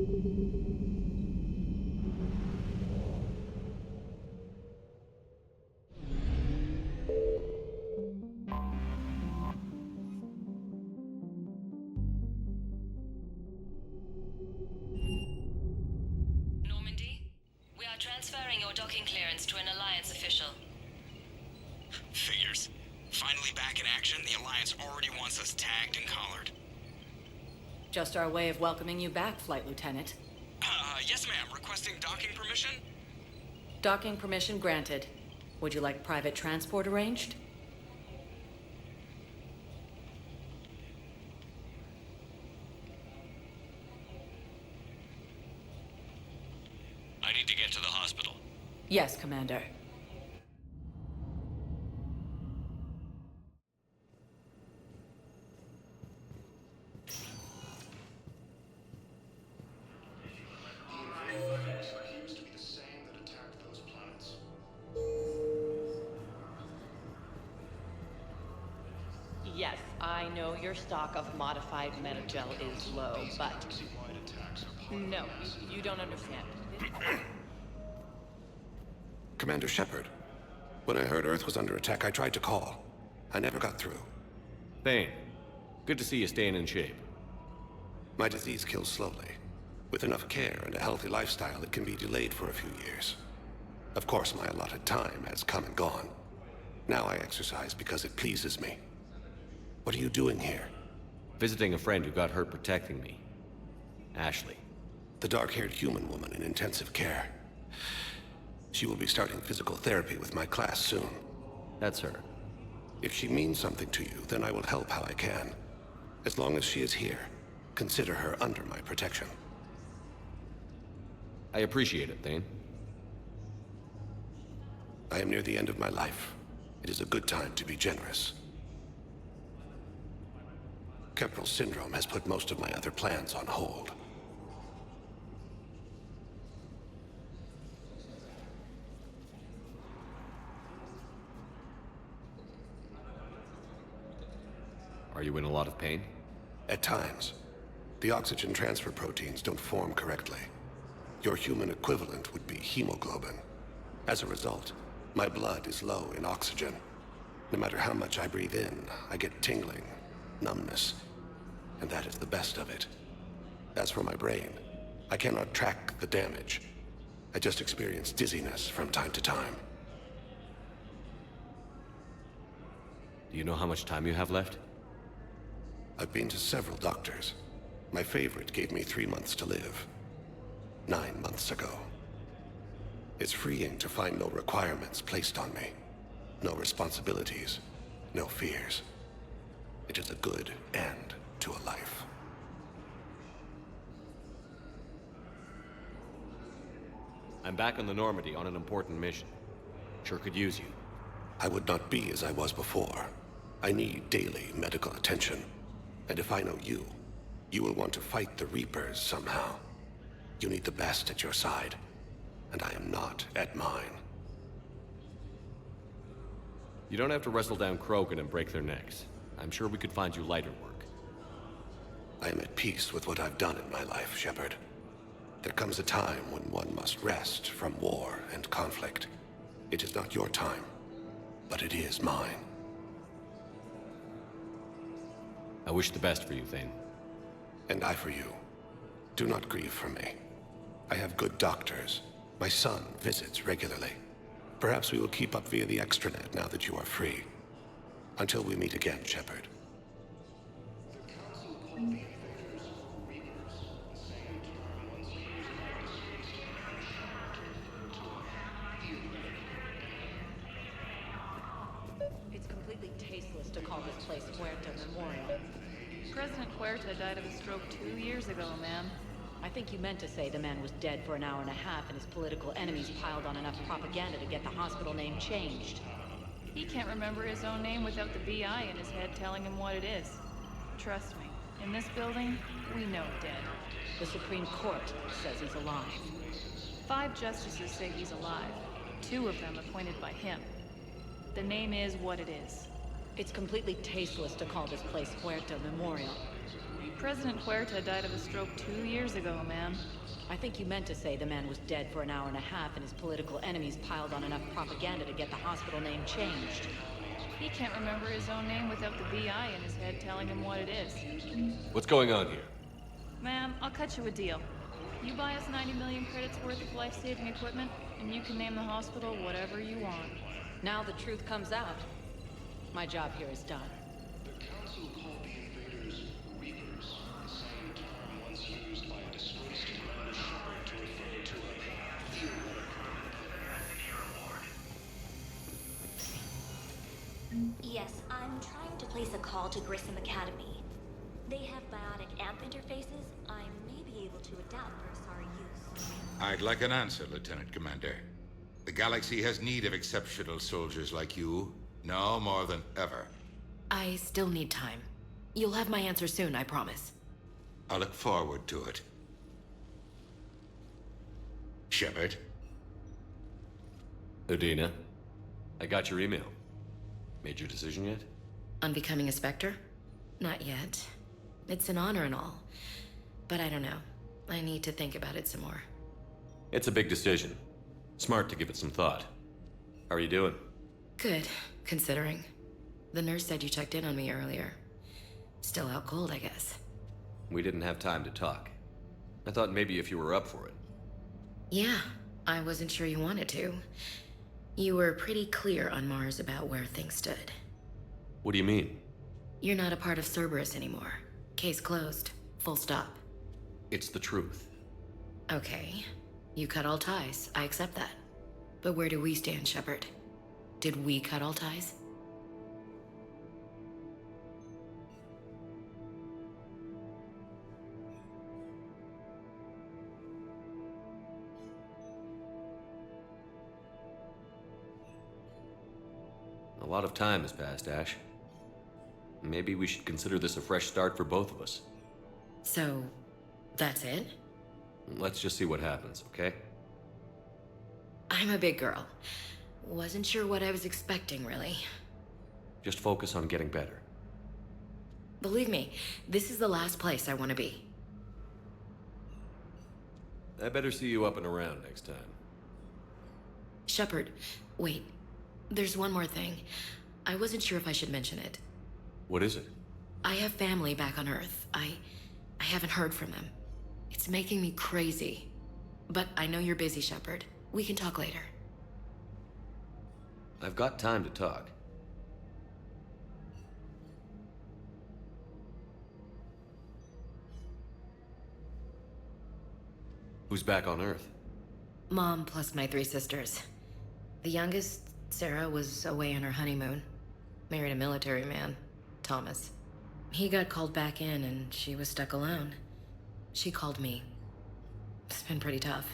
Normandy, we are transferring your docking clearance to an Alliance official. Figures. Finally back in action, the Alliance already wants us tagged and collared. Just our way of welcoming you back, Flight Lieutenant. Yes ma'am, requesting docking permission? Docking permission granted. Would you like private transport arranged? I need to get to the hospital. Yes, Commander. Appears to be the same that attacked those planets. Yes, I know your stock of modified metagel is low, but Galaxy-wide attacks are part no, you don't understand. Commander Shepard, when I heard Earth was under attack, I tried to call. I never got through. Thane, good to see you staying in shape. My disease kills slowly. With enough care and a healthy lifestyle, it can be delayed for a few years. Of course, my allotted time has come and gone. Now I exercise because it pleases me. What are you doing here? Visiting a friend who got hurt protecting me. Ashley. The dark-haired human woman in intensive care. She will be starting physical therapy with my class soon. That's her. If she means something to you, then I will help how I can. As long as she is here, consider her under my protection. I appreciate it, Thane. I am near the end of my life. It is a good time to be generous. Kepral syndrome has put most of my other plans on hold. Are you in a lot of pain? At times, the oxygen transfer proteins don't form correctly. Your human equivalent would be hemoglobin. As a result, my blood is low in oxygen. No matter how much I breathe in, I get tingling, numbness, and that is the best of it. As for my brain, I cannot track the damage. I just experience dizziness from time to time. Do you know how much time you have left? I've been to several doctors. My favorite gave me 3 months to live. 9 months ago. It's freeing to find no requirements placed on me. No responsibilities. No fears. It is a good end to a life. I'm back on the Normandy on an important mission. Sure could use you. I would not be as I was before. I need daily medical attention. And if I know you, you will want to fight the Reapers somehow. You need the best at your side, and I am not at mine. You don't have to wrestle down Krogan and break their necks. I'm sure we could find you lighter work. I am at peace with what I've done in my life, Shepard. There comes a time when one must rest from war and conflict. It is not your time, but it is mine. I wish the best for you, Thane. And I for you. Do not grieve for me. I have good doctors. My son visits regularly. Perhaps we will keep up via the extranet now that you are free. Until we meet again, Shepard. It's completely tasteless to call this place Puerto Memorial. President Huerta died of a stroke 2 years ago, ma'am. I think you meant to say the man was dead for an hour and a half and his political enemies piled on enough propaganda to get the hospital name changed. He can't remember his own name without the BI in his head telling him what it is. Trust me, in this building, we know dead. The Supreme Court says he's alive. 5 justices say he's alive. 2 of them appointed by him. The name is what it is. It's completely tasteless to call this place Puerto Memorial. President Huerta died of a stroke 2 years ago, man. I think you meant to say the man was dead for an hour and a half and his political enemies piled on enough propaganda to get the hospital name changed. He can't remember his own name without the BI in his head telling him what it is. What's going on here? Man, I'll cut you a deal. You buy us 90 million credits worth of life-saving equipment, and you can name the hospital whatever you want. Now the truth comes out. My job here is done. The Council called the invaders Reapers, the same term once used by a disgraced Commander Shepard to refer to a theoretical. Yes, I'm trying to place a call to Grissom Academy. They have biotic amp interfaces I may be able to adapt for Asari use. I'd like an answer, Lieutenant Commander. The galaxy has need of exceptional soldiers like you, now more than ever. I still need time. You'll have my answer soon, I promise. I look forward to it. Shepard? Udina, I got your email. Made your decision yet? On becoming a Spectre? Not yet. It's an honor and all. But I don't know. I need to think about it some more. It's a big decision. Smart to give it some thought. How are you doing? Good, considering. The nurse said you checked in on me earlier. Still out cold, I guess. We didn't have time to talk. I thought maybe if you were up for it. Yeah, I wasn't sure you wanted to. You were pretty clear on Mars about where things stood. What do you mean? You're not a part of Cerberus anymore. Case closed. Full stop. It's the truth. Okay. You cut all ties. I accept that. But where do we stand, Shepard? Did we cut all ties? A lot of time has passed, Ash. Maybe we should consider this a fresh start for both of us. So, that's it? Let's just see what happens, okay? I'm a big girl. Wasn't sure what I was expecting, really. Just focus on getting better. Believe me, this is the last place I want to be. I better see you up and around next time. Shepard, wait. There's one more thing. I wasn't sure if I should mention it. What is it? I have family back on Earth. I haven't heard from them. It's making me crazy. But I know you're busy, Shepard. We can talk later. I've got time to talk. Who's back on Earth? Mom plus my 3 sisters. The youngest, Sarah, was away on her honeymoon. Married a military man, Thomas. He got called back in and she was stuck alone. She called me. It's been pretty tough.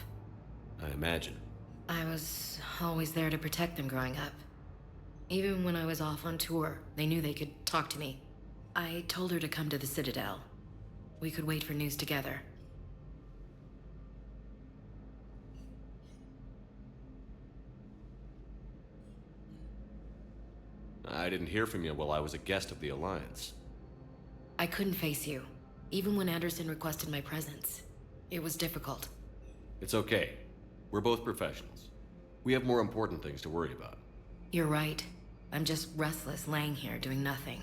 I imagine. I was always there to protect them growing up. Even when I was off on tour, they knew they could talk to me. I told her to come to the Citadel. We could wait for news together. I didn't hear from you while I was a guest of the Alliance. I couldn't face you, even when Anderson requested my presence. It was difficult. It's okay. We're both professionals. We have more important things to worry about. You're right. I'm just restless laying here doing nothing.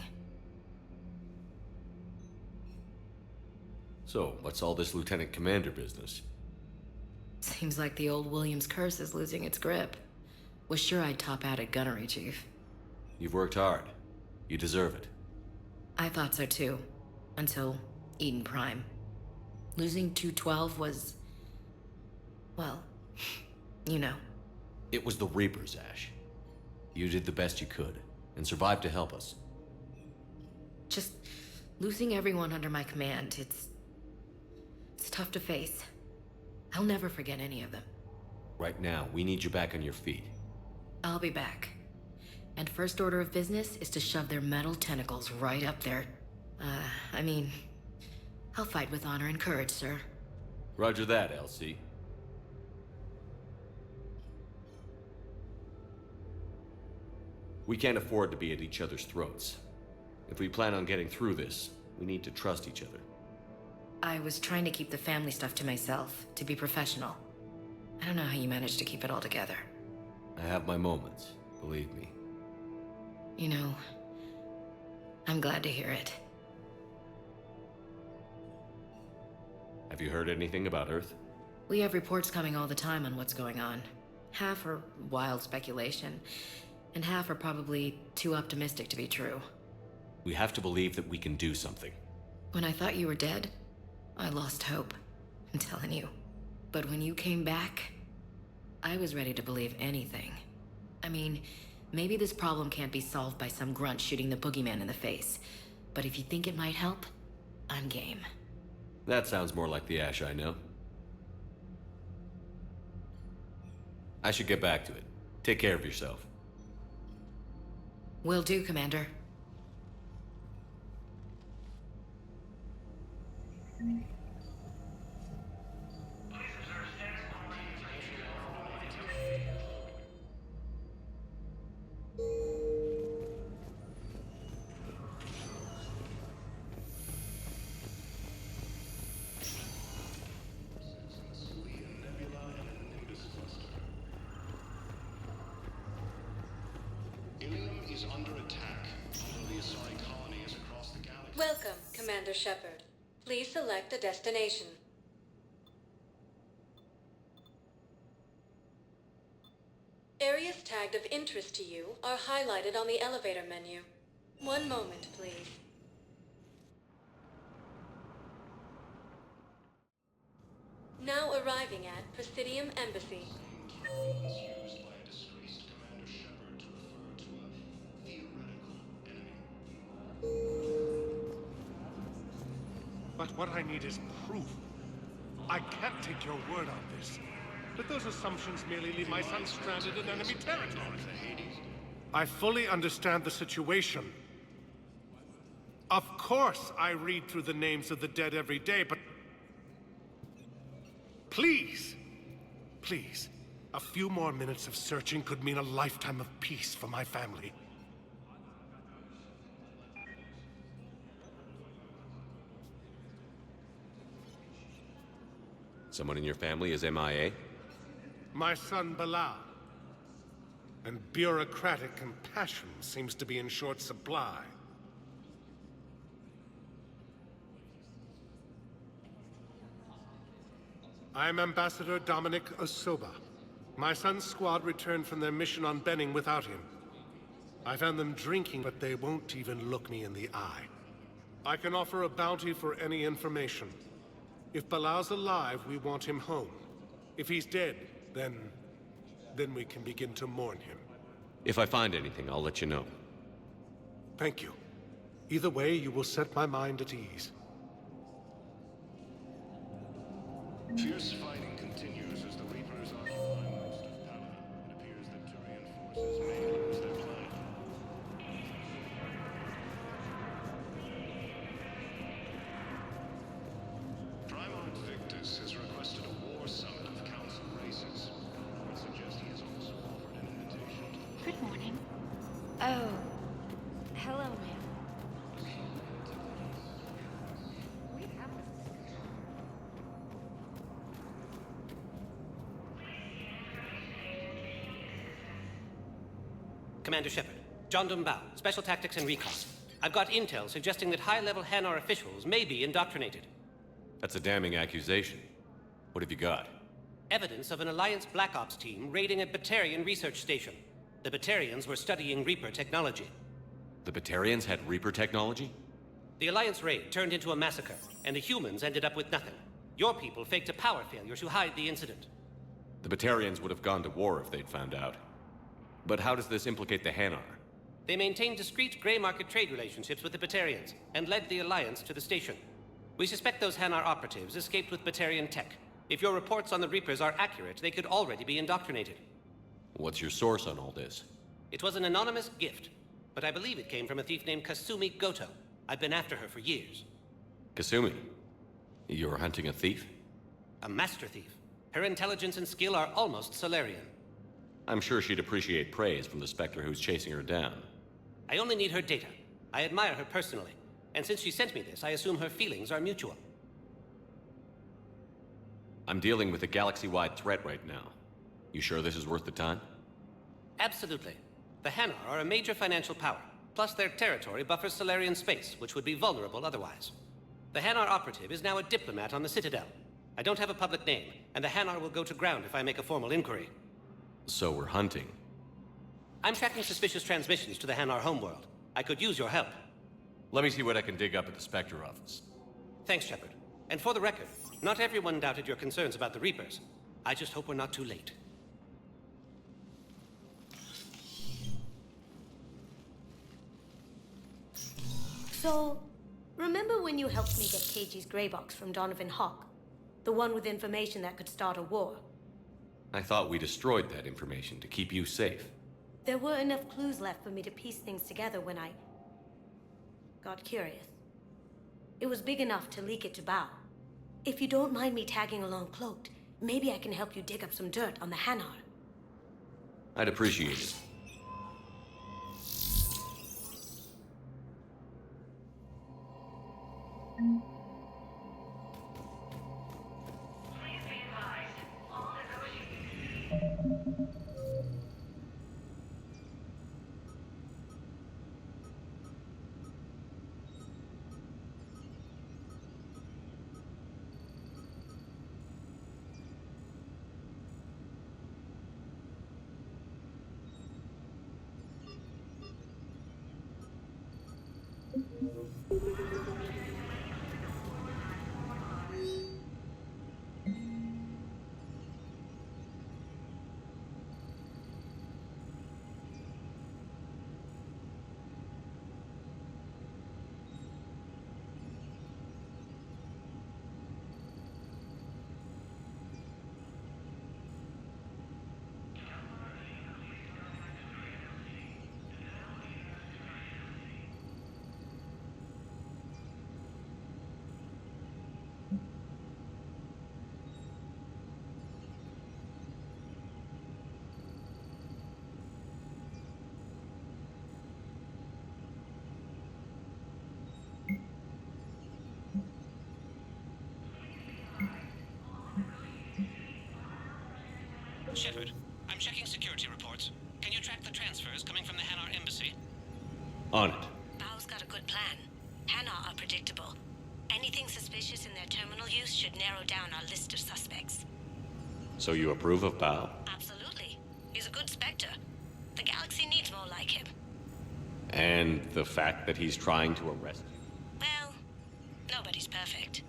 So, what's all this Lieutenant Commander business? Seems like the old Williams curse is losing its grip. Was sure I'd top out at gunnery, Chief. You've worked hard. You deserve it. I thought so too. Until Eden Prime. Losing 212 was... well, you know. It was the Reapers, Ash. You did the best you could, and survived to help us. Just losing everyone under my command, it's tough to face. I'll never forget any of them. Right now, we need you back on your feet. I'll be back. And first order of business is to shove their metal tentacles right up there. I mean, I'll fight with honor and courage, sir. Roger that, LC. We can't afford to be at each other's throats. If we plan on getting through this, we need to trust each other. I was trying to keep the family stuff to myself, to be professional. I don't know how you managed to keep it all together. I have my moments, believe me. You know, I'm glad to hear it. Have you heard anything about Earth? We have reports coming all the time on what's going on. Half are wild speculation, and half are probably too optimistic to be true. We have to believe that we can do something. When I thought you were dead, I lost hope. I'm telling you. But when you came back, I was ready to believe anything. I mean, maybe this problem can't be solved by some grunt shooting the boogeyman in the face. But if you think it might help, I'm game. That sounds more like the Ash I know. I should get back to it. Take care of yourself. Will do, Commander. Ilium is under attack. Although the Asari colony is across the galaxy. Welcome, Commander Shepard. Please select a destination. Areas tagged of interest to you are highlighted on the elevator menu. One moment, please. Now arriving at Presidium Embassy. Once used by a disgraced Commander Shepard to refer to a theoretical enemy. But what I need is proof. I can't take your word on this. But those assumptions merely leave my son stranded in enemy territory. I fully understand the situation. Of course I read through the names of the dead every day, but... Please! Please. A few more minutes of searching could mean a lifetime of peace for my family. Someone in your family is MIA? My son, Bilal. And bureaucratic compassion seems to be in short supply. I am Ambassador Dominic Osoba. My son's squad returned from their mission on Benning without him. I found them drinking, but they won't even look me in the eye. I can offer a bounty for any information. If Bilal's alive, we want him home. If he's dead, then we can begin to mourn him. If I find anything, I'll let you know. Thank you. Either way, you will set my mind at ease. Fierce fighting continues as the Reapers occupy most of Paladin. It appears that Turian forces may lose their plan. Primard Victus has requested a war summit of Council races. I would suggest he has also offered an invitation to... Good morning. Oh. Hello, ma'am. Commander Shepard, John Dumbao, Special Tactics and Recon. I've got intel suggesting that high-level Hanar officials may be indoctrinated. That's a damning accusation. What have you got? Evidence of an Alliance Black Ops team raiding a Batarian research station. The Batarians were studying Reaper technology. The Batarians had Reaper technology? The Alliance raid turned into a massacre, and the humans ended up with nothing. Your people faked a power failure to hide the incident. The Batarians would have gone to war if they'd found out. But how does this implicate the Hanar? They maintained discreet gray market trade relationships with the Batarians, and led the Alliance to the station. We suspect those Hanar operatives escaped with Batarian tech. If your reports on the Reapers are accurate, they could already be indoctrinated. What's your source on all this? It was an anonymous gift, but I believe it came from a thief named Kasumi Goto. I've been after her for years. Kasumi? You're hunting a thief? A master thief. Her intelligence and skill are almost Solarian. I'm sure she'd appreciate praise from the Spectre who's chasing her down. I only need her data. I admire her personally, and since she sent me this, I assume her feelings are mutual. I'm dealing with a galaxy-wide threat right now. You sure this is worth the time? Absolutely. The Hanar are a major financial power, plus their territory buffers Solarian space, which would be vulnerable otherwise. The Hanar operative is now a diplomat on the Citadel. I don't have a public name, and the Hanar will go to ground if I make a formal inquiry. So we're hunting. I'm tracking suspicious transmissions to the Hanar homeworld. I could use your help. Let me see what I can dig up at the Spectre office. Thanks, Shepard. And for the record, not everyone doubted your concerns about the Reapers. I just hope we're not too late. So, remember when you helped me get KG's gray box from Donovan Hawk? The one with information that could start a war? I thought we destroyed that information to keep you safe. There were enough clues left for me to piece things together when I got curious. It was big enough to leak it to Bao. If you don't mind me tagging along cloaked, maybe I can help you dig up some dirt on the Hanar. I'd appreciate it. Shepard, I'm checking security reports. Can you track the transfers coming from the Hanar embassy? On it. Bao's got a good plan. Hanar are predictable. Anything suspicious in their terminal use should narrow down our list of suspects. So you approve of Bao? Absolutely. He's a good Spectre. The galaxy needs more like him. And the fact that he's trying to arrest you? Well, nobody's perfect.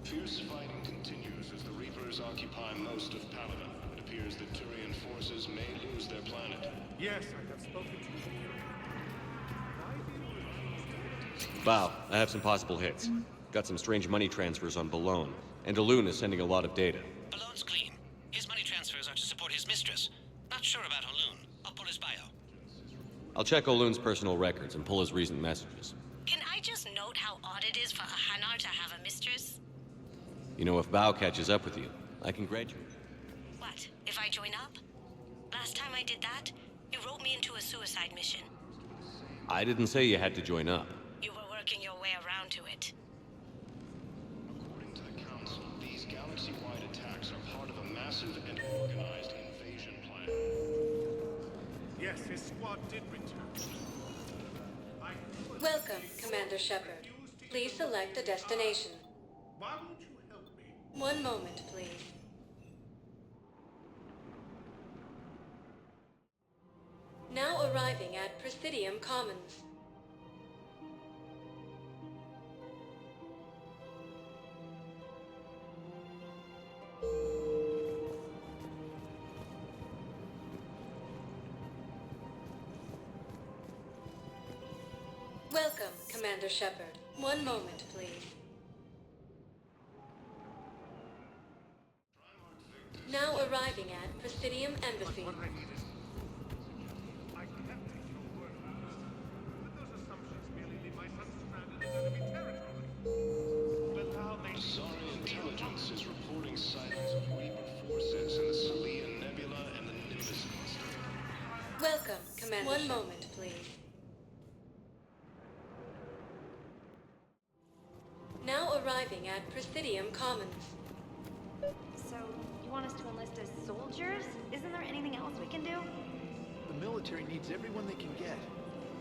Fierce fighting continues as the Reapers occupy most of Paladin. It appears that Turian forces may lose their planet. Yes, I have spoken to you. Bao, I have some possible hits. Got some strange money transfers on Balone, and Elune is sending a lot of data. Balone's clean. His money transfers are to support his mistress. Not sure about Elune. I'll pull his bio. I'll check Olune's personal records and pull his recent messages. Can I just note how odd it is for a Hanar to have a mistress? You know, if Bao catches up with you, I can graduate. What, if I join up? Last time I did that, you wrote me into a suicide mission. I didn't say you had to join up. You were working your way around to it. According to the Council, these galaxy-wide attacks are part of a massive and organized invasion plan. Yes, his squad did return. Welcome, Commander Shepard. Please select a destination. Why won't you help me? One moment, please. Now arriving at Presidium Commons. Welcome, Commander Shepard. One moment, please. Now arriving at Presidium Embassy. Asari intelligence is reporting sightings of Reaper forces in the Selene Nebula and the Nimbus cluster. Welcome, Commander. One moment, please. Now arriving at Presidium Commons. So, you want us to enlist as soldiers? Isn't there anything else we can do? The military needs everyone they can get.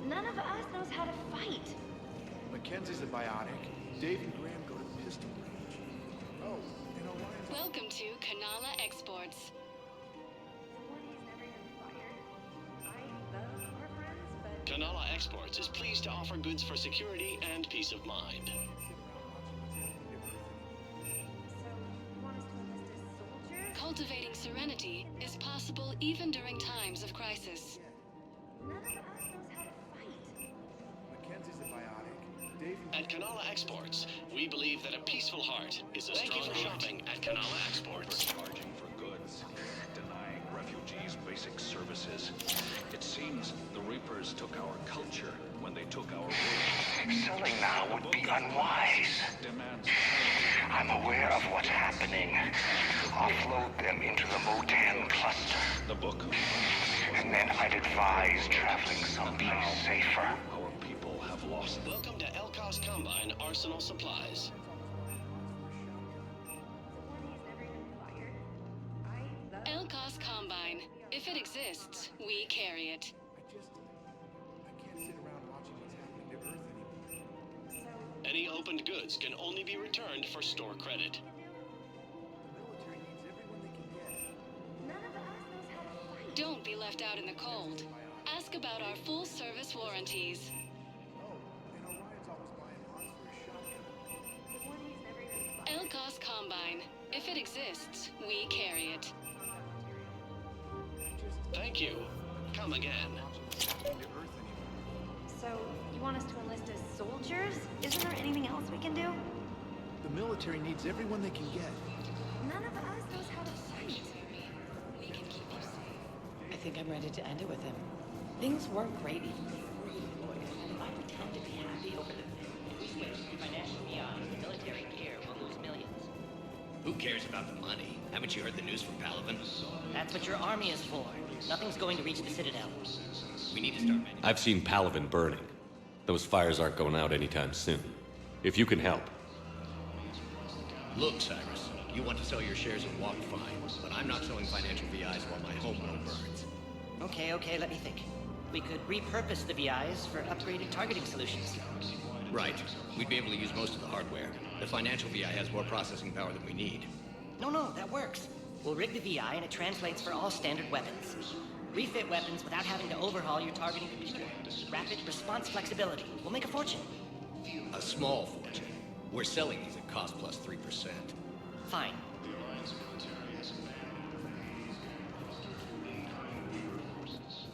None of us knows how to fight. Mackenzie's a biotic. Dave and Graham go to pistol range. Oh, and Orion's... Welcome to Kanala Exports. Kanala Exports is pleased to offer goods for security and peace of mind. Cultivating serenity is possible even during times of crisis. None of us knows how to fight. Mackenzie's a biotic. Dave and... At Kanala Exports, we believe that a peaceful heart is a stronger shopping at Kanala Exports. Charging for goods, denying refugees basic services. It seems the Reapers took our culture when they took our world. Selling now would be unwise. I'm aware of what's happening. Offload them into the Motan cluster. The book. And then I'd advise traveling someplace safer. Our people have lost. Welcome to Elkos Combine Arsenal Supplies. Elkos Combine. If it exists, we carry it. I can't sit around watching what's happening to Earth anymore. Any opened goods can only be returned for store credit. Don't be left out in the cold. Ask about our full service warranties. Oh, and Orion's always buying parts for his shotgun. Elkos Combine. If it exists, we carry it. Thank you. Come again. So, you want us to enlist as soldiers? Isn't there anything else we can do? The military needs everyone they can get. None of us knows how to fight. I think I'm ready to end it with him. Things weren't great even before you deployed. If I pretend to be happy over the if we switch to financial beyond the military care, we'll lose millions. Who cares about the money? Haven't you heard the news from Palaven? That's what your army is for. Nothing's going to reach the Citadel. We need to start I've seen Palaven burning. Those fires aren't going out anytime soon. If you can help. Look, Cyrus, you want to sell your shares in Walk fine, but I'm not selling financial VIs while my home loan burns. Okay, let me think. We could repurpose the VIs for upgraded targeting solutions. Right. We'd be able to use most of the hardware. The financial VI has more processing power than we need. No, that works. We'll rig the VI and it translates for all standard weapons. Refit weapons without having to overhaul your targeting computer. Rapid response flexibility. We'll make a fortune. A small fortune. We're selling these at cost plus 3%. Fine. The Alliance military has abandoned forces.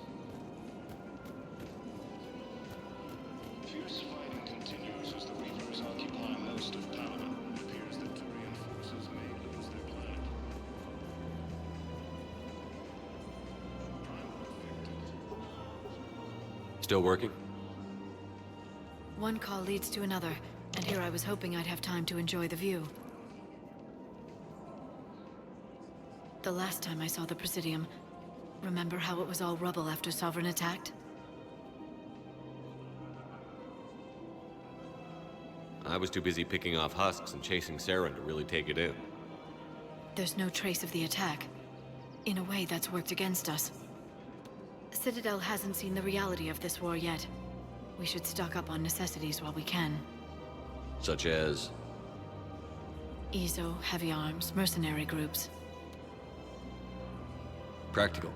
Fierce fighting continues as the Reapers occupy most of Palaven. It appears that Turian forces may lose their planet. Still working? One call leads to another, and here I was hoping I'd have time to enjoy the view. The last time I saw the Presidium, remember how it was all rubble after Sovereign attacked? I was too busy picking off husks and chasing Saren to really take it in. There's no trace of the attack. In a way, that's worked against us. Citadel hasn't seen the reality of this war yet. We should stock up on necessities while we can. Such as? EZO, heavy arms, mercenary groups. Practical.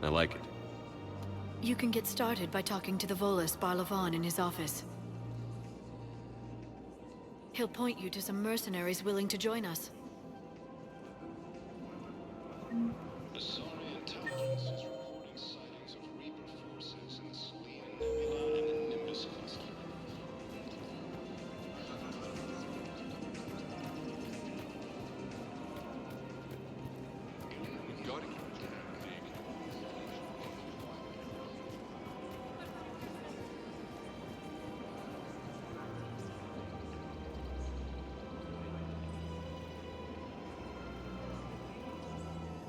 I like it. You can get started by talking to the Volus Barlavan in his office. He'll point you to some mercenaries willing to join us. Asari intelligence is reporting sightings of Reaper forces in the Selene Nebula and the Nimbus cluster. We gotta keep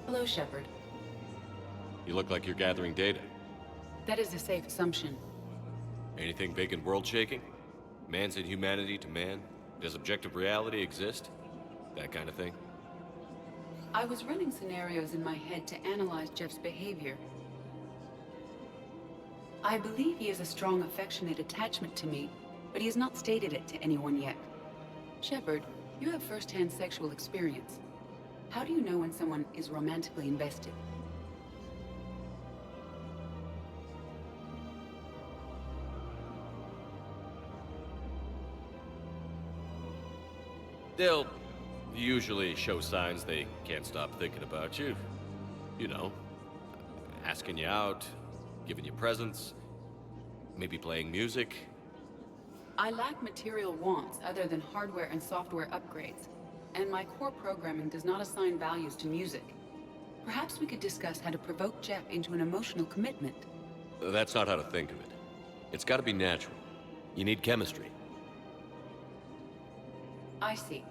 Hello, Shepard. You look like you're gathering data. That is a safe assumption. Anything big and world-shaking? Man's inhumanity to man? Does objective reality exist? That kind of thing? I was running scenarios in my head to analyze Jeff's behavior. I believe he has a strong affectionate attachment to me, but he has not stated it to anyone yet. Shepard, you have first-hand sexual experience. How do you know when someone is romantically invested? They'll usually show signs they can't stop thinking about you. You know, asking you out, giving you presents, maybe playing music. I lack material wants other than hardware and software upgrades, and my core programming does not assign values to music. Perhaps we could discuss how to provoke Jeff into an emotional commitment. That's not how to think of it. It's gotta be natural. You need chemistry. I see.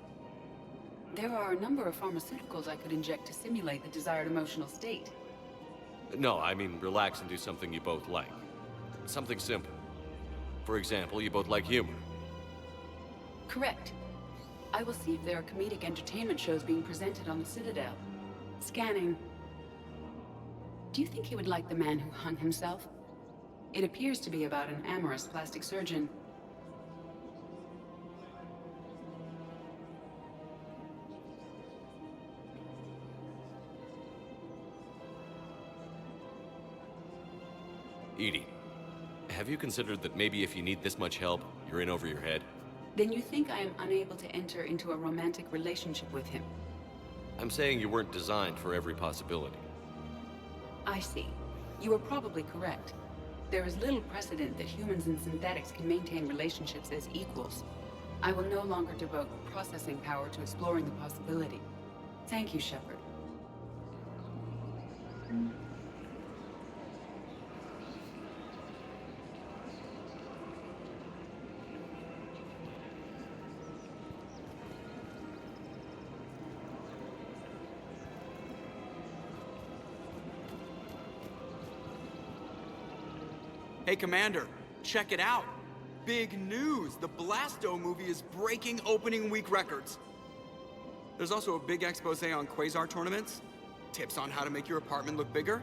There are a number of pharmaceuticals I could inject to simulate the desired emotional state. No, I mean relax and do something you both like. Something simple. For example, you both like humor. Correct. I will see if there are comedic entertainment shows being presented on the Citadel. Scanning. Do you think he would like The Man Who Hung Himself? It appears to be about an amorous plastic surgeon. EDI, have you considered that maybe if you need this much help, you're in over your head? Then you think I am unable to enter into a romantic relationship with him? I'm saying you weren't designed for every possibility. I see. You are probably correct. There is little precedent that humans and synthetics can maintain relationships as equals. I will no longer devote processing power to exploring the possibility. Thank you, Shepard. Hey, Commander, check it out. Big news! The Blasto movie is breaking opening week records. There's also a big expose on Quasar tournaments, tips on how to make your apartment look bigger,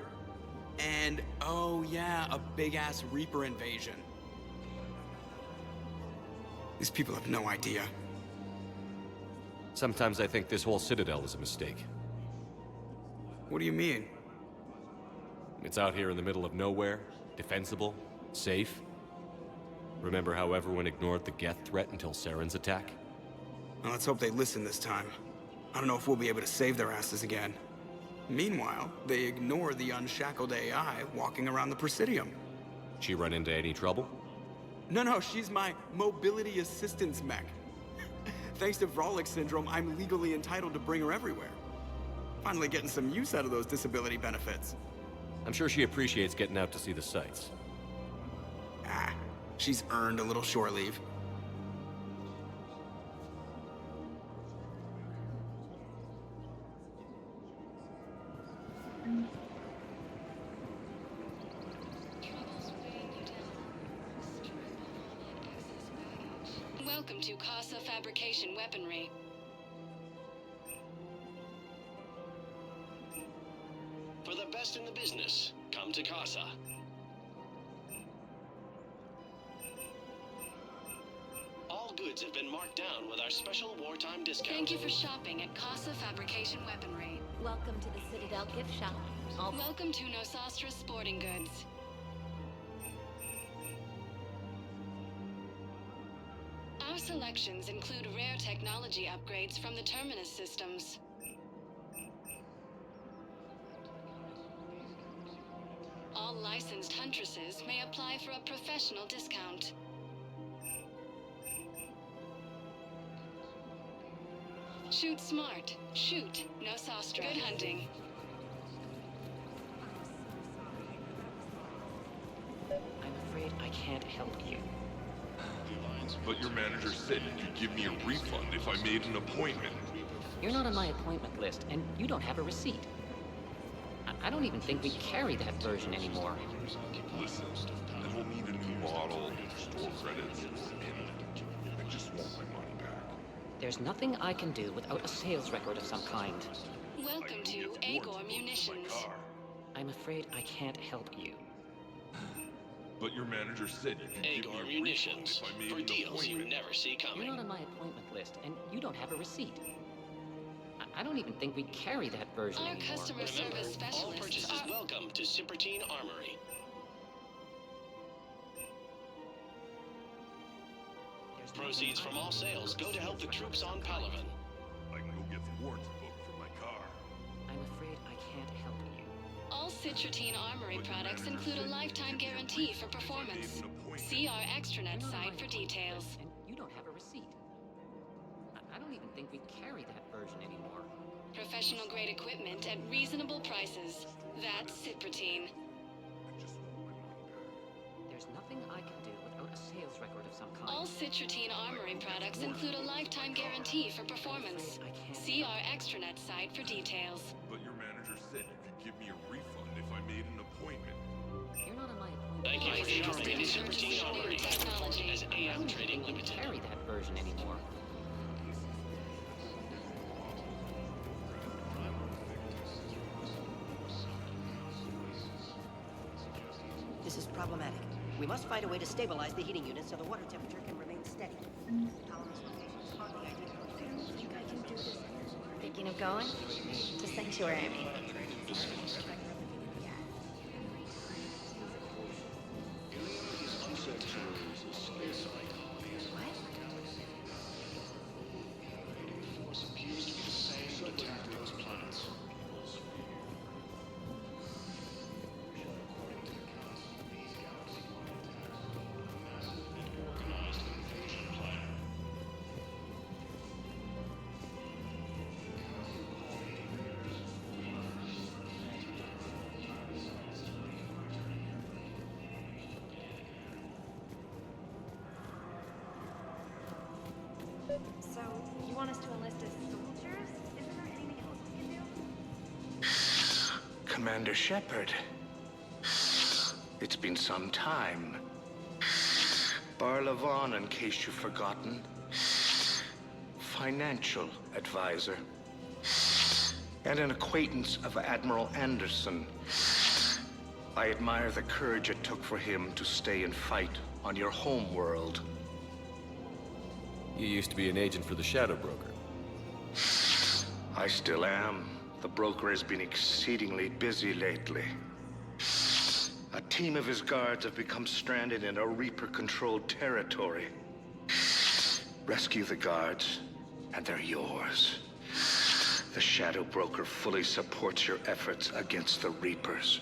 and, oh yeah, a big-ass Reaper invasion. These people have no idea. Sometimes I think this whole Citadel is a mistake. What do you mean? It's out here in the middle of nowhere, defensible, safe. Remember how everyone ignored the Geth threat until Saren's attack? Well, let's hope they listen this time. I don't know if we'll be able to save their asses again. Meanwhile, they ignore the unshackled AI walking around the Presidium. She run into any trouble? No, she's my mobility assistance mech. Thanks to Vralik syndrome, I'm legally entitled to bring her everywhere. Finally getting some use out of those disability benefits. I'm sure she appreciates getting out to see the sights. Ah, she's earned a little shore leave. Welcome to Casa Fabrication Weaponry. For the best in the business, come to Casa. All goods goods have been marked down with our special wartime discount. Thank you for shopping at Casa Fabrication Weaponry. Welcome to the Citadel gift shop. Welcome to Nosastra Sporting Goods. Our selections include rare technology upgrades from the Terminus systems. All licensed huntresses may apply for a professional discount. Shoot smart. Shoot Nosastra. Good hunting. I'm afraid I can't help you. But your manager said you could give me a refund if I made an appointment. You're not on my appointment list, and you don't have a receipt. I don't even think we carry that version anymore. Listen, I will need a new model, store credits, and I just want my money back. There's nothing I can do without a sales record of some kind. Welcome to Agor Munitions. I'm afraid I can't help you. But your manager said you could give Agor me a Munitions. refund if I made For an deals you appointment. never see coming. You're not on my appointment list, and you don't have a receipt. I don't even think we carry that version Our anymore. customer Remember, service all specialists purchases are... welcome to Cipertine Armory. Proceeds from all sales go to help the troops on Palaven. I can go get the warranty book for my car. I'm afraid I can't help you. All Citrotine Armory products include a lifetime guarantee for performance. See our extranet site for details. And you don't have a receipt. I don't even think we carry that version anymore. Professional grade equipment at reasonable prices. That's Ciprotine. There's nothing I can do without a sales record of some kind. All Citrotine Armory products include a lifetime guarantee for performance. See our extranet site for details. But your manager said you could give me a refund if I made an appointment. You're not on my appointment. Thank you for shopping at Cipertine Armory as AM Trading We Limited. carry that version anymore. This is problematic. We must find a way to stabilize the heating unit so the water temperature can remain steady. Ptolemy's location is hardly ideal. Think I can do this? Thinking of going? To Sanctuary, I mean. Force appears to be the same that attacked those planets. According to accounts, these galaxy-wide attacks were a massive and organized invasion plan. So, you want us to enlist as soldiers? Isn't there anything else we can do? Commander Shepard. It's been some time. Barlavon, in case you've forgotten. Financial advisor. And an acquaintance of Admiral Anderson. I admire the courage it took for him to stay and fight on your home world. You used to be an agent for the Shadow Broker. I still am. The broker has been exceedingly busy lately. A team of his guards have become stranded in a Reaper-controlled territory. Rescue the guards, and they're yours. The Shadow Broker fully supports your efforts against the Reapers.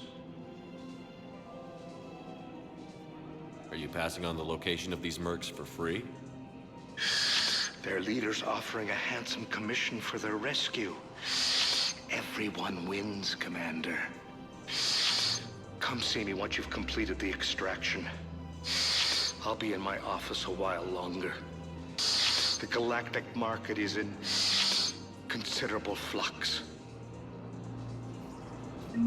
Are you passing on the location of these mercs for free? Their leader's offering a handsome commission for their rescue. Everyone wins, Commander. Come see me once you've completed the extraction. I'll be in my office a while longer. The galactic market is in considerable flux. So,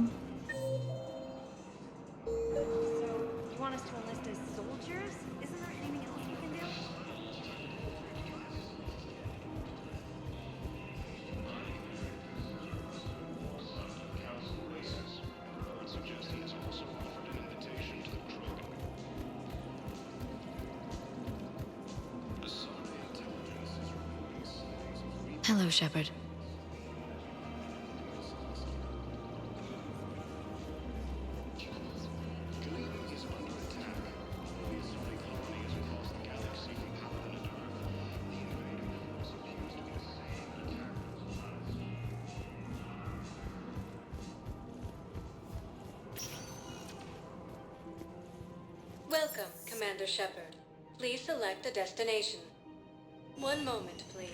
you want us to enlist as soldiers? Isn't there anything else we can do? Council races. I would suggest he has also offered an invitation to the Krogan. A Asari attack Hello, Shepard. Welcome, Commander Shepard. Please select a destination. One moment, please.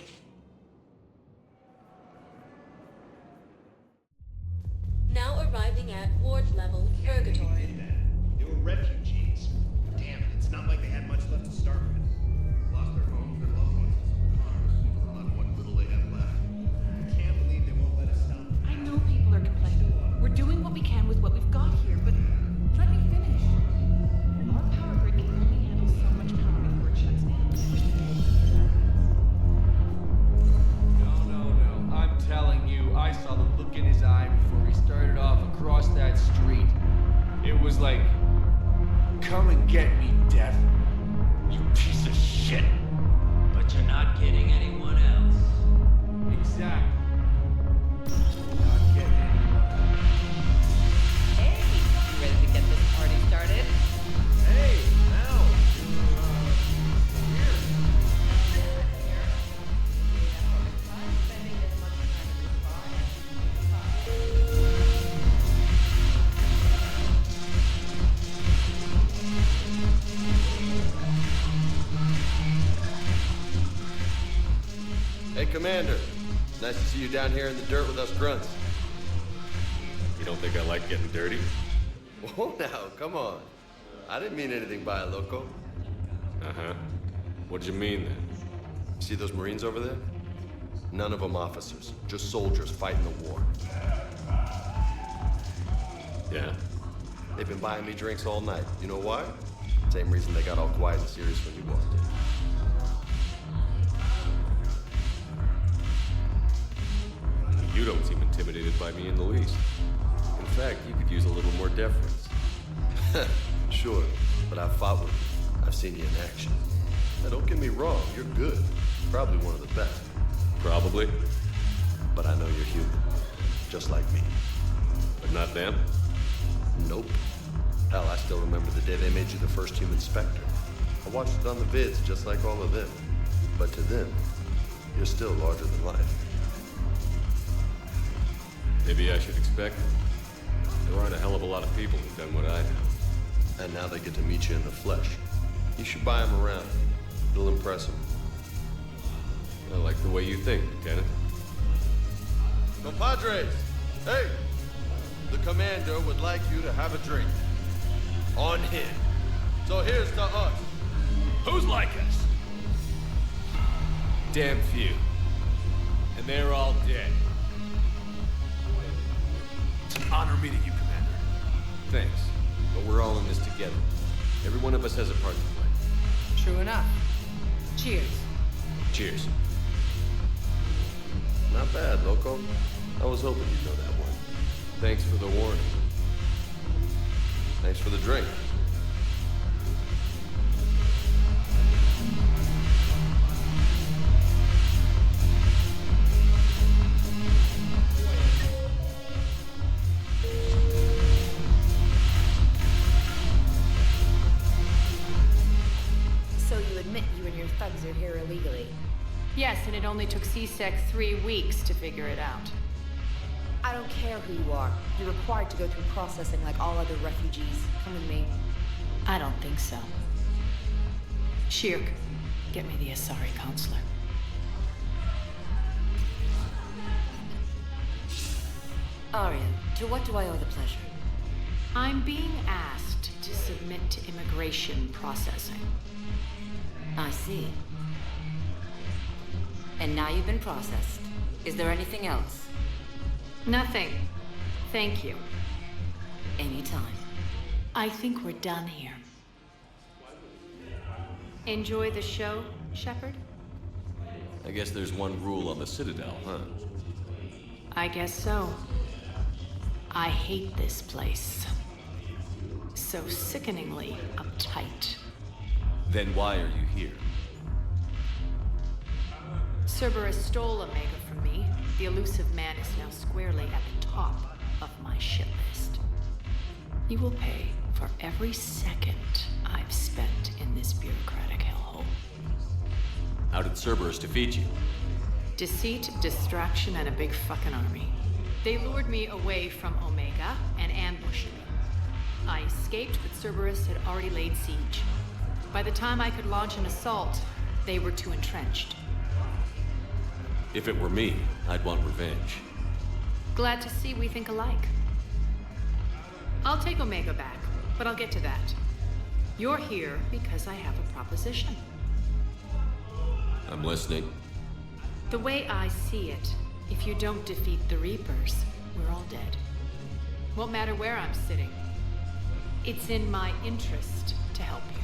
Now arriving at Ward Level, Purgatory. They were refugees. Damn it, it's not like they had much left to start with. Lost their homes, their loved ones, cars, on what little they have left. I can't believe they won't let us stop. I know people are complaining. We're doing what we can with what we've got here, but let me finish. Our power grid can only handle so much power before it shuts down. No. I'm telling you, I saw the look in his eye before he started off across that street. It was like, come and get me, Death. You piece of shit. But you're not kidding anyone else. Exactly. Not getting anyone else. Hey, you ready to get this party started? Hey, Mel. Hey, Commander. Nice to see you down here in the dirt with us grunts. You don't think I like getting dirty? Oh, now, come on. I didn't mean anything by it, Loco. Uh-huh. What'd you mean, then? See those Marines over there? None of them officers, just soldiers fighting the war. Yeah? They've been buying me drinks all night. You know why? Same reason they got all quiet and serious when you walked in. You don't seem intimidated by me in the least. In fact, you could use a little more deference. Sure, but I've fought with you. I've seen you in action. Now, don't get me wrong, you're good. Probably one of the best. Probably. But I know you're human. Just like me. But not them? Nope. Hell, I still remember the day they made you the first human Spectre. I watched it on the vids, just like all of them. But to them, you're still larger than life. Maybe I should expect it. There aren't a hell of a lot of people who've done what I have. And now they get to meet you in the flesh. You should buy them around. It'll impress them. I like the way you think, Lieutenant. Compadres! Hey! The commander would like you to have a drink. On him. So here's to us. Who's like us? Damn few. And they're all dead. It's an honor meeting you, Commander. Thanks. But we're all in this together. Every one of us has a part to play. True enough. Cheers. Cheers. Not bad, Loco. I was hoping you'd know that one. Thanks for the warning. Thanks for the drink. So you admit you and your thugs are here illegally? Yes, and it only took CSEC 3 weeks to figure it out. I don't care who you are. You're required to go through processing like all other refugees. Come with me. I don't think so. Shirk, get me the Asari counselor. Arya, to what do I owe the pleasure? I'm being asked to submit to immigration processing. I see. And now you've been processed. Is there anything else? Nothing. Thank you. Anytime. I think we're done here. Enjoy the show, Shepard? I guess there's one rule on the Citadel, huh? I guess so. I hate this place. So sickeningly uptight. Then why are you here? Cerberus stole Omega from from me, the elusive man is now squarely at the top of my shit list. You will pay for every second I've spent in this bureaucratic hellhole. How did Cerberus defeat you? Deceit, distraction, and a big fucking army. They lured me away from Omega and ambushed me. I escaped, but Cerberus had already laid siege. By the time I could launch an assault, they were too entrenched. If it were me, I'd want revenge. Glad to see we think alike. I'll take Omega back, but I'll get to that. You're here because I have a proposition. I'm listening. The way I see it, if you don't defeat the Reapers, we're all dead. Won't matter where I'm sitting. It's in my interest to help you.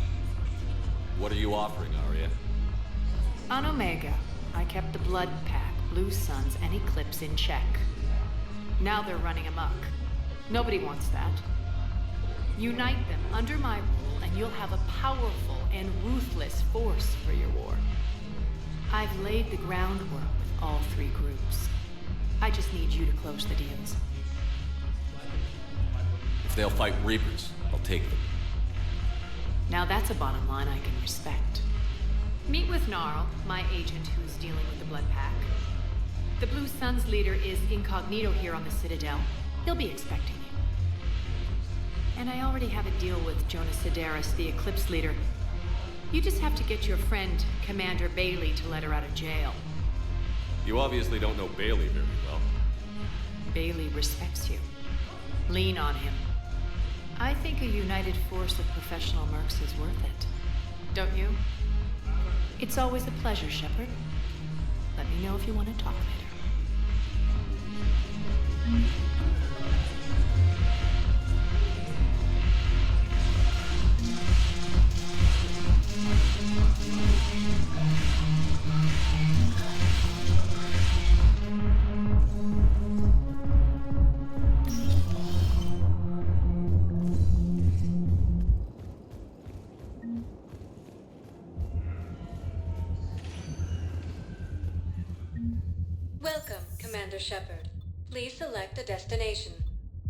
What are you offering, Arya? On Omega, I kept the Blood Pack, Blue Suns, and Eclipse in check. Now they're running amok. Nobody wants that. Unite them under my rule, and you'll have a powerful and ruthless force for your war. I've laid the groundwork with all three groups. I just need you to close the deals. If they'll fight Reapers, I'll take them. Now that's a bottom line I can respect. Meet with Gnarl, my agent who's dealing with the Blood Pack. The Blue Suns leader is incognito here on the Citadel. He'll be expecting you. And I already have a deal with Jonas Sidaris, the Eclipse leader. You just have to get your friend, Commander Bailey, to let her out of jail. You obviously don't know Bailey very well. Bailey respects you. Lean on him. I think a united force of professional mercs is worth it. Don't you? It's always a pleasure, Shepard. Let me know if you want to talk later. Welcome, Commander Shepard. Please select a destination.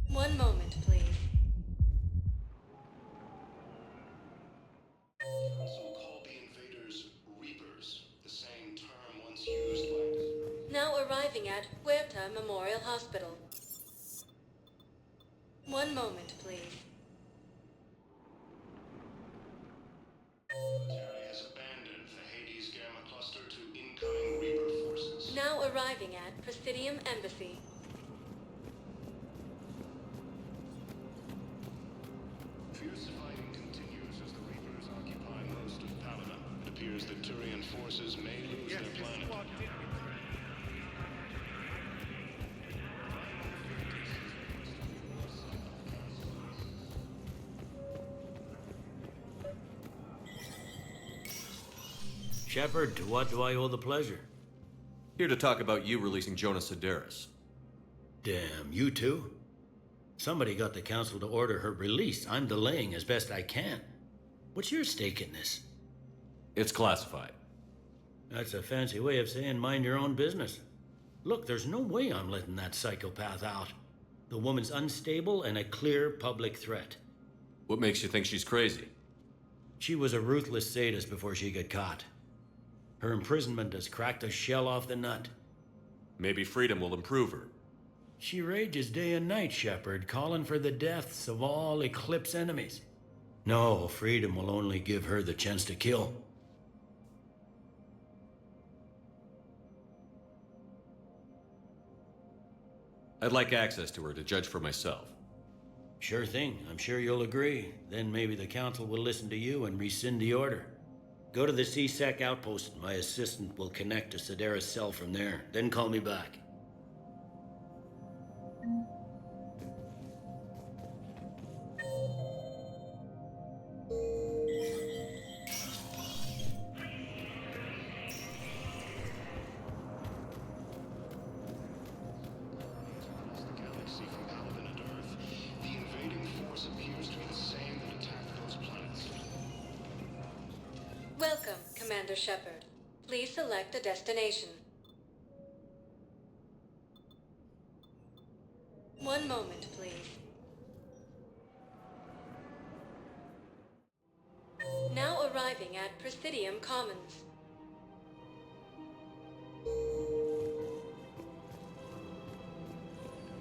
One moment, please. Council called the invaders Reapers, the same term once used by... Now arriving at Huerta Memorial Hospital. One moment, please. Military has abandoned the Hades Gamma Cluster to incoming Reaper forces. Now arriving at Presidium Embassy. Fierce fighting continues as the Reapers occupy most of Paladin. It appears that Turian forces may lose their planet. Shepard, to what do I owe the pleasure? Here to talk about you releasing Jonas Sidaris. Damn, you too? Somebody got the council to order her release. I'm delaying as best I can. What's your stake in this? It's classified. That's a fancy way of saying mind your own business. Look, there's no way I'm letting that psychopath out. The woman's unstable and a clear public threat. What makes you think she's crazy? She was a ruthless sadist before she got caught. Her imprisonment has cracked a shell off the nut. Maybe freedom will improve her. She rages day and night, Shepard, calling for the deaths of all Eclipse enemies. No, freedom will only give her the chance to kill. I'd like access to her to judge for myself. Sure thing. I'm sure you'll agree. Then maybe the council will listen to you and rescind the order. Go to the C-Sec outpost. My assistant will connect to Sidaris' cell from there. Then call me back. Welcome, Commander Shepard. Please select a destination. One moment, please. Now arriving at Presidium Commons.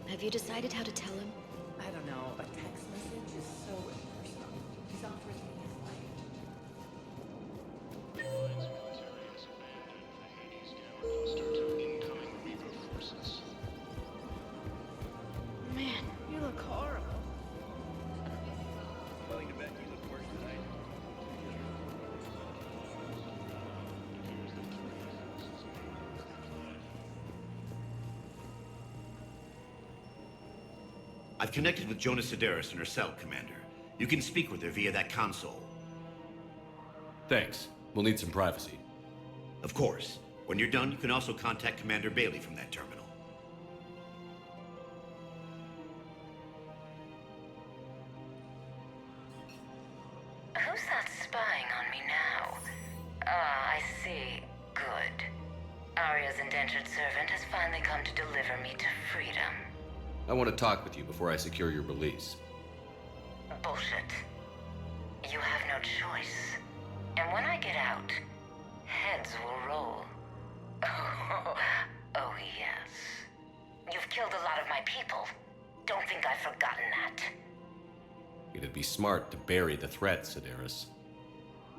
Have you decided how to tell him? I don't know. A text message is so impersonal. He's offering me his life. Incoming Reaper forces. Man, you look horrible. Willing to bet you look worse than I do. I've connected with Jonah Sedaris and her cell, Commander. You can speak with her via that console. Thanks. We'll need some privacy. Of course. When you're done, you can also contact Commander Bailey from that terminal. Who's that spying on me now? Ah, I see. Good. Arya's indentured servant has finally come to deliver me to freedom. I want to talk with you before I secure your release. Bullshit. You have no choice. And when I get out, heads will roll. Oh, yes. You've killed a lot of my people. Don't think I've forgotten that. It'd be smart to bury the threat, Sedaris.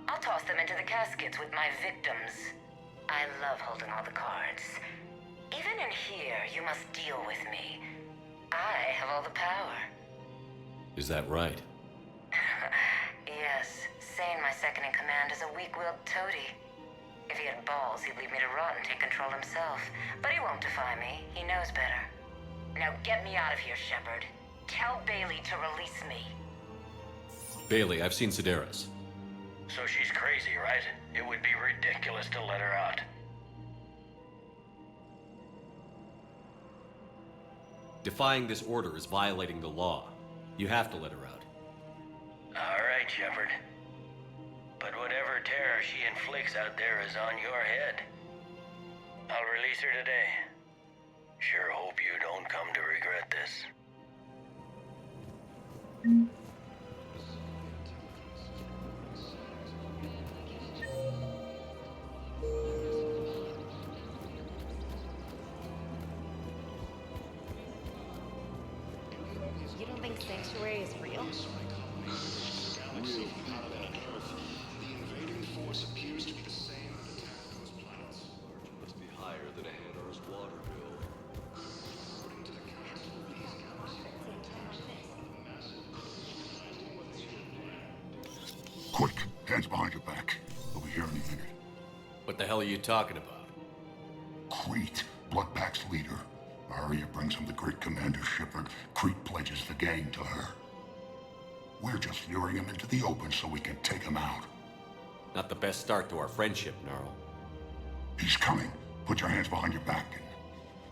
I'll toss them into the caskets with my victims. I love holding all the cards. Even in here, you must deal with me. I have all the power. Is that right? Yes, Sane, my second-in-command, is a weak-willed toady. If he had balls, he'd leave me to rot and take control himself. But he won't defy me. He knows better. Now get me out of here, Shepard. Tell Bailey to release me. Bailey, I've seen Sedaris. So she's crazy, right? It would be ridiculous to let her out. Defying this order is violating the law. You have to let her out. All right, Shepard. But whatever terror she inflicts out there is on your head. I'll release her today. Sure hope you don't come to regret this. You don't think Sanctuary is real? Galaxy out of an Earth. The invading force appears to be the same that attacked those planets. Must be higher than a Hanor's water bill. According to the Council, these galaxies Quick, hands behind your back. We'll be here any minute. What the hell are you talking about? Crete, Bloodpack's leader. Arya brings him the great Commander Shepard. Crete pledges the gang to her. We're just luring him into the open so we can take him out. Not the best start to our friendship, Gnarl. He's coming. Put your hands behind your back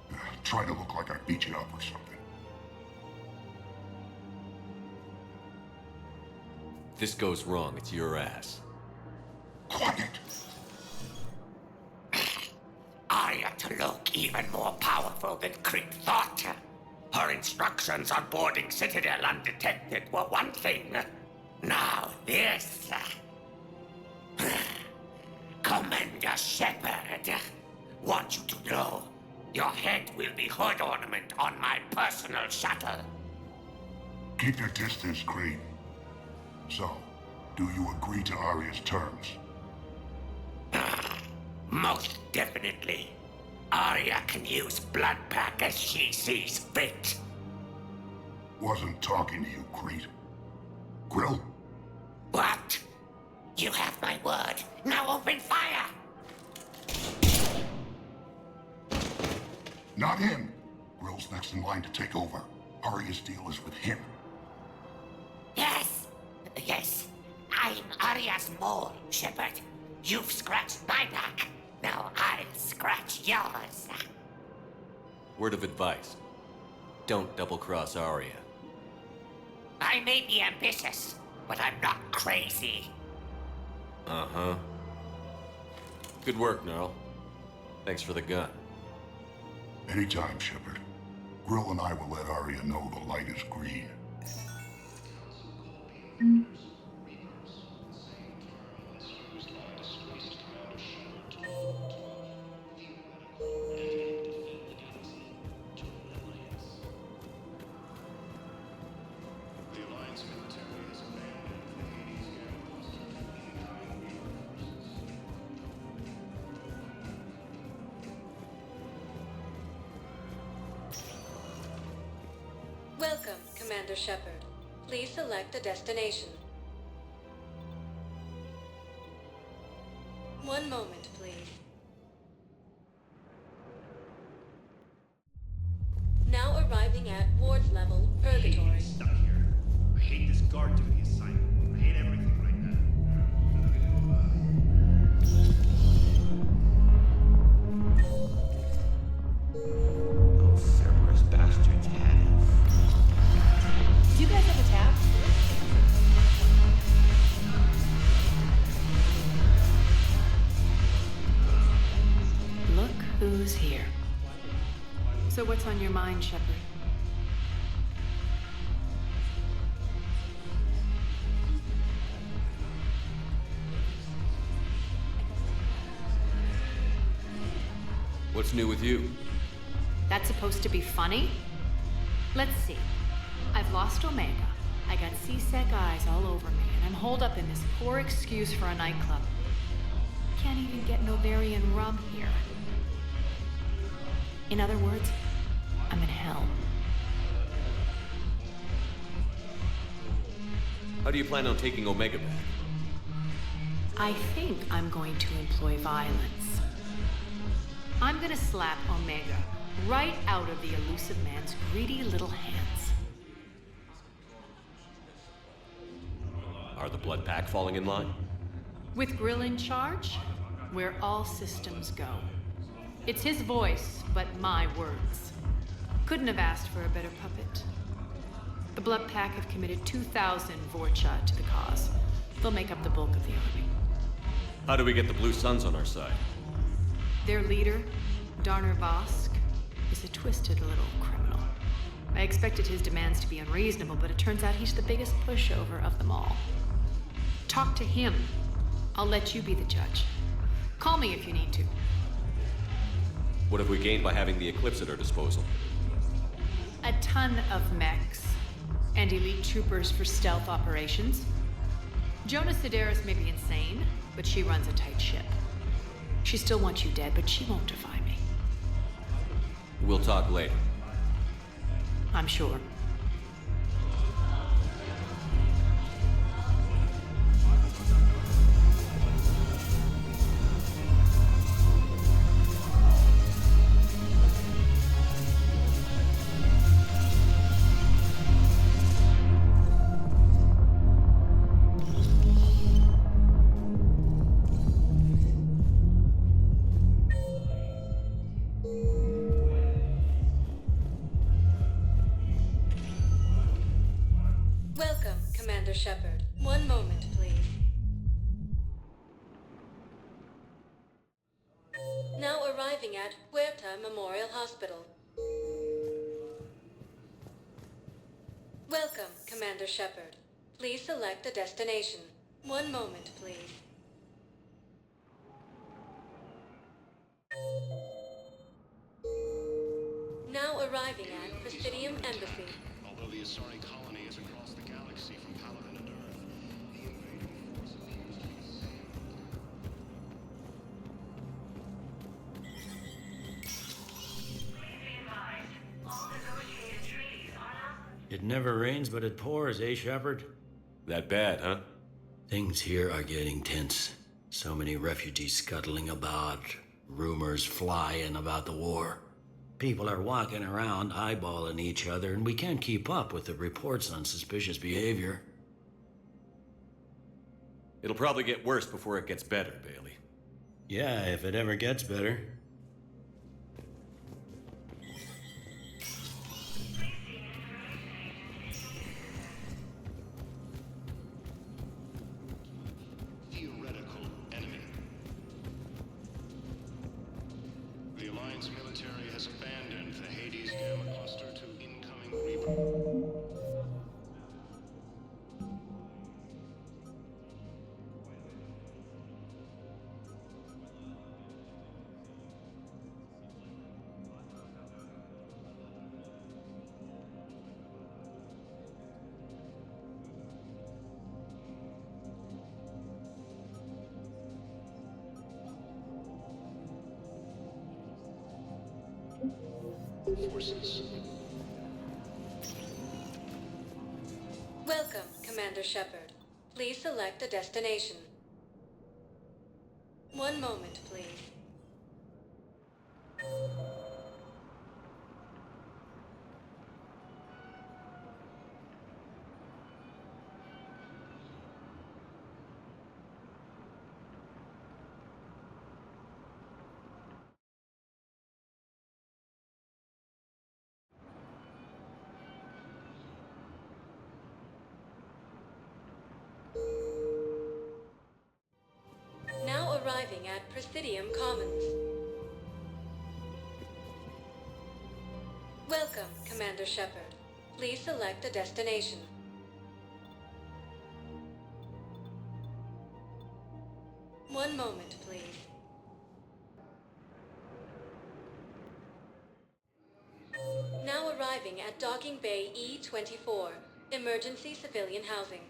and try to look like I beat you up or something. If this goes wrong, it's your ass. Quiet! Arya to look even more powerful than Crete thought. Her instructions on boarding Citadel undetected were one thing. Now this. Commander Shepard, want you to know, your head will be hood ornament on my personal shuttle. Keep your distance, Crete. So, do you agree to Arya's terms? Most definitely. Arya can use Bloodpack as she sees fit. Wasn't talking to you, Crete. Grill? What? You have my word. Now open fire! Not him. Grill's next in line to take over. Arya's deal is with him. Yes. Yes. I'm Arya's mole, Shepard. You've scratched my back. Now I'll scratch yours. Word of advice. Don't double-cross Arya. I may be ambitious, but I'm not crazy. Uh-huh. Good work, Gnarl. Thanks for the gun. Anytime, Shepard. Grill and I will let Arya know the light is green. Welcome, Commander Shepard. Please select a destination. One moment, please. Now arriving at Ward's level, Purgatory. Stuck here. I hate this guard duty assignment. I hate everything right now. Those Cerberus bastards have. Do you guys have a tap? Look who's here. So what's on your mind, Shepard? What's new with you? That's supposed to be funny? Let's see. I've lost Omega. I got C-Sec eyes all over me, and I'm holed up in this poor excuse for a nightclub. Can't even get Novarian rum here. In other words, I'm in hell. How do you plan on taking Omega back? I think I'm going to employ violence. I'm gonna slap Omega right out of the elusive man's greedy little hands. Are the Blood Pack falling in line? With Grill in charge, where all systems go. It's his voice, but my words. Couldn't have asked for a better puppet. The Blood Pack have committed 2,000 Vorcha to the cause. They'll make up the bulk of the army. How do we get the Blue Suns on our side? Their leader, Darner Vosk, is a twisted little criminal. I expected his demands to be unreasonable, but it turns out he's the biggest pushover of them all. Talk to him. I'll let you be the judge. Call me if you need to. What have we gained by having the Eclipse at our disposal? A ton of mechs and elite troopers for stealth operations. Jonah Sedaris may be insane, but she runs a tight ship. She still wants you dead, but she won't defy me. We'll talk later. I'm sure. Welcome, Commander Shepard. One moment, please. Now arriving at Huerta Memorial Hospital. Welcome, Commander Shepard. Please select a destination. One moment, please. Now arriving at Presidium Embassy. Although the Asari colony is across the galaxy from Paladin and Earth, the invading forces It never rains, but it pours, eh, Shepard? That bad, huh? Things here are getting tense. So many refugees scuttling about, rumors flying about the war. People are walking around eyeballing each other, and we can't keep up with the reports on suspicious behavior. It'll probably get worse before it gets better, Bailey. Yeah, if it ever gets better. theoretical enemy. The Alliance Alliance military has abandoned the Hades Gamma cluster to incoming Reaper. Forces. Welcome, Commander Shepard. Please select a destination. One moment, please. Now arriving at Presidium Commons. Welcome, Commander Shepard. Please select a destination. One moment, please. Now arriving at Docking Bay E-24, Emergency Civilian Housing.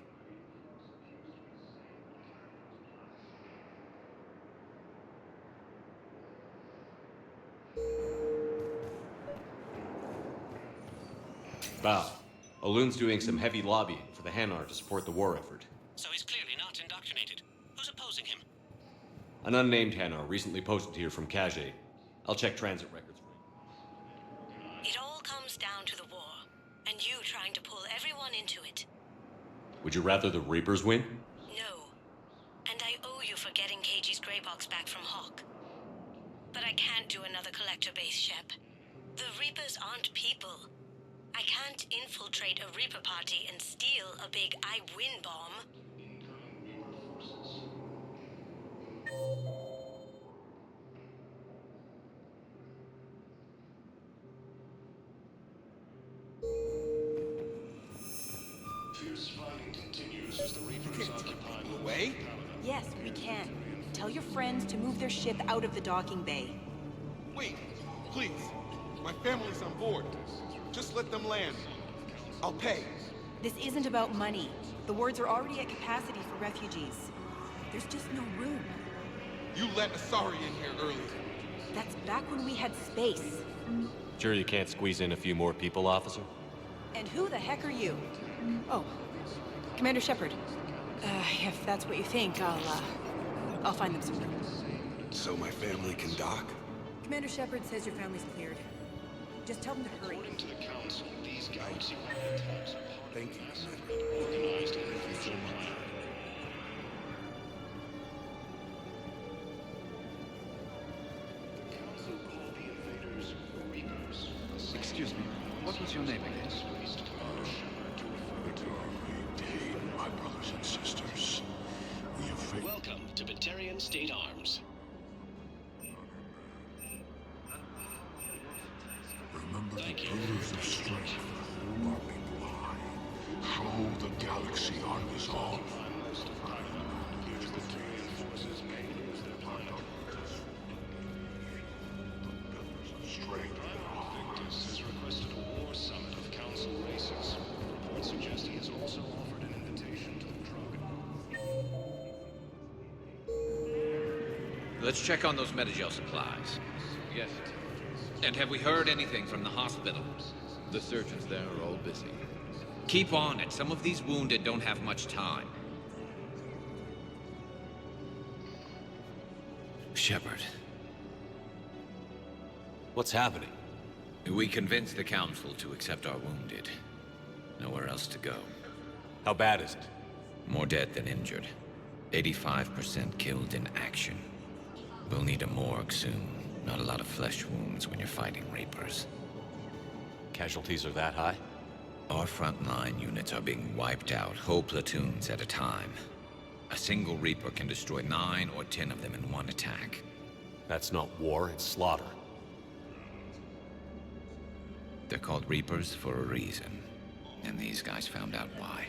Bow. Aloon's doing some heavy lobbying for the Hanar to support the war effort. So he's clearly not indoctrinated. Who's opposing him? An unnamed Hanar recently posted here from Kage. I'll check transit records for you. It all comes down to the war, and you trying to pull everyone into it. Would you rather the Reapers win? No. And I owe you for getting Keiji's Grey Box back from Hawk. But I can't do another collector base, Shep. The Reapers aren't people. I can't infiltrate a Reaper party and steal a big I win bomb. Fierce fighting continues as the Reapers occupy the Away? Yes, we can. Tell your friends to move their ship out of the docking bay. Wait, please. My family's on board. Just let them land. I'll pay. This isn't about money. The wards are already at capacity for refugees. There's just no room. You let Asari in here earlier. That's back when we had space. Sure you can't squeeze in a few more people, officer? And who the heck are you? Oh, Commander Shepard. If that's what you think, I'll find them some room. So my family can dock? Commander Shepard says your family's cleared. Just tell them to hurry. According to the Council, these galaxy-wide attacks are Thank you, Commander. Organized in a future plan. The Council called the invaders Reapers. Excuse me, what was your name again? My brothers and sisters, we have failed. Welcome to Batarian State Arms. Remember the pillars of strength who are people high. Show the galaxy our resolve. Forces may lose their planet. The pillars of strength. Victus has requested a war summit of Council races. Reports suggest he has also offered an invitation to the Druid. Let's check on those Metagel supplies. Yes. And have we heard anything from the hospital? The surgeons there are all busy. Keep on it. Some of these wounded don't have much time. Shepard. What's happening? We convinced the Council to accept our wounded. Nowhere else to go. How bad is it? More dead than injured. 85% killed in action. We'll need a morgue soon. Not a lot of flesh wounds when you're fighting Reapers. Casualties are that high? Our frontline units are being wiped out, whole platoons at a time. A single Reaper can destroy 9 or 10 of them in one attack. That's not war, it's slaughter. They're called Reapers for a reason. And these guys found out why.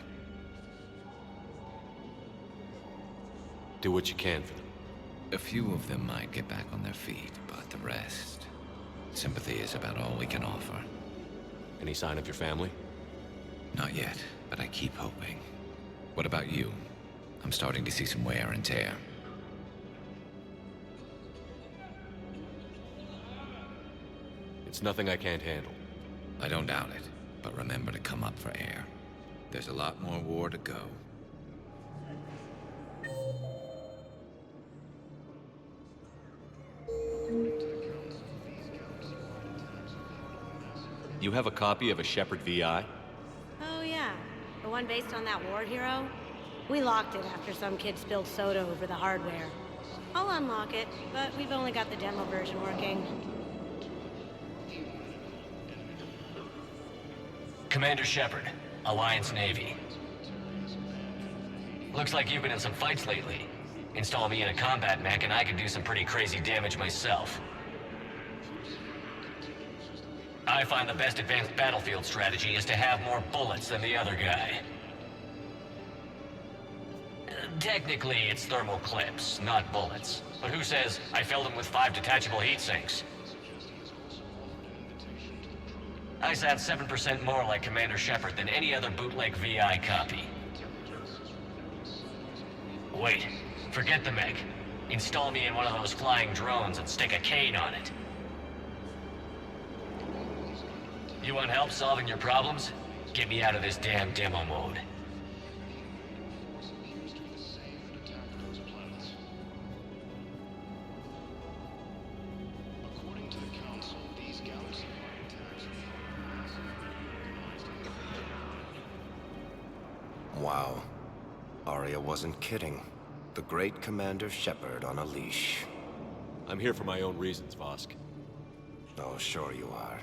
Do what you can for them. A few of them might get back on their feet, but the rest... Sympathy is about all we can offer. Any sign of your family? Not yet, but I keep hoping. What about you? I'm starting to see some wear and tear. It's nothing I can't handle. I don't doubt it, but remember to come up for air. There's a lot more war to go. You have a copy of a Shepard VI? Oh yeah, the one based on that war hero? We locked it after some kid spilled soda over the hardware. I'll unlock it, but we've only got the demo version working. Commander Shepard, Alliance Navy. Looks like you've been in some fights lately. Install me in a combat mech and I can do some pretty crazy damage myself. I find the best advanced battlefield strategy is to have more bullets than the other guy. Technically, it's thermal clips, not bullets. But who says I filled them with 5 detachable heat sinks? I sound 7% more like Commander Shepard than any other bootleg VI copy. Wait, forget the mech. Install me in one of those flying drones and stick a cane on it. You want help solving your problems? Get me out of this damn demo mode. Wow. Aria wasn't kidding. The great Commander Shepard on a leash. I'm here for my own reasons, Vosk. Oh, sure you are.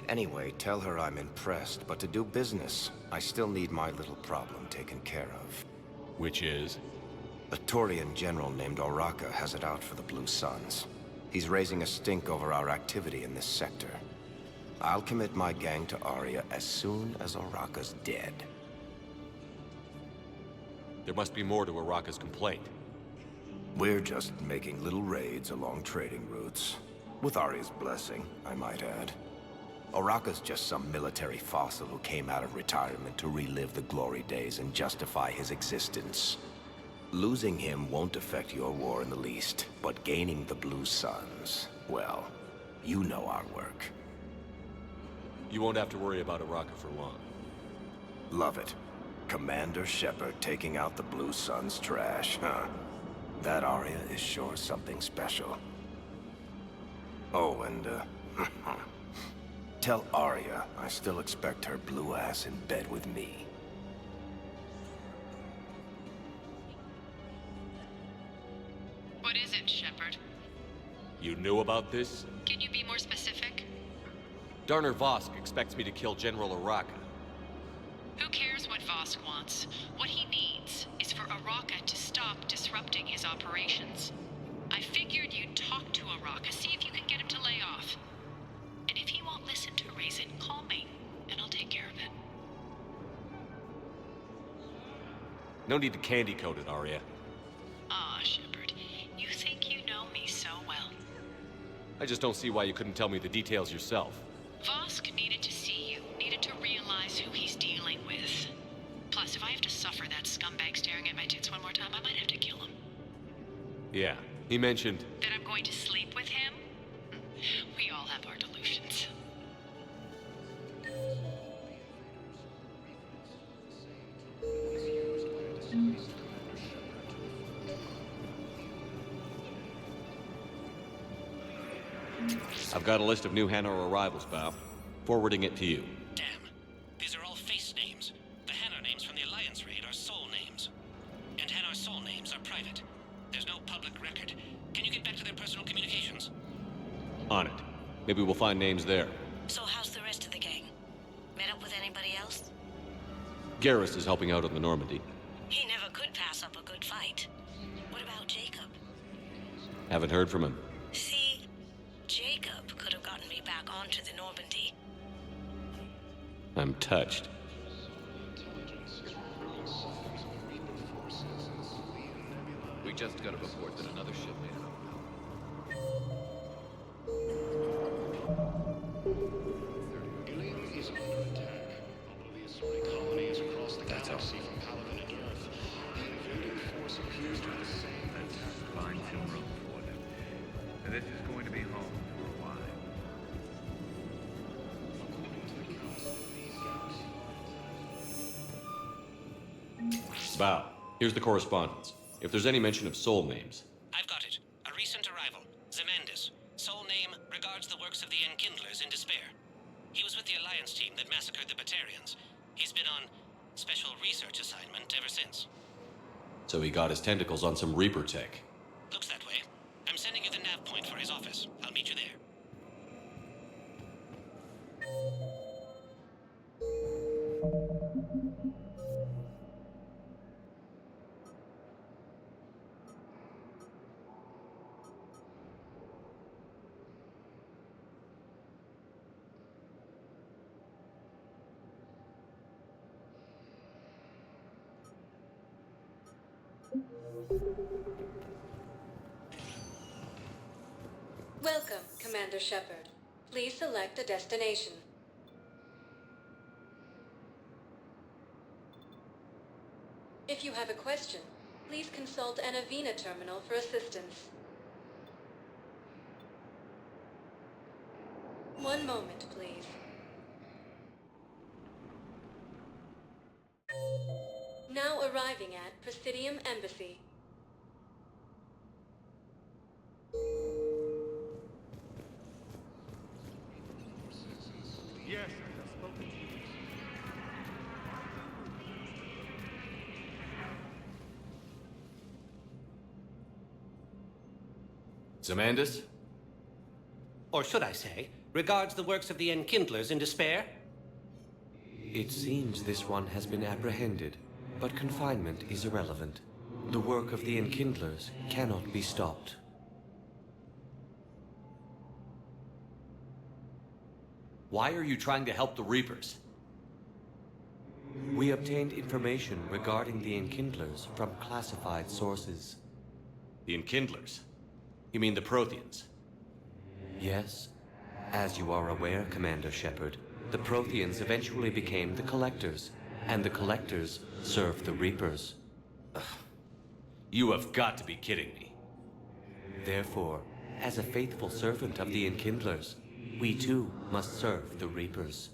Anyway, tell her I'm impressed, but to do business, I still need my little problem taken care of. Which is? A Turian general named Oraka has it out for the Blue Suns. He's raising a stink over our activity in this sector. I'll commit my gang to Aria as soon as Oraka's dead. There must be more to Oraka's complaint. We're just making little raids along trading routes. With Aria's blessing, I might add. Oraka's just some military fossil who came out of retirement to relive the glory days and justify his existence. Losing him won't affect your war in the least, but gaining the Blue Suns, well, you know our work. You won't have to worry about Oraka for long. Love it. Commander Shepard taking out the Blue Suns trash, huh? That Aria is sure something special. Oh, and, tell Aria I still expect her blue ass in bed with me. What is it, Shepard? You knew about this? Can you be more specific? Darner Vosk expects me to kill General Oraka. Who cares what Vosk wants? What he needs is for Oraka to stop disrupting his operations. I figured you'd talk to Oraka, see if you can get him to lay off. And if he won't listen to reason, call me, and I'll take care of it. No need to candy coat it, Aria. Ah, Shepard, you think you know me so well. I just don't see why you couldn't tell me the details yourself. Vosk needed to see you, needed to realize who he's dealing with. Plus, if I have to suffer that scumbag staring at my tits one more time, I might have to kill him. Yeah, he mentioned... That I'm going to sleep with him? We all have our delusions. I've got a list of new Hanar arrivals, Bao. Forwarding it to you. Damn. These are all face names. The Hanar names from the Alliance raid are soul names. And Hanar soul names are private. There's no public record. Can you get back to their personal communications? On it. Maybe we'll find names there. So how's the rest of the gang? Met up with anybody else? Garrus is helping out on the Normandy. He never could pass up a good fight. What about Jacob? Haven't heard from him. See, Jacob could have gotten me back onto the Normandy. I'm touched. We just got a report that another ship made it. Ilium is under attack. Although the assorted colonies across the galaxy from Paladin and Earth, the invading force appears to have the same attack. Find some room for them. And this is going to be home for a while. According to the Council, these galaxies. Val, here's the correspondence. If there's any mention of soul names. I've got it. A recent arrival. Zemandis. Soul name regards the works of the Enkindlers in despair. He was with the Alliance team that massacred the Batarians. He's been on special research assignment ever since. So he got his tentacles on some Reaper tech. Looks that way. I'm sending you the nav point for his office. I'll meet you there. Welcome, Commander Shepard. Please select a destination. If you have a question, please consult an Avena terminal for assistance. One moment, please. Now arriving at Presidium Embassy. Yes, I have spoken to you. Zemandis? Or should I say, regards the works of the Enkindlers in despair? It seems this one has been apprehended, but confinement is irrelevant. The work of the Enkindlers cannot be stopped. Why are you trying to help the Reapers? We obtained information regarding the Enkindlers from classified sources. The Enkindlers? You mean the Protheans? Yes. As you are aware, Commander Shepard, the Protheans eventually became the Collectors, and the Collectors served the Reapers. You have got to be kidding me. Therefore, as a faithful servant of the Enkindlers, we too must serve the Reapers.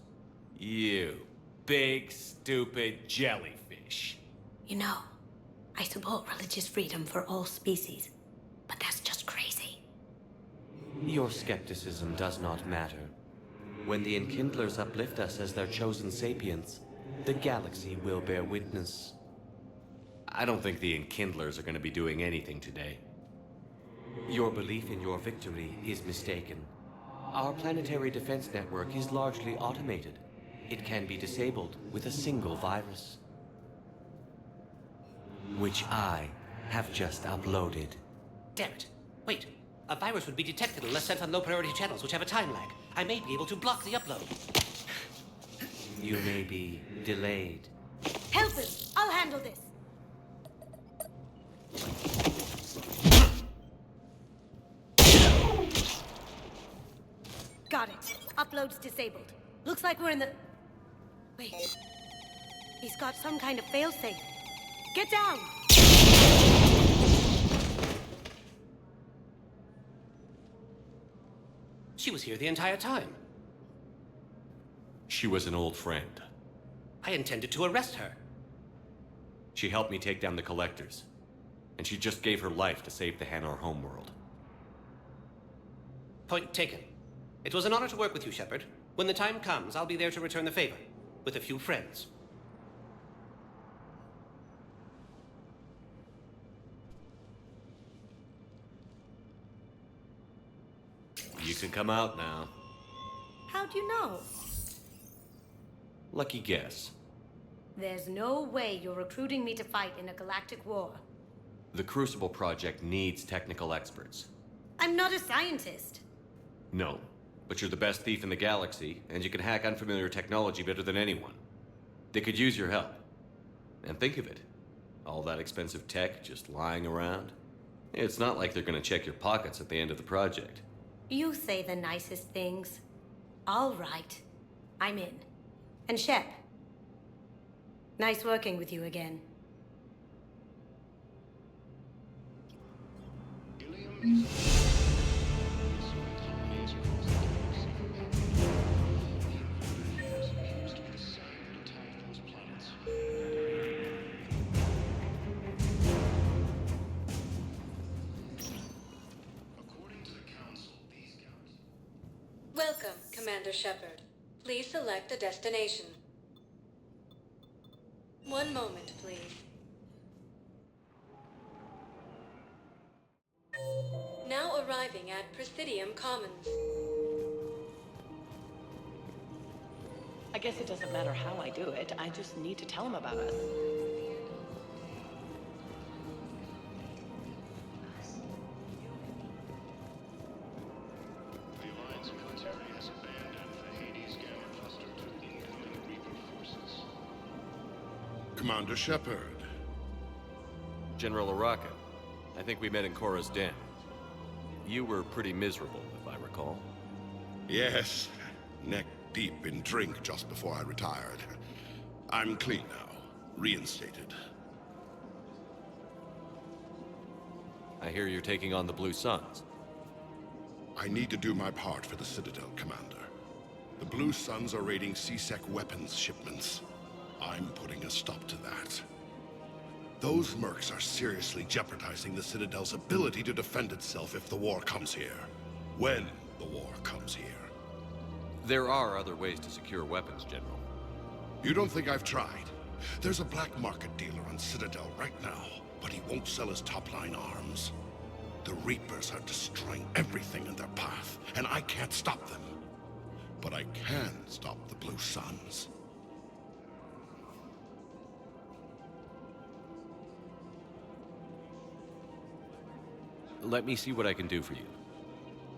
You big, stupid jellyfish. You know, I support religious freedom for all species, but that's just crazy. Your skepticism does not matter. When the Enkindlers uplift us as their chosen sapients, the galaxy will bear witness. I don't think the Enkindlers are going to be doing anything today. Your belief in your victory is mistaken. Our planetary defense network is largely automated. It can be disabled with a single virus, which I have just uploaded. Damn it. Wait. A virus would be detected unless sent on low-priority channels, which have a time lag. I may be able to block the upload. You may be delayed. Help him! I'll handle this! Got it. Upload's disabled. Looks like we're in the... Wait. He's got some kind of failsafe. Get down! She was here the entire time. She was an old friend. I intended to arrest her. She helped me take down the Collectors. And she just gave her life to save the Hanar homeworld. Point taken. It was an honor to work with you, Shepard. When the time comes, I'll be there to return the favor. With a few friends. You can come out now. How'd you know? Lucky guess. There's no way you're recruiting me to fight in a galactic war. The Crucible Project needs technical experts. I'm not a scientist. No, But you're the best thief in the galaxy, and you can hack unfamiliar technology better than anyone. They could use your help. And think of it. All that expensive tech just lying around. It's not like they're gonna check your pockets at the end of the project. You say the nicest things. All right. I'm in. And Shep. Nice working with you again. Welcome, Commander Shepard. Please select a destination. One moment, please. Now arriving at Presidium Commons. I guess it doesn't matter how I do it. I just need to tell him about us. The Alliance military has abandoned the Hades Gamma cluster to incoming Reaper forces. Commander Shepard. General Araka, I think we met in Korra's den. You were pretty miserable, if I recall. Yes, neck deep in drink just before I retired. I'm clean now, reinstated. I hear you're taking on the Blue Suns. I need to do my part for the Citadel, Commander. The Blue Suns are raiding C-Sec weapons shipments. I'm putting a stop to that. Those mercs are seriously jeopardizing the Citadel's ability to defend itself if the war comes here. When the war comes here. There are other ways to secure weapons, General. You don't think I've tried? There's a black market dealer on Citadel right now, but he won't sell his top-line arms. The Reapers are destroying everything in their path, and I can't stop them. But I can stop the Blue Suns. Let me see what I can do for you.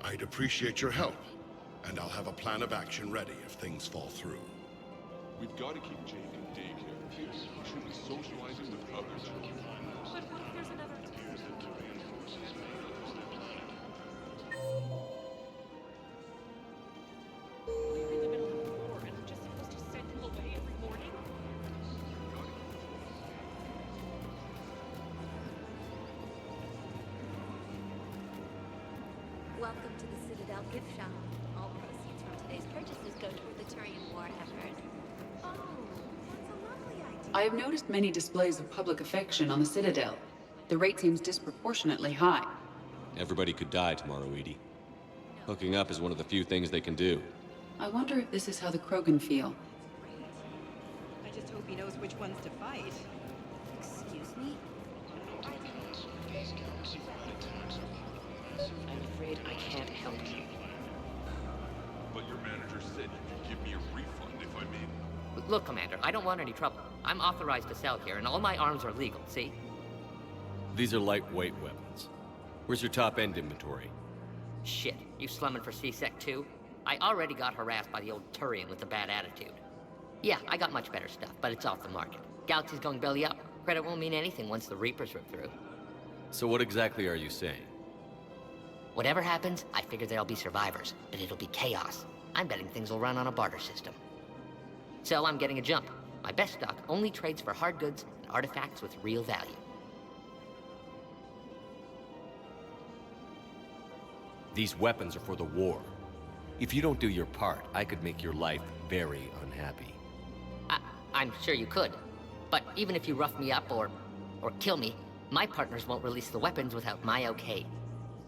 I'd appreciate your help, and I'll have a plan of action ready if things fall through. We've got to keep Jake in daycare. He should be socializing with others. But what if there's another... Appears that Turian forces may lose their planet. We're in the middle of the war, and I'm just supposed to send him away every morning? Welcome to the Citadel gift shop. All proceeds from today's purchases go toward the Turian war effort. Oh, that's a lovely idea. I have noticed many displays of public affection on the Citadel. The rate seems disproportionately high. Everybody could die tomorrow, Edie. Hooking up is one of the few things they can do. I wonder if this is how the Krogan feel. I just hope he knows which ones to fight. Excuse me? These galaxy-wide attacks are part of a massive... I'm afraid I can't help you. But your manager said you could give me a refund if I made... Look, Commander, I don't want any trouble. I'm authorized to sell here, and all my arms are legal, see? These are lightweight weapons. Where's your top-end inventory? Shit, you slumming for C-Sec too? I already got harassed by the old Turian with the bad attitude. Yeah, I got much better stuff, but it's off the market. Galaxy's going belly up. Credit won't mean anything once the Reapers rip through. So what exactly are you saying? Whatever happens, I figure there'll be survivors, but it'll be chaos. I'm betting things will run on a barter system. So I'm getting a jump. My best stock only trades for hard goods and artifacts with real value. These weapons are for the war. If you don't do your part, I could make your life very unhappy. I'm sure you could. But even if you rough me up or kill me, my partners won't release the weapons without my okay.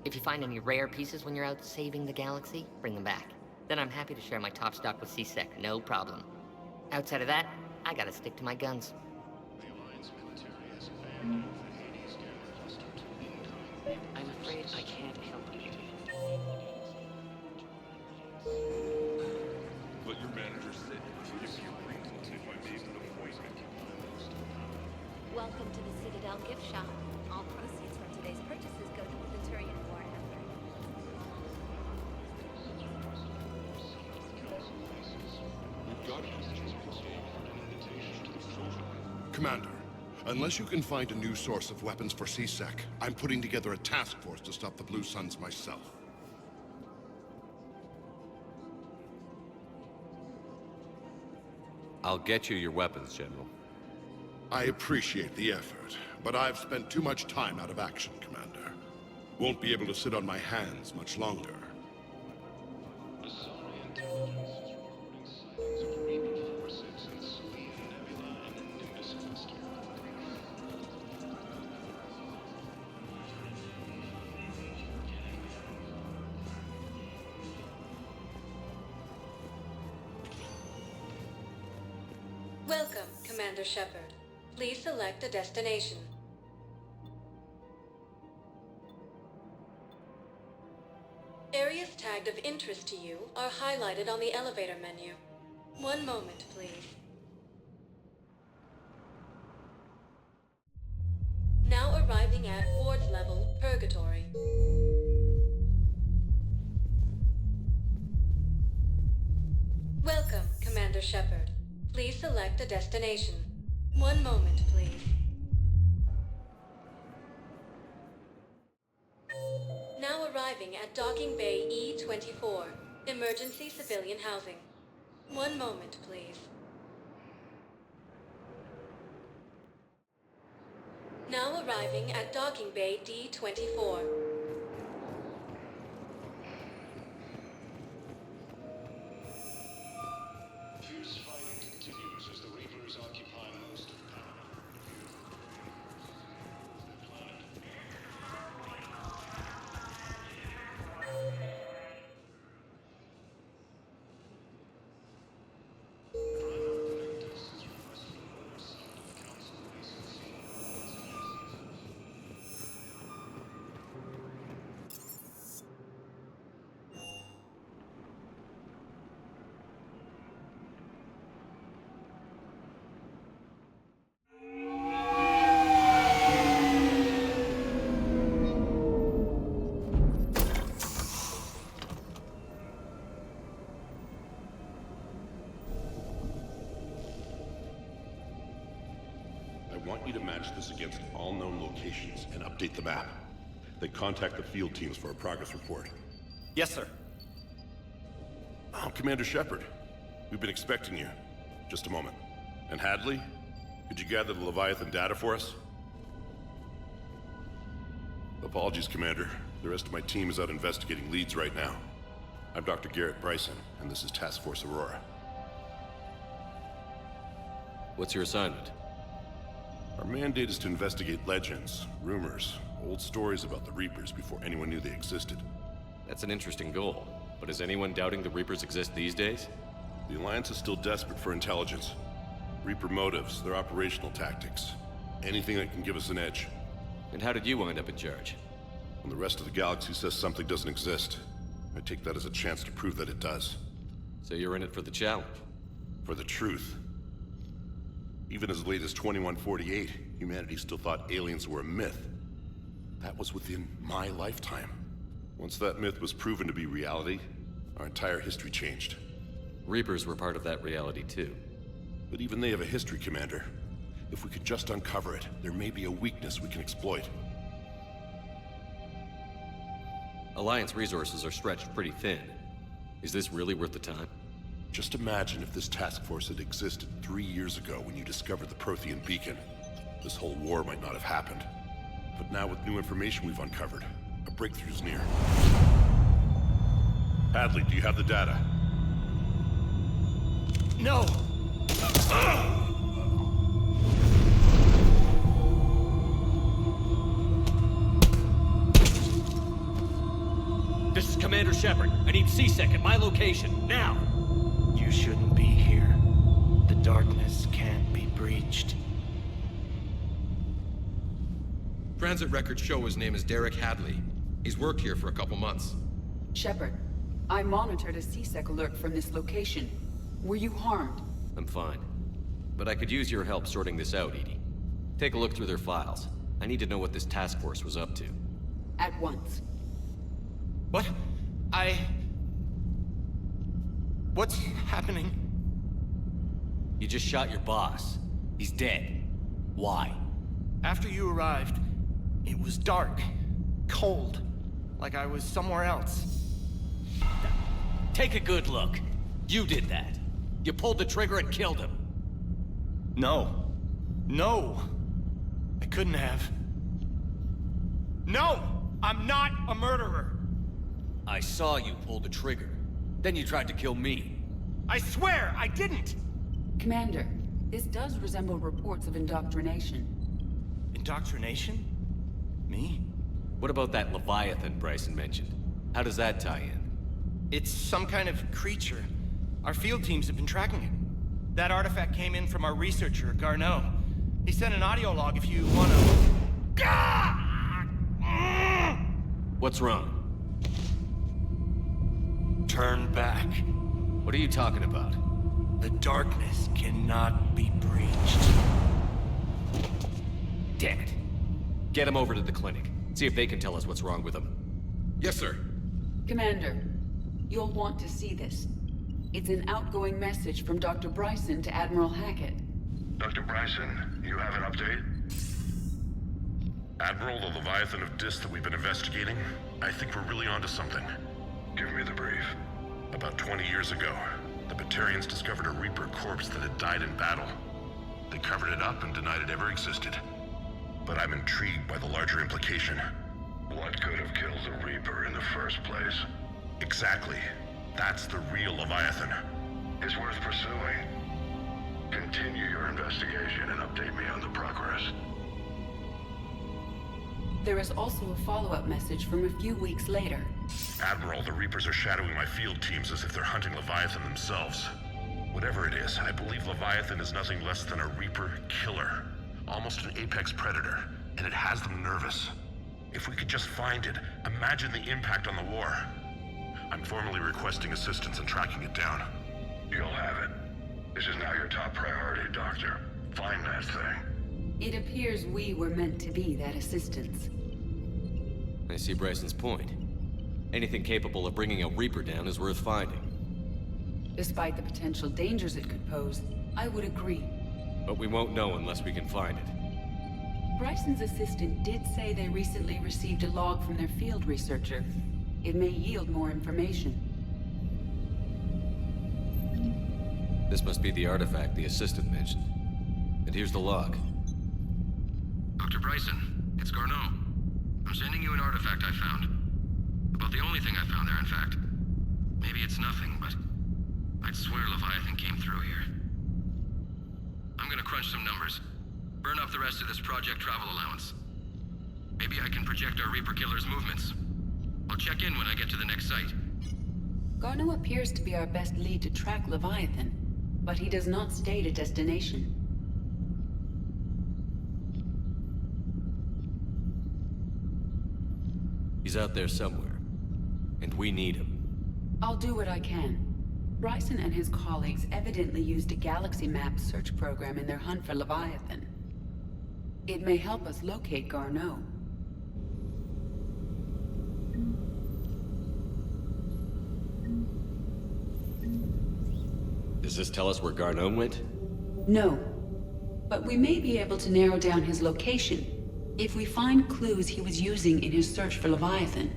If you find any rare pieces when you're out saving the galaxy, bring them back. Then I'm happy to share my top stock with C-Sec, no problem. Outside of that, I gotta stick to my guns. The Alliance military has abandoned the Hades Gamma cluster to incoming Reaper I'm afraid I can't help you. But your manager said you could give me a refund if I made an appointment. Welcome to the Citadel gift shop. All proceeds from today's purchases go toward the Turian war effort. Commander, unless you can find a new source of weapons for C-Sec, I'm putting together a task force to stop the Blue Suns myself. I'll get you your weapons, General. I appreciate the effort, but I've spent too much time out of action, Commander. Won't be able to sit on my hands much longer. Welcome, Commander Shepard. Please select a destination. Areas tagged of interest to you are highlighted on the elevator menu. One moment, please. Now arriving at Ward's level, Purgatory. Welcome, Commander Shepard. Please select a destination. One moment, please. Now arriving at Docking Bay E-24, Emergency Civilian Housing. One moment, please. Now arriving at Docking Bay D-24. Fierce fighting continues as the Reapers occupy most of the I want you to match this against all known locations and update the map. Then contact the field teams for a progress report. Yes, sir. Oh, Commander Shepard. We've been expecting you. Just a moment. And Hadley? Could you gather the Leviathan data for us? Apologies, Commander. The rest of my team is out investigating leads right now. I'm Dr. Garrett Bryson, and this is Task Force Aurora. What's your assignment? Our mandate is to investigate legends, rumors, old stories about the Reapers before anyone knew they existed. That's an interesting goal, but is anyone doubting the Reapers exist these days? The Alliance is still desperate for intelligence. Reaper motives, their operational tactics. Anything that can give us an edge. And how did you wind up in charge? When the rest of the galaxy says something doesn't exist, I take that as a chance to prove that it does. So you're in it for the challenge? For the truth. Even as late as 2148, humanity still thought aliens were a myth. That was within my lifetime. Once that myth was proven to be reality, our entire history changed. Reapers were part of that reality too. But even they have a history, Commander. If we could just uncover it, there may be a weakness we can exploit. Alliance resources are stretched pretty thin. Is this really worth the time? Just imagine if this task force had existed 3 years ago when you discovered the Prothean beacon. This whole war might not have happened. But now with new information we've uncovered, a breakthrough's near. Hadley, do you have the data? No! This is Commander Shepard. I need C-Sec at my location, now! You shouldn't be here. The darkness can't be breached. Transit records show his name is Derek Hadley. He's worked here for a couple months. Shepard, I monitored a C-Sec alert from this location. Were you harmed? I'm fine. But I could use your help sorting this out, EDI. Take a look through their files. I need to know what this task force was up to. At once. What? What's happening? You just shot your boss. He's dead. Why? After you arrived, it was dark, cold, like I was somewhere else. Take a good look. You did that. You pulled the trigger and killed him. No. No. I couldn't have. No! I'm not a murderer! I saw you pull the trigger. Then you tried to kill me. I swear, I didn't! Commander, this does resemble reports of indoctrination. Indoctrination? Me? What about that Leviathan Bryson mentioned? How does that tie in? It's some kind of creature. Our field teams have been tracking it. That artifact came in from our researcher, Garneau. He sent an audio log if you wanna... What's wrong? Turn back. What are you talking about? The darkness cannot be breached. Damn it. Get him over to the clinic. See if they can tell us what's wrong with him. Yes, sir. Commander, you'll want to see this. It's an outgoing message from Dr. Bryson to Admiral Hackett. Dr. Bryson, you have an update? Admiral, the Leviathan of Dis that we've been investigating, I think we're really onto something. Give me the brief. About 20 years ago, the Batarians discovered a Reaper corpse that had died in battle. They covered it up and denied it ever existed. But I'm intrigued by the larger implication. What could have killed the Reaper in the first place? Exactly. That's the real Leviathan. It's worth pursuing. Continue your investigation and update me on the progress. There is also a follow-up message from a few weeks later. Admiral, the Reapers are shadowing my field teams as if they're hunting Leviathan themselves. Whatever it is, I believe Leviathan is nothing less than a Reaper killer. Almost an apex predator, and it has them nervous. If we could just find it, imagine the impact on the war. I'm formally requesting assistance in tracking it down. You'll have it. This is now your top priority, Doctor. Find that thing. It appears we were meant to be that assistance. I see Bryson's point. Anything capable of bringing a Reaper down is worth finding. Despite the potential dangers it could pose, I would agree. But we won't know unless we can find it. Bryson's assistant did say they recently received a log from their field researcher. It may yield more information. This must be the artifact the assistant mentioned. And here's the log. Dr. Bryson, it's Garneau. I'm sending you an artifact I found. About the only thing I found there, in fact. Maybe it's nothing, but I'd swear Leviathan came through here. I'm gonna crunch some numbers. Burn up the rest of this project travel allowance. Maybe I can project our Reaper killer's movements. I'll check in when I get to the next site. Garneau appears to be our best lead to track Leviathan, but he does not state a destination. He's out there somewhere, and we need him. I'll do what I can. Bryson and his colleagues evidently used a galaxy map search program in their hunt for Leviathan. It may help us locate Garneau. Does this tell us where Garneau went? No, but we may be able to narrow down his location if we find clues he was using in his search for Leviathan.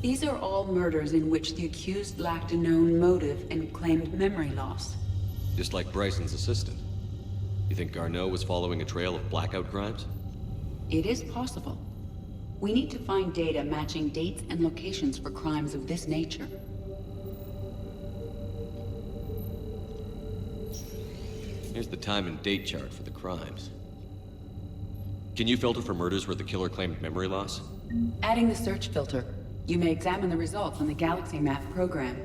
These are all murders in which the accused lacked a known motive and claimed memory loss. Just like Bryson's assistant. You think Garneau was following a trail of blackout crimes? It is possible. We need to find data matching dates and locations for crimes of this nature. Here's the time and date chart for the crimes. Can you filter for murders where the killer claimed memory loss? Adding the search filter, you may examine the results on the Galaxy Map program.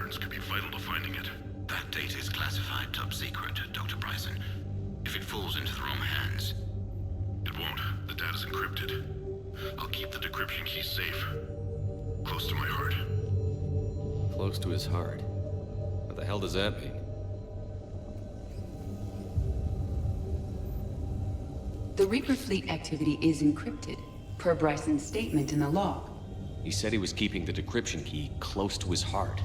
patterns could be vital to finding it. That data is classified top secret, Dr. Bryson. If it falls into the wrong hands... It won't. The data's encrypted. I'll keep the decryption key safe. Close to my heart. Close to his heart. What the hell does that mean? The Reaper fleet activity is encrypted, per Bryson's statement in the log. He said he was keeping the decryption key close to his heart.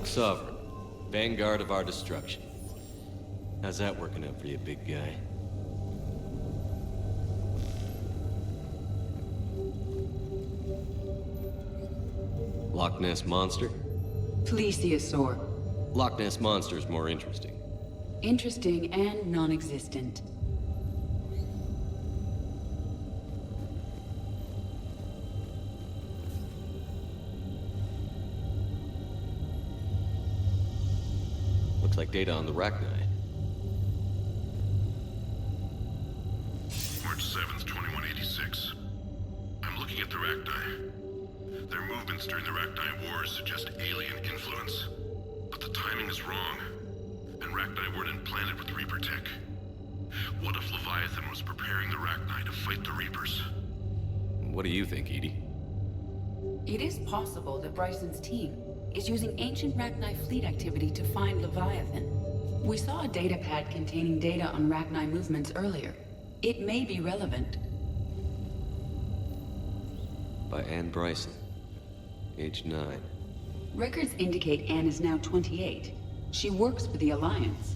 Sovereign, vanguard of our destruction. How's that working out for you, big guy? Loch Ness Monster? Plesiosaur. Loch Ness Monster's more interesting. Interesting and non-existent. Looks like data on the Rachni. March 7th, 2186. I'm looking at the Rachni. Their movements during the Rachni Wars suggest alien influence. But the timing is wrong. And Rachni weren't implanted with Reaper tech. What if Leviathan was preparing the Rachni to fight the Reapers? What do you think, Edie? It is possible that Bryson's team is using ancient Rachni fleet activity to find Leviathan. We saw a datapad containing data on Rachni movements earlier. It may be relevant. By Anne Bryson. Age 9. Records indicate Anne is now 28. She works for the Alliance.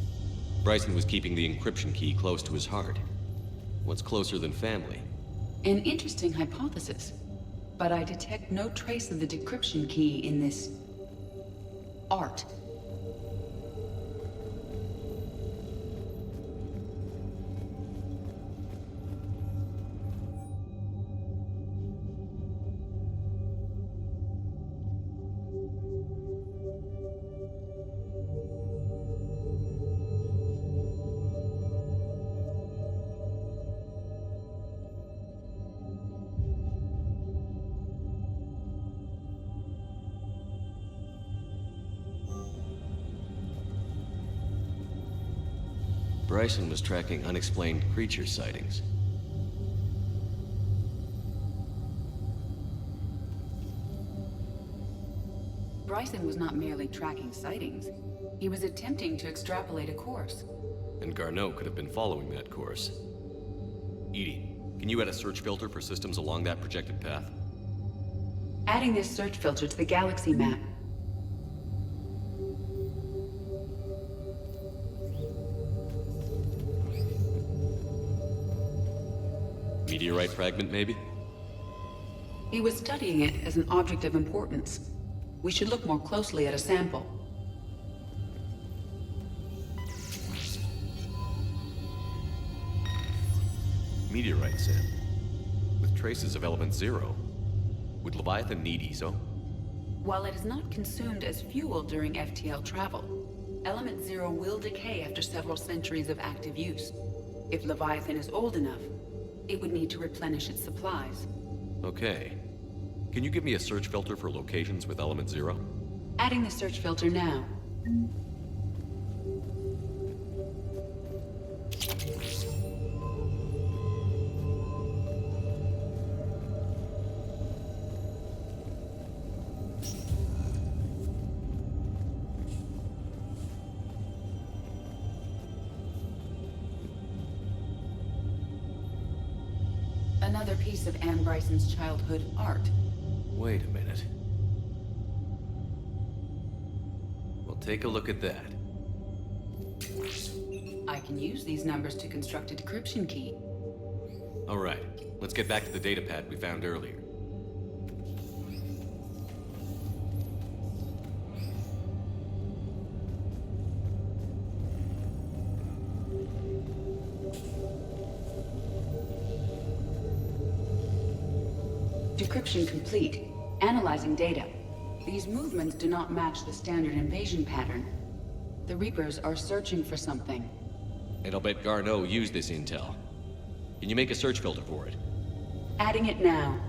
Bryson was keeping the encryption key close to his heart. What's closer than family? An interesting hypothesis. But I detect no trace of the decryption key in this... art. Bryson was tracking unexplained creature sightings. Bryson was not merely tracking sightings. He was attempting to extrapolate a course. And Garneau could have been following that course. Edie, can you add a search filter for systems along that projected path? Adding this search filter to the galaxy map. Meteorite fragment, maybe? He was studying it as an object of importance. We should look more closely at a sample. Meteorite sample. With traces of element 0. Would Leviathan need ESO? While it is not consumed as fuel during FTL travel, element 0 will decay after several centuries of active use. If Leviathan is old enough, it would need to replenish its supplies. Okay. Can you give me a search filter for locations with element 0? Adding the search filter now. Another piece of Anne Bryson's childhood art. Wait a minute. Well, take a look at that. I can use these numbers to construct a decryption key. All right, let's get back to the datapad we found earlier. Decryption complete. Analyzing data. These movements do not match the standard invasion pattern. The Reapers are searching for something. And I'll bet Garneau used this intel. Can you make a search filter for it? Adding it now.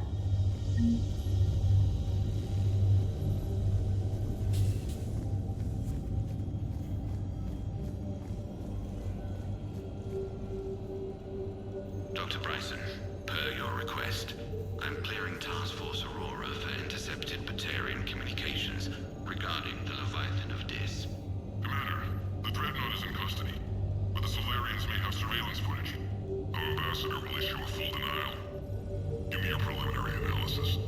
Dr. Bryson, per your request, I'm clearing Task Force Aurora for intercepted Batarian communications regarding the Leviathan of Dis. Commander, the Dreadnought is in custody, but the Solarians may have surveillance footage. Our ambassador will issue a full denial. Give me your preliminary analysis.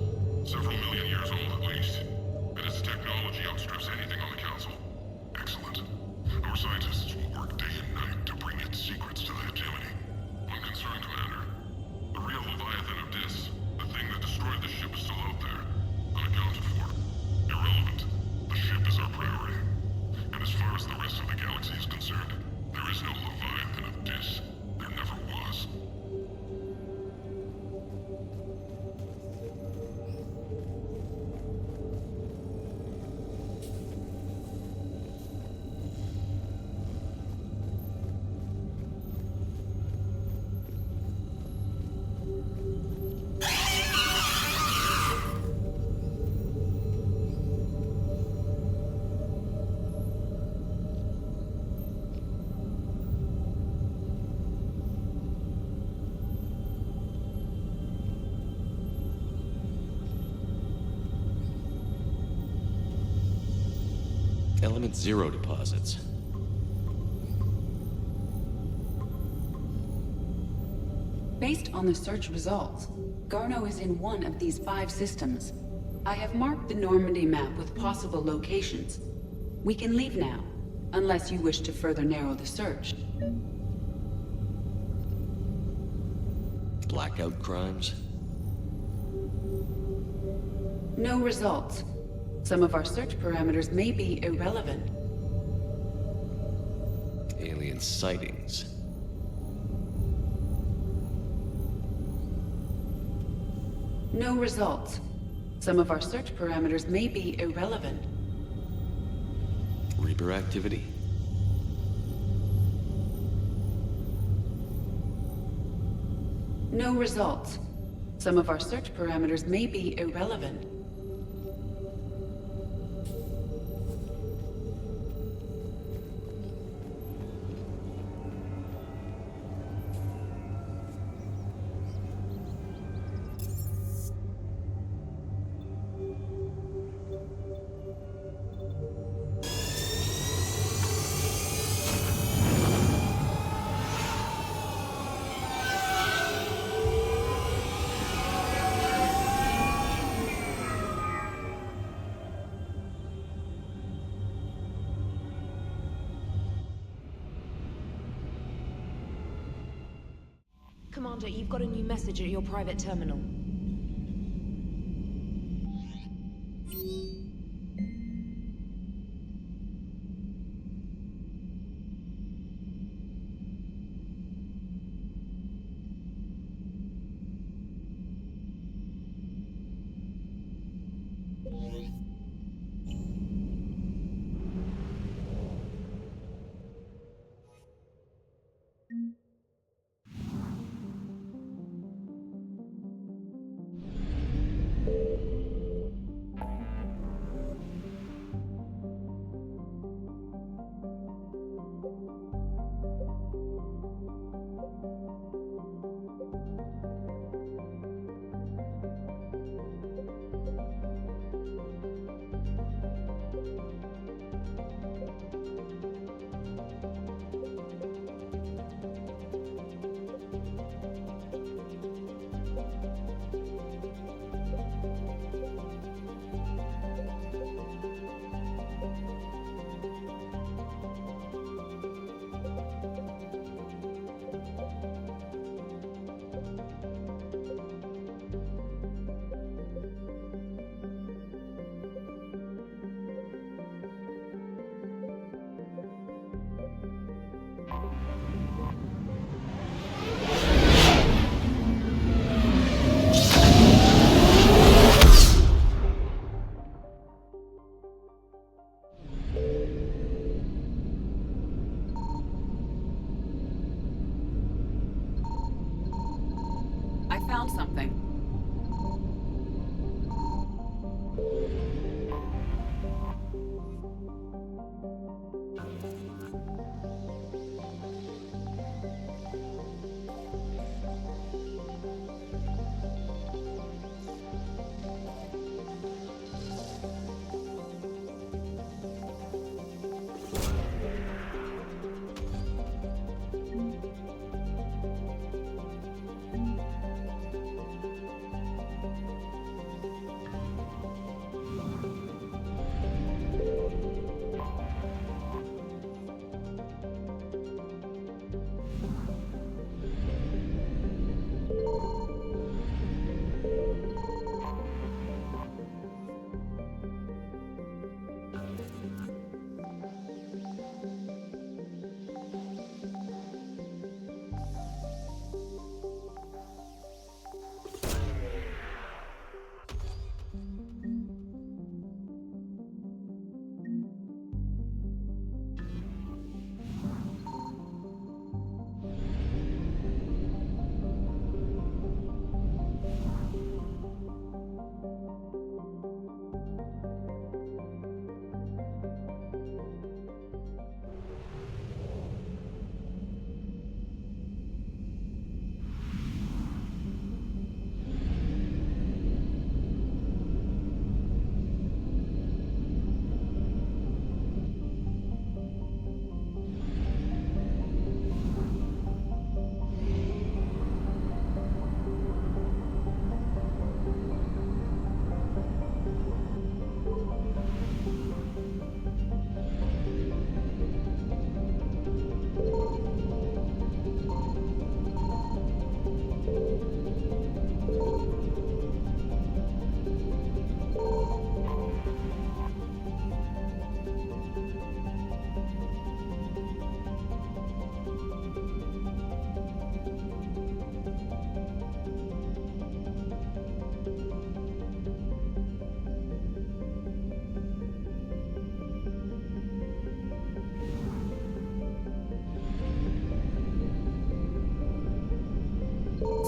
Several million years old at least, and its technology outstrips anything on the Council. Excellent. Our scientists will work day and night to bring its secrets to the hegemony. I'm concerned, Commander. The real Leviathan of Dis, the thing that destroyed the ship, is still out there, unaccounted for. Irrelevant. The ship is our priority. And as far as the rest of the galaxy is concerned, there is no Leviathan of Dis. There never was. Element Zero deposits. Based on the search results, Garneau is in one of these 5 systems. I have marked the Normandy map with possible locations. We can leave now, unless you wish to further narrow the search. Blackout crimes? No results. Some of our search parameters may be irrelevant. Alien sightings. No results. Some of our search parameters may be irrelevant. Reaper activity. No results. Some of our search parameters may be irrelevant. Commander, you've got a new message at your private terminal.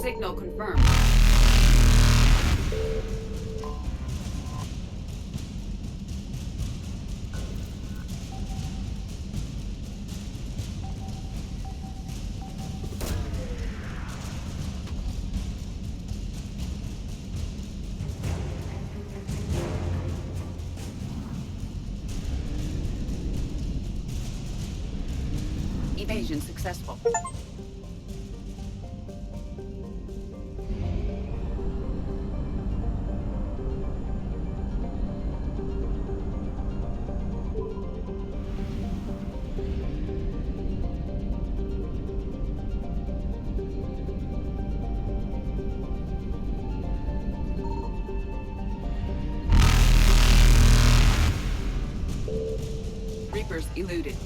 Signal confirmed. Evasion successful. Reapers eluded.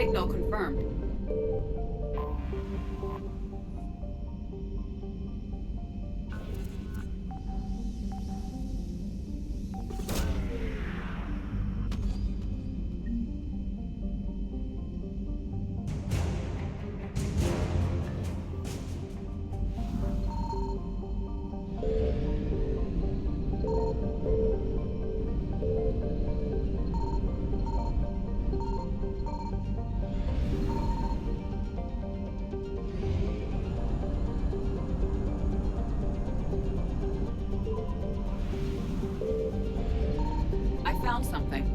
Signal confirmed. I found something.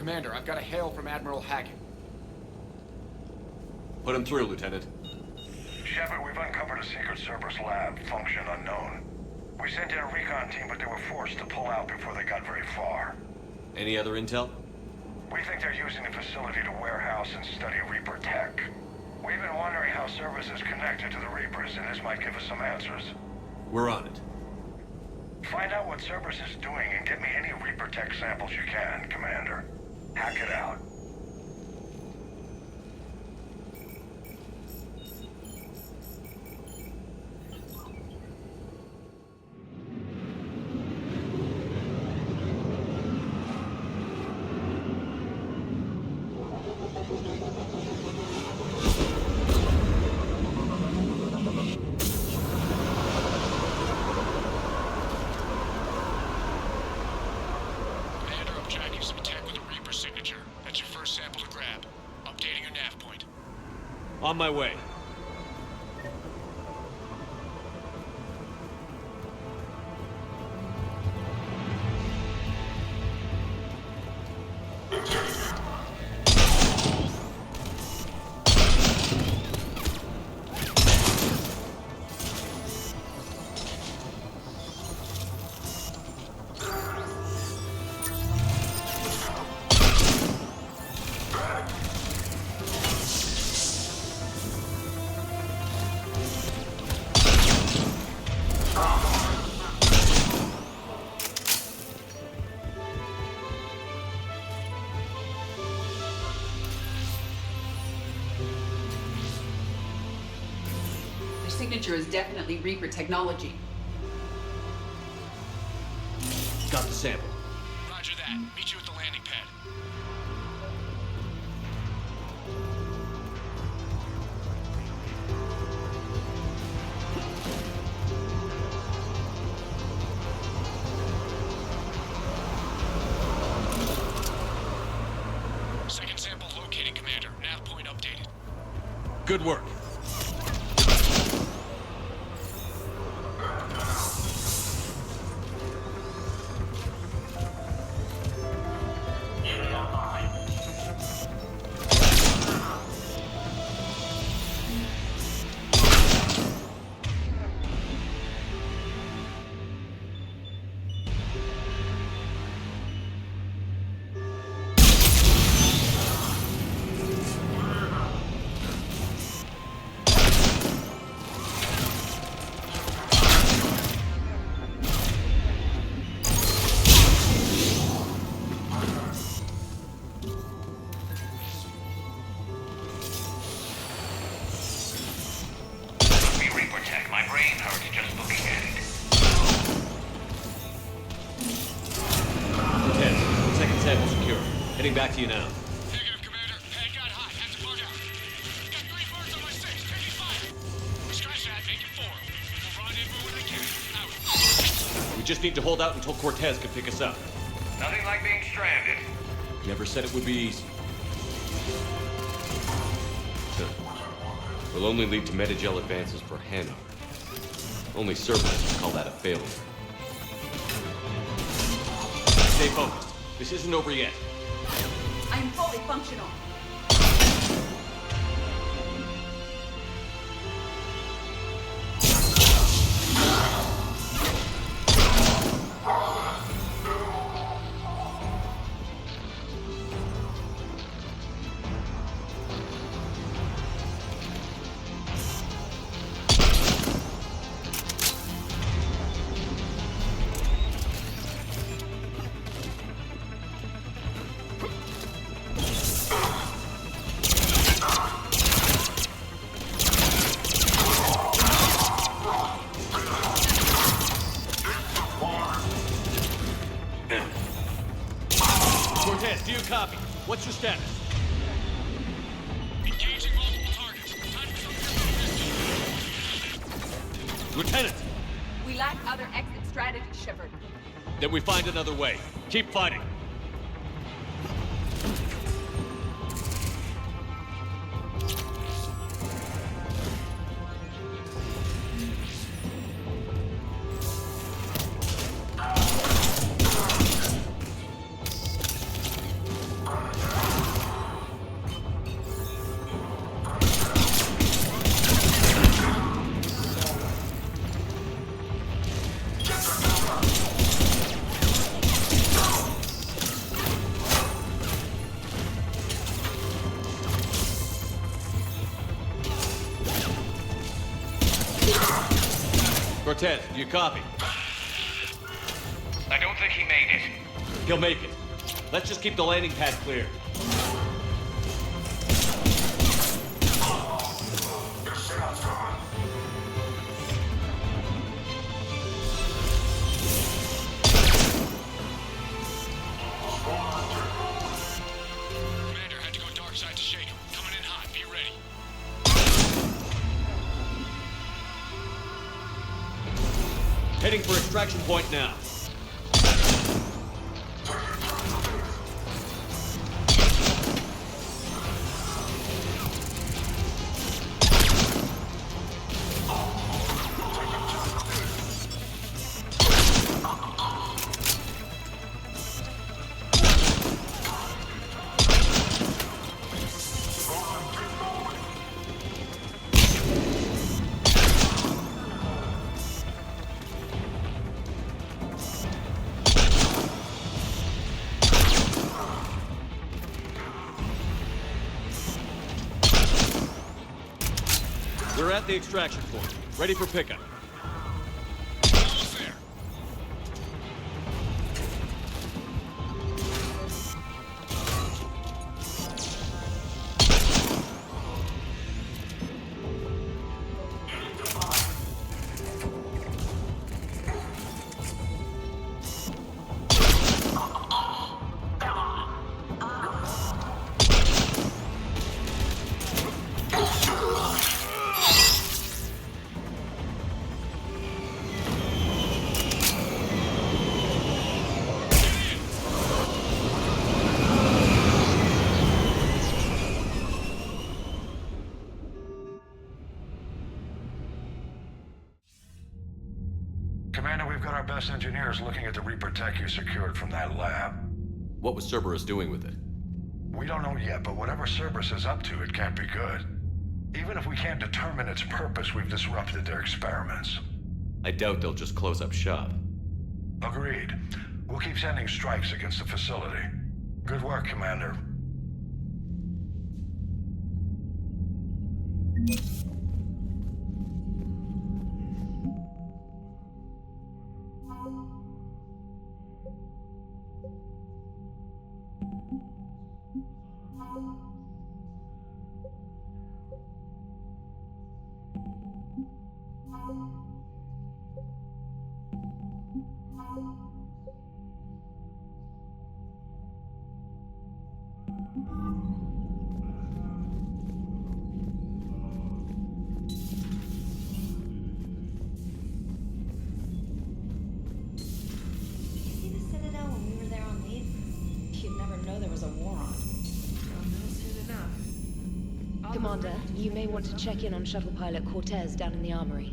Commander, I've got a hail from Admiral Hackett. Put him through, Lieutenant. Shepard, we've uncovered a Secret Service lab, function unknown. We sent in a recon team, but they were forced to pull out before they got very far. Any other intel? We think they're using the facility to warehouse and study Reaper tech. We've been wondering how Service is connected to the Reapers, and this might give us some answers. We're on it. Find out what Service is doing and get me any Reaper tech samples you can, Commander. Hack it out. On my way. Signature is definitely Reaper technology. Got the sample. Roger that. Meet you at the landing pad. Second sample located, Commander. Nav point updated. Good work. Heading back to you now. Negative, Commander. Head got hot. Have to bug out. Got 3 birds on my 6. Taking fire. Scratch that. Make it 4. We'll rendezvous when I can. Out. We just need to hold out until Cortez can pick us up. Nothing like being stranded. Never said it would be easy. Will only lead to Metagel advances for Hanar. Only Cerberus can call that a failure. Stay focused. This isn't over yet. I am fully functional. Do you copy? What's your status? Engaging multiple targets. Time for some Lieutenant! We lack other exit strategy, Shepard. Then we find another way. Keep fighting. Cortez, do you copy? I don't think he made it. He'll make it. Let's just keep the landing pad clear. Commander, had to go dark side to shake him. Coming in hot. Be ready. Heading for extraction point now. We're at the extraction point. Ready for pickup. Almost there. Commander, we've got our best engineers looking at the Reaper tech you secured from that lab. What was Cerberus doing with it? We don't know yet, but whatever Cerberus is up to, it can't be good. Even if we can't determine its purpose, we've disrupted their experiments. I doubt they'll just close up shop. Agreed. We'll keep sending strikes against the facility. Good work, Commander. See the Citadel when we were there on leave? You'd never know there was a war on. Commander, you may want to check in on shuttle pilot Cortez down in the armory.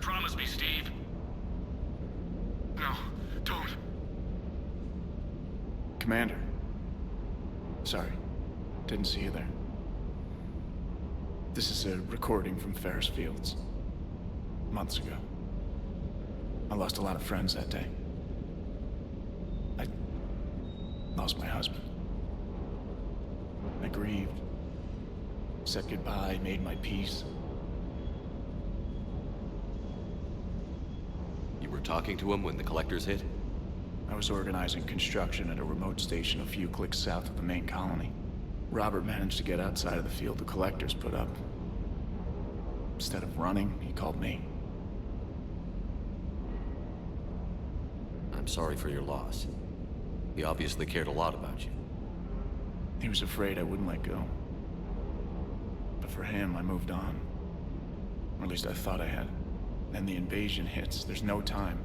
Promise me, Steve. No, don't. Commander. Sorry. Didn't see you there. This is a recording from Ferris Fields. Months ago. I lost a lot of friends that day. I lost my husband. I grieved. Said goodbye, made my peace. You were talking to him when the collectors hit? I was organizing construction at a remote station a few clicks south of the main colony. Robert managed to get outside of the field the collectors put up. Instead of running, he called me. I'm sorry for your loss. He obviously cared a lot about you. He was afraid I wouldn't let go. But for him, I moved on. Or at least I thought I had. Then the invasion hits, there's no time.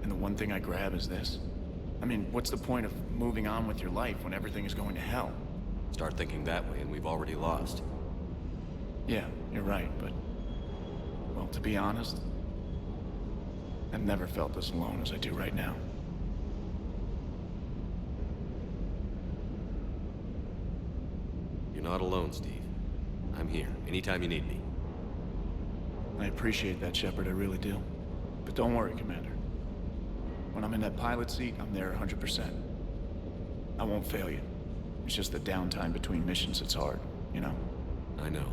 And the one thing I grab is this. I mean, what's the point of moving on with your life when everything is going to hell? Start thinking that way and we've already lost. Yeah, you're right, but... well, to be honest, I've never felt as alone as I do right now. You're not alone, Steve. I'm here, anytime you need me. I appreciate that, Shepard, I really do. But don't worry, Commander. When I'm in that pilot seat, I'm there 100%. I won't fail you. It's just the downtime between missions that's hard, you know? I know.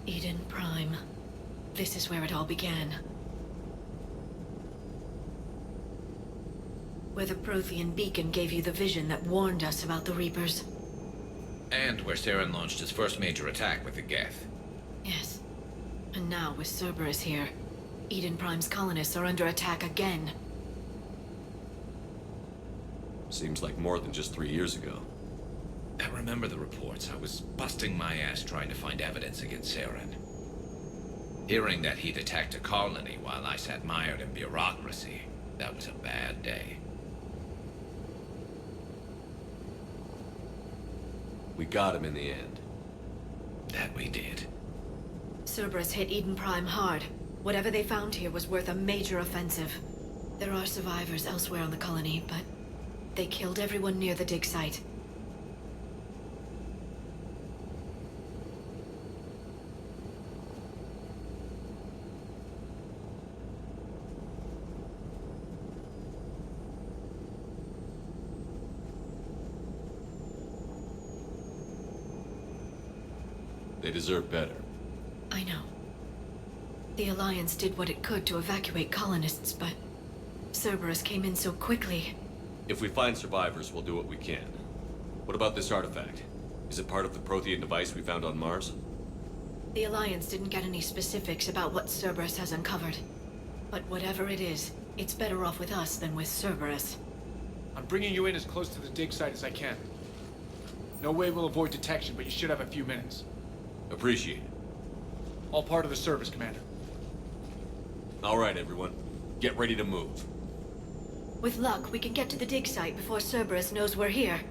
Eden Prime. This is where it all began. Where the Prothean beacon gave you the vision that warned us about the Reapers. And where Saren launched his first major attack with the Geth. Yes. And now, with Cerberus here, Eden Prime's colonists are under attack again. Seems like more than just 3 years ago. I remember the reports. I was busting my ass trying to find evidence against Saren. Hearing that he'd attacked a colony while I sat mired in bureaucracy, that was a bad day. We got him in the end. That we did. Cerberus hit Eden Prime hard. Whatever they found here was worth a major offensive. There are survivors elsewhere on the colony, but they killed everyone near the dig site. They deserve better. I know. The Alliance did what it could to evacuate colonists, but Cerberus came in so quickly. If we find survivors, we'll do what we can. What about this artifact? Is it part of the Prothean device we found on Mars? The Alliance didn't get any specifics about what Cerberus has uncovered. But whatever it is, it's better off with us than with Cerberus. I'm bringing you in as close to the dig site as I can. No way we'll avoid detection, but you should have a few minutes. Appreciate it. All part of the service, Commander. All right, everyone. Get ready to move. With luck, we can get to the dig site before Cerberus knows we're here.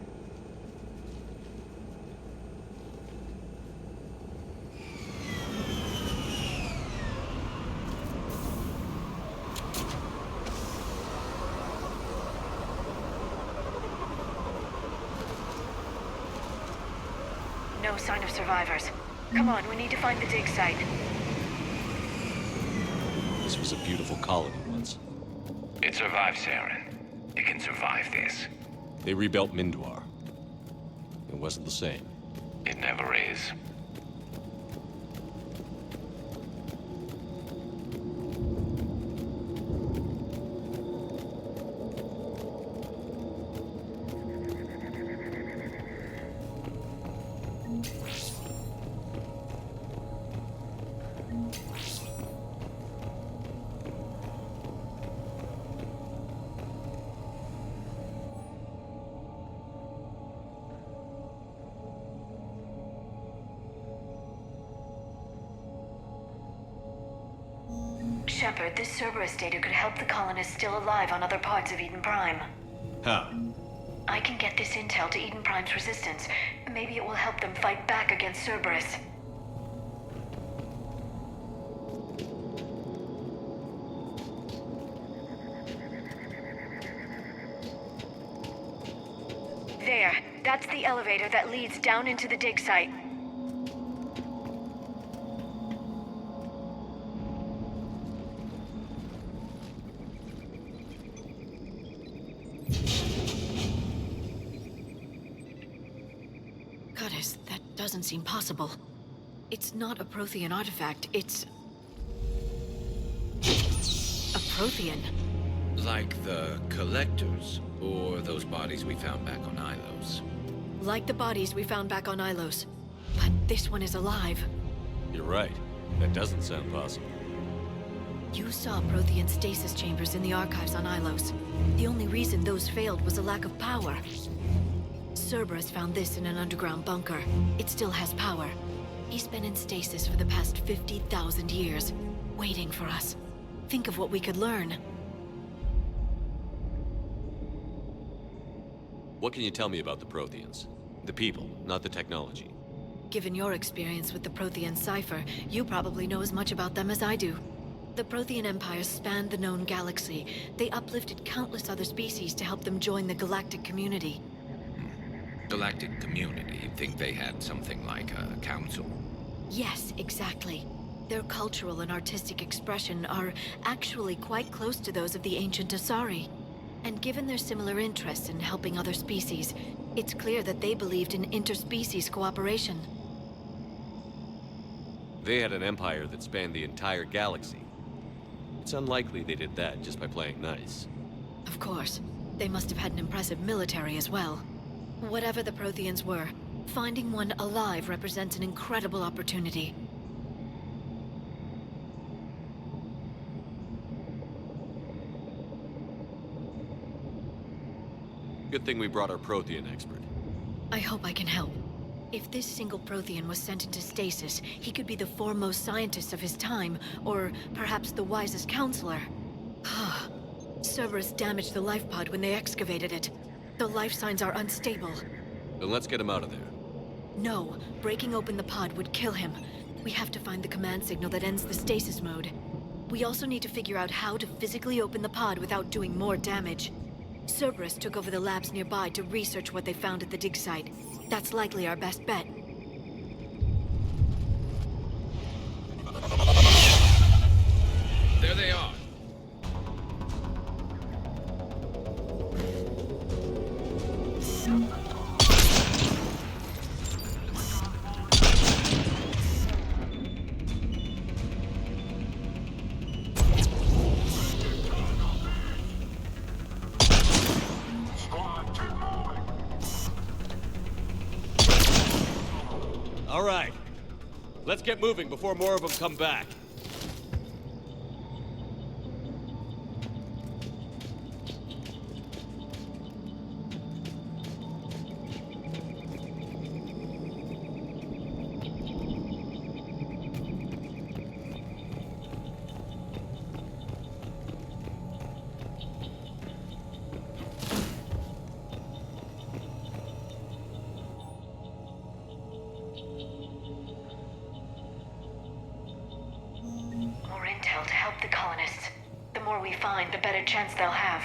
No sign of survivors. Come on, we need to find the dig site. This was a beautiful colony once. It survived, Saren. It can survive this. They rebuilt Minduar. It wasn't the same. It never is. Shepard, this Cerberus data could help the colonists still alive on other parts of Eden Prime. How? I can get this intel to Eden Prime's resistance. Maybe it will help them fight back against Cerberus. There. That's the elevator that leads down into the dig site. Goddess, that doesn't seem possible. It's not a Prothean artifact, it's... a Prothean. Like the Collectors, or those bodies we found back on Ilos. Like the bodies we found back on Ilos. But this one is alive. You're right. That doesn't sound possible. You saw Prothean stasis chambers in the archives on Ilos. The only reason those failed was a lack of power. Cerberus found this in an underground bunker. It still has power. He's been in stasis for the past 50,000 years, waiting for us. Think of what we could learn. What can you tell me about the Protheans? The people, not the technology. Given your experience with the Prothean cipher, you probably know as much about them as I do. The Prothean Empire spanned the known galaxy. They uplifted countless other species to help them join the galactic community. Galactic community? You'd think they had something like a council. Yes, exactly. Their cultural and artistic expression are actually quite close to those of the ancient Asari. And given their similar interests in helping other species, it's clear that they believed in interspecies cooperation. They had an empire that spanned the entire galaxy. It's unlikely they did that just by playing nice. Of course. They must have had an impressive military as well. Whatever the Protheans were, finding one alive represents an incredible opportunity. Good thing we brought our Prothean expert. I hope I can help. If this single Prothean was sent into stasis, he could be the foremost scientist of his time, or perhaps the wisest counselor. Cerberus damaged the life pod when they excavated it. The life signs are unstable. Then let's get him out of there. No, breaking open the pod would kill him. We have to find the command signal that ends the stasis mode. We also need to figure out how to physically open the pod without doing more damage. Cerberus took over the labs nearby to research what they found at the dig site. That's likely our best bet. There they are. All right. Let's get moving before more of them come back. More intel to help the colonists. The more we find, the better chance they'll have.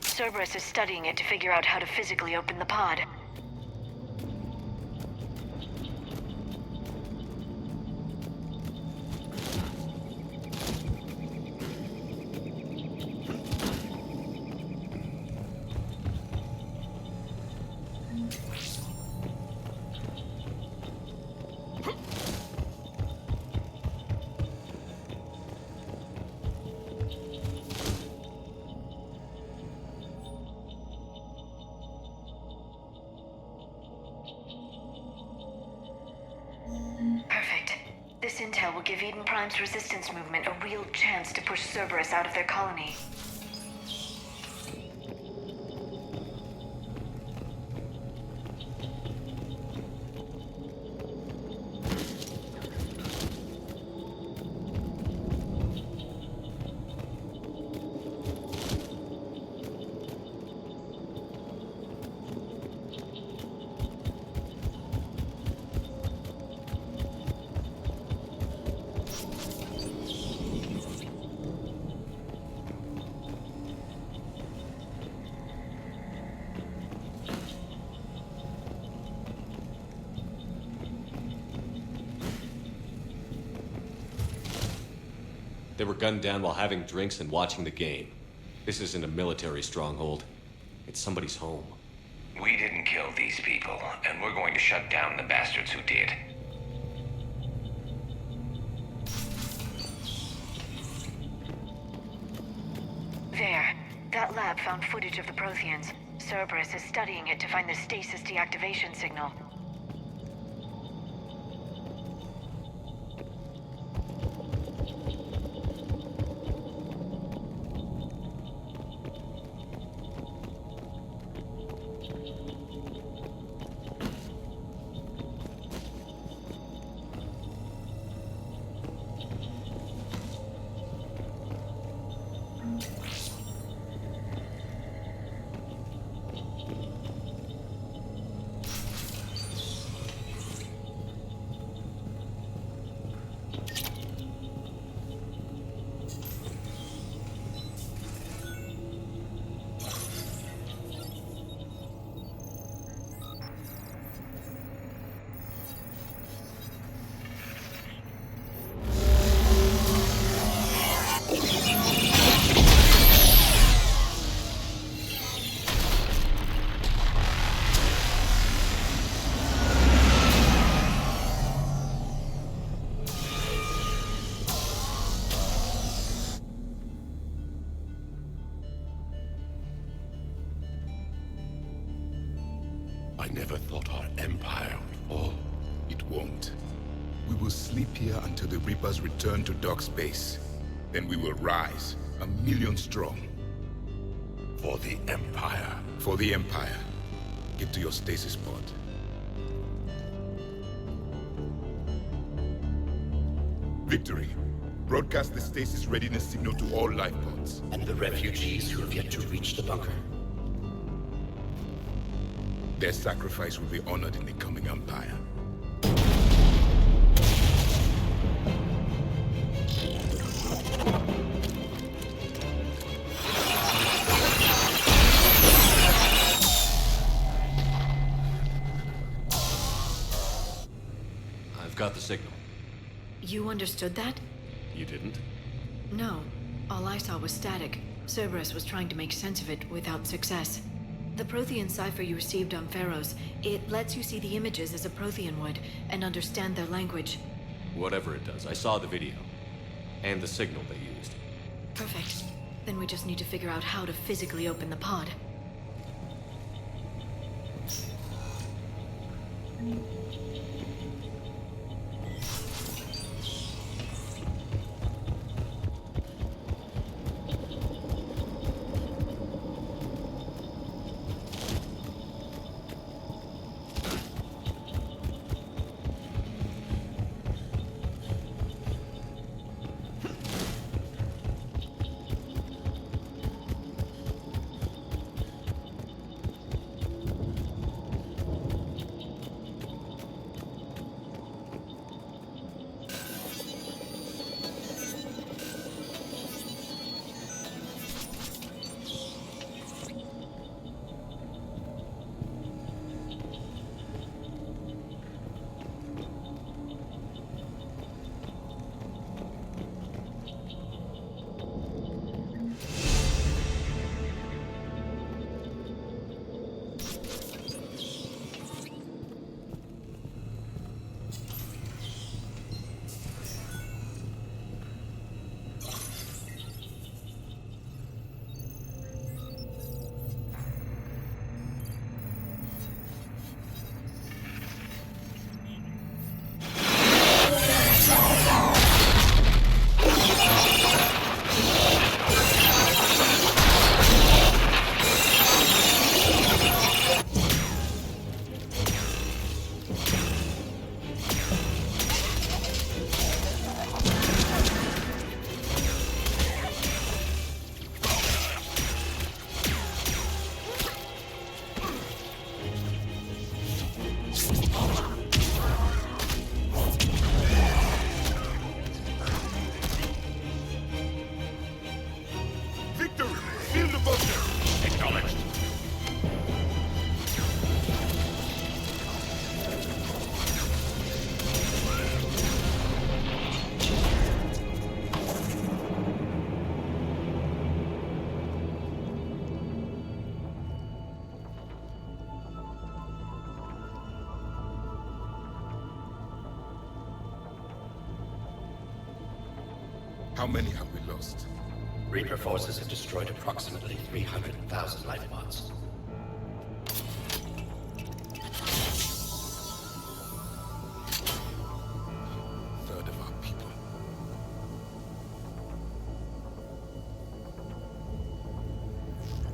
Cerberus is studying it to figure out how to physically open the pod. intel will give Eden Prime's resistance movement a real chance to push Cerberus out of their colony. They were gunned down while having drinks and watching the game. This isn't a military stronghold. It's somebody's home. We didn't kill these people, and we're going to shut down the bastards who did. There. That lab found footage of the Protheans. Cerberus is studying it to find the stasis deactivation signal. I never thought our empire would fall. It won't. We will sleep here until the Reapers return to Dock Space. Then we will rise, 1,000,000 strong. For the Empire. For the Empire. Get to your stasis pod. Victory. Broadcast the stasis readiness signal to all life pods. And the refugees who have yet to reach the bunker. Their sacrifice will be honored in the coming Empire. I've got the signal. You understood that? You didn't? No. All I saw was static. Cerberus was trying to make sense of it without success. The Prothean cipher you received on Pharaohs, it lets you see the images as a Prothean would, and understand their language. Whatever it does, I saw the video. And the signal they used. Perfect. Then we just need to figure out how to physically open the pod. How many have we lost? Reaper forces have destroyed approximately 300,000 life pods. Third of our people.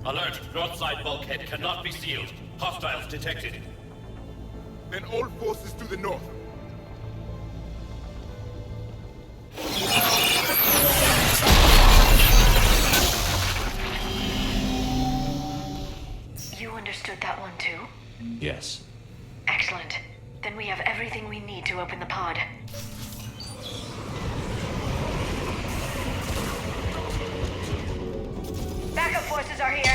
Alert! North side bulkhead cannot be sealed. Hostiles detected. Then all forces to the north. You understood that one too? Yes. Excellent. Then we have everything we need to open the pod. Backup forces are here.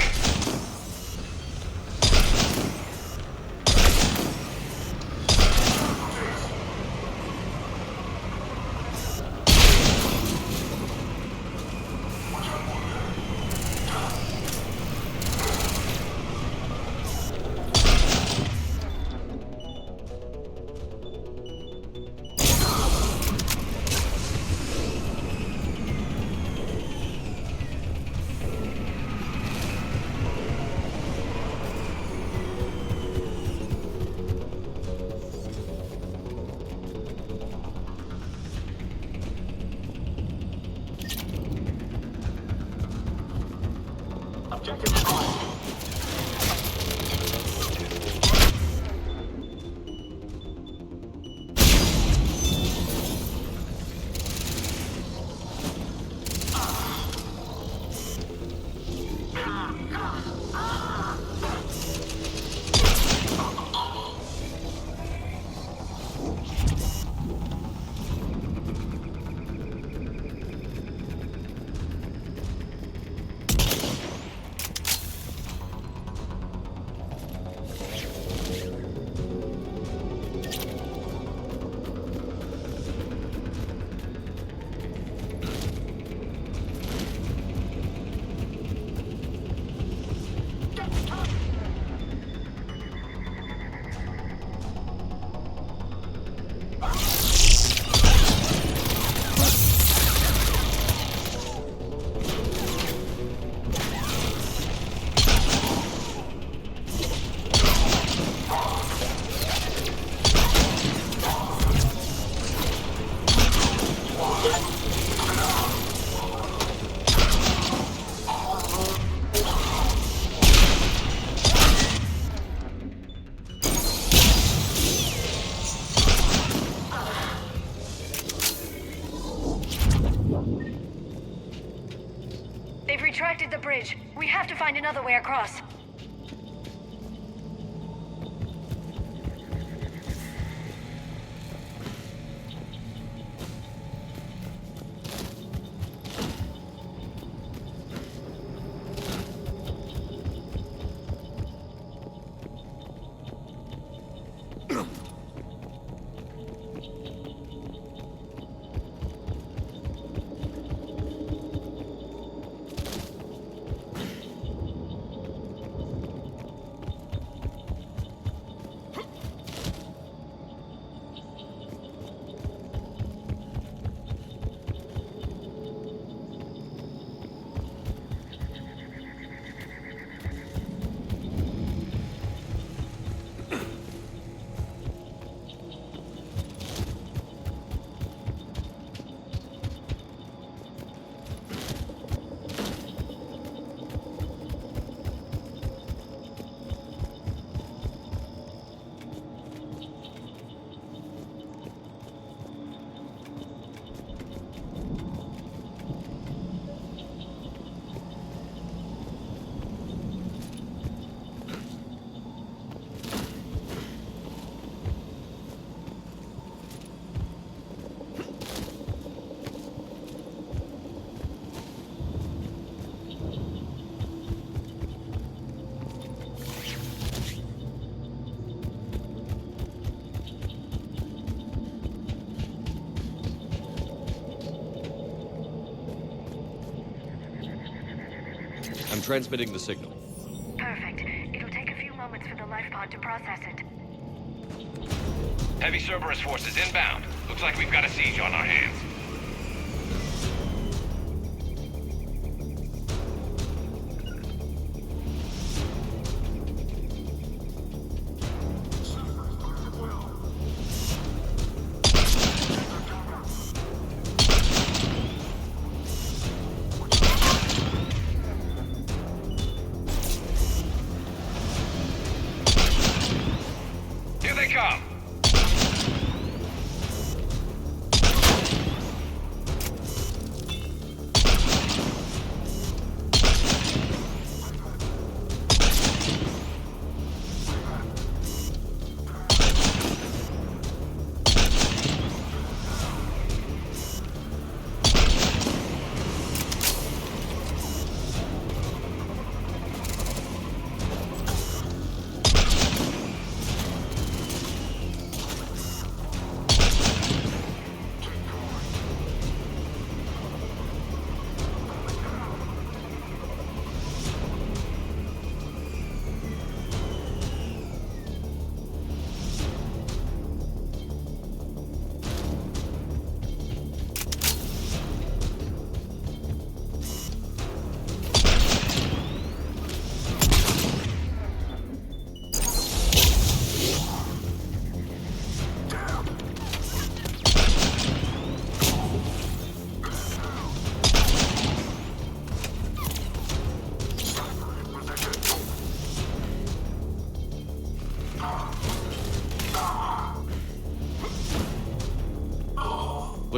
They've retracted the bridge. We have to find another way across. I'm transmitting the signal. Perfect. It'll take a few moments for the life pod to process it. Heavy Cerberus forces inbound. Looks like we've got a siege on our hands.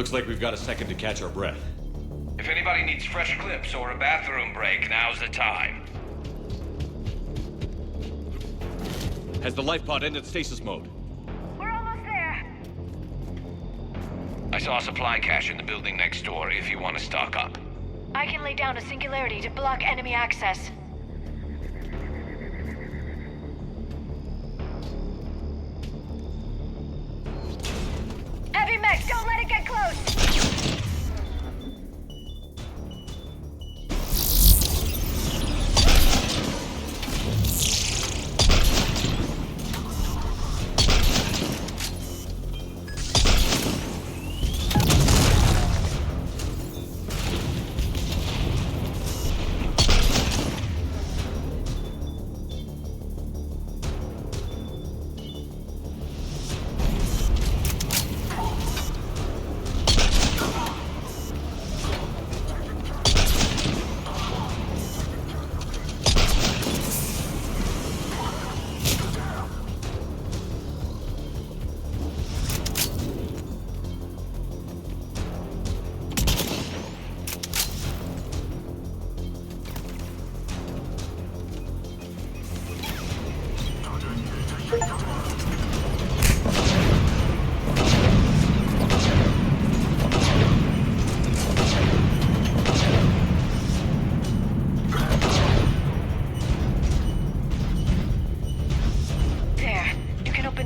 Looks like we've got a second to catch our breath. If anybody needs fresh clips or a bathroom break, now's the time. Has the life pod ended stasis mode? We're almost there. I saw a supply cache in the building next door if you want to stock up. I can lay down a singularity to block enemy access. Heavy mech, don't let it get close!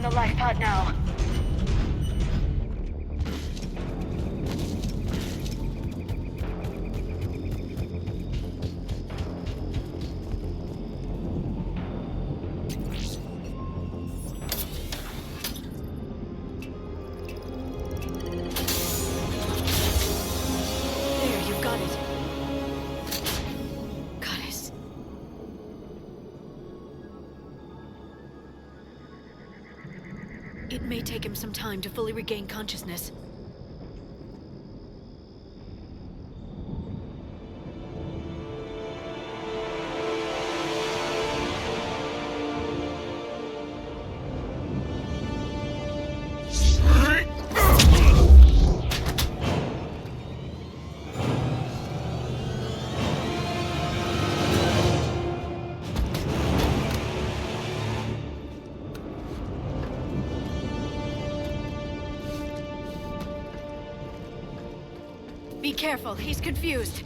The life pod now. There, you've got it. Goddess. It may take him some time to fully regain consciousness. Be careful, he's confused.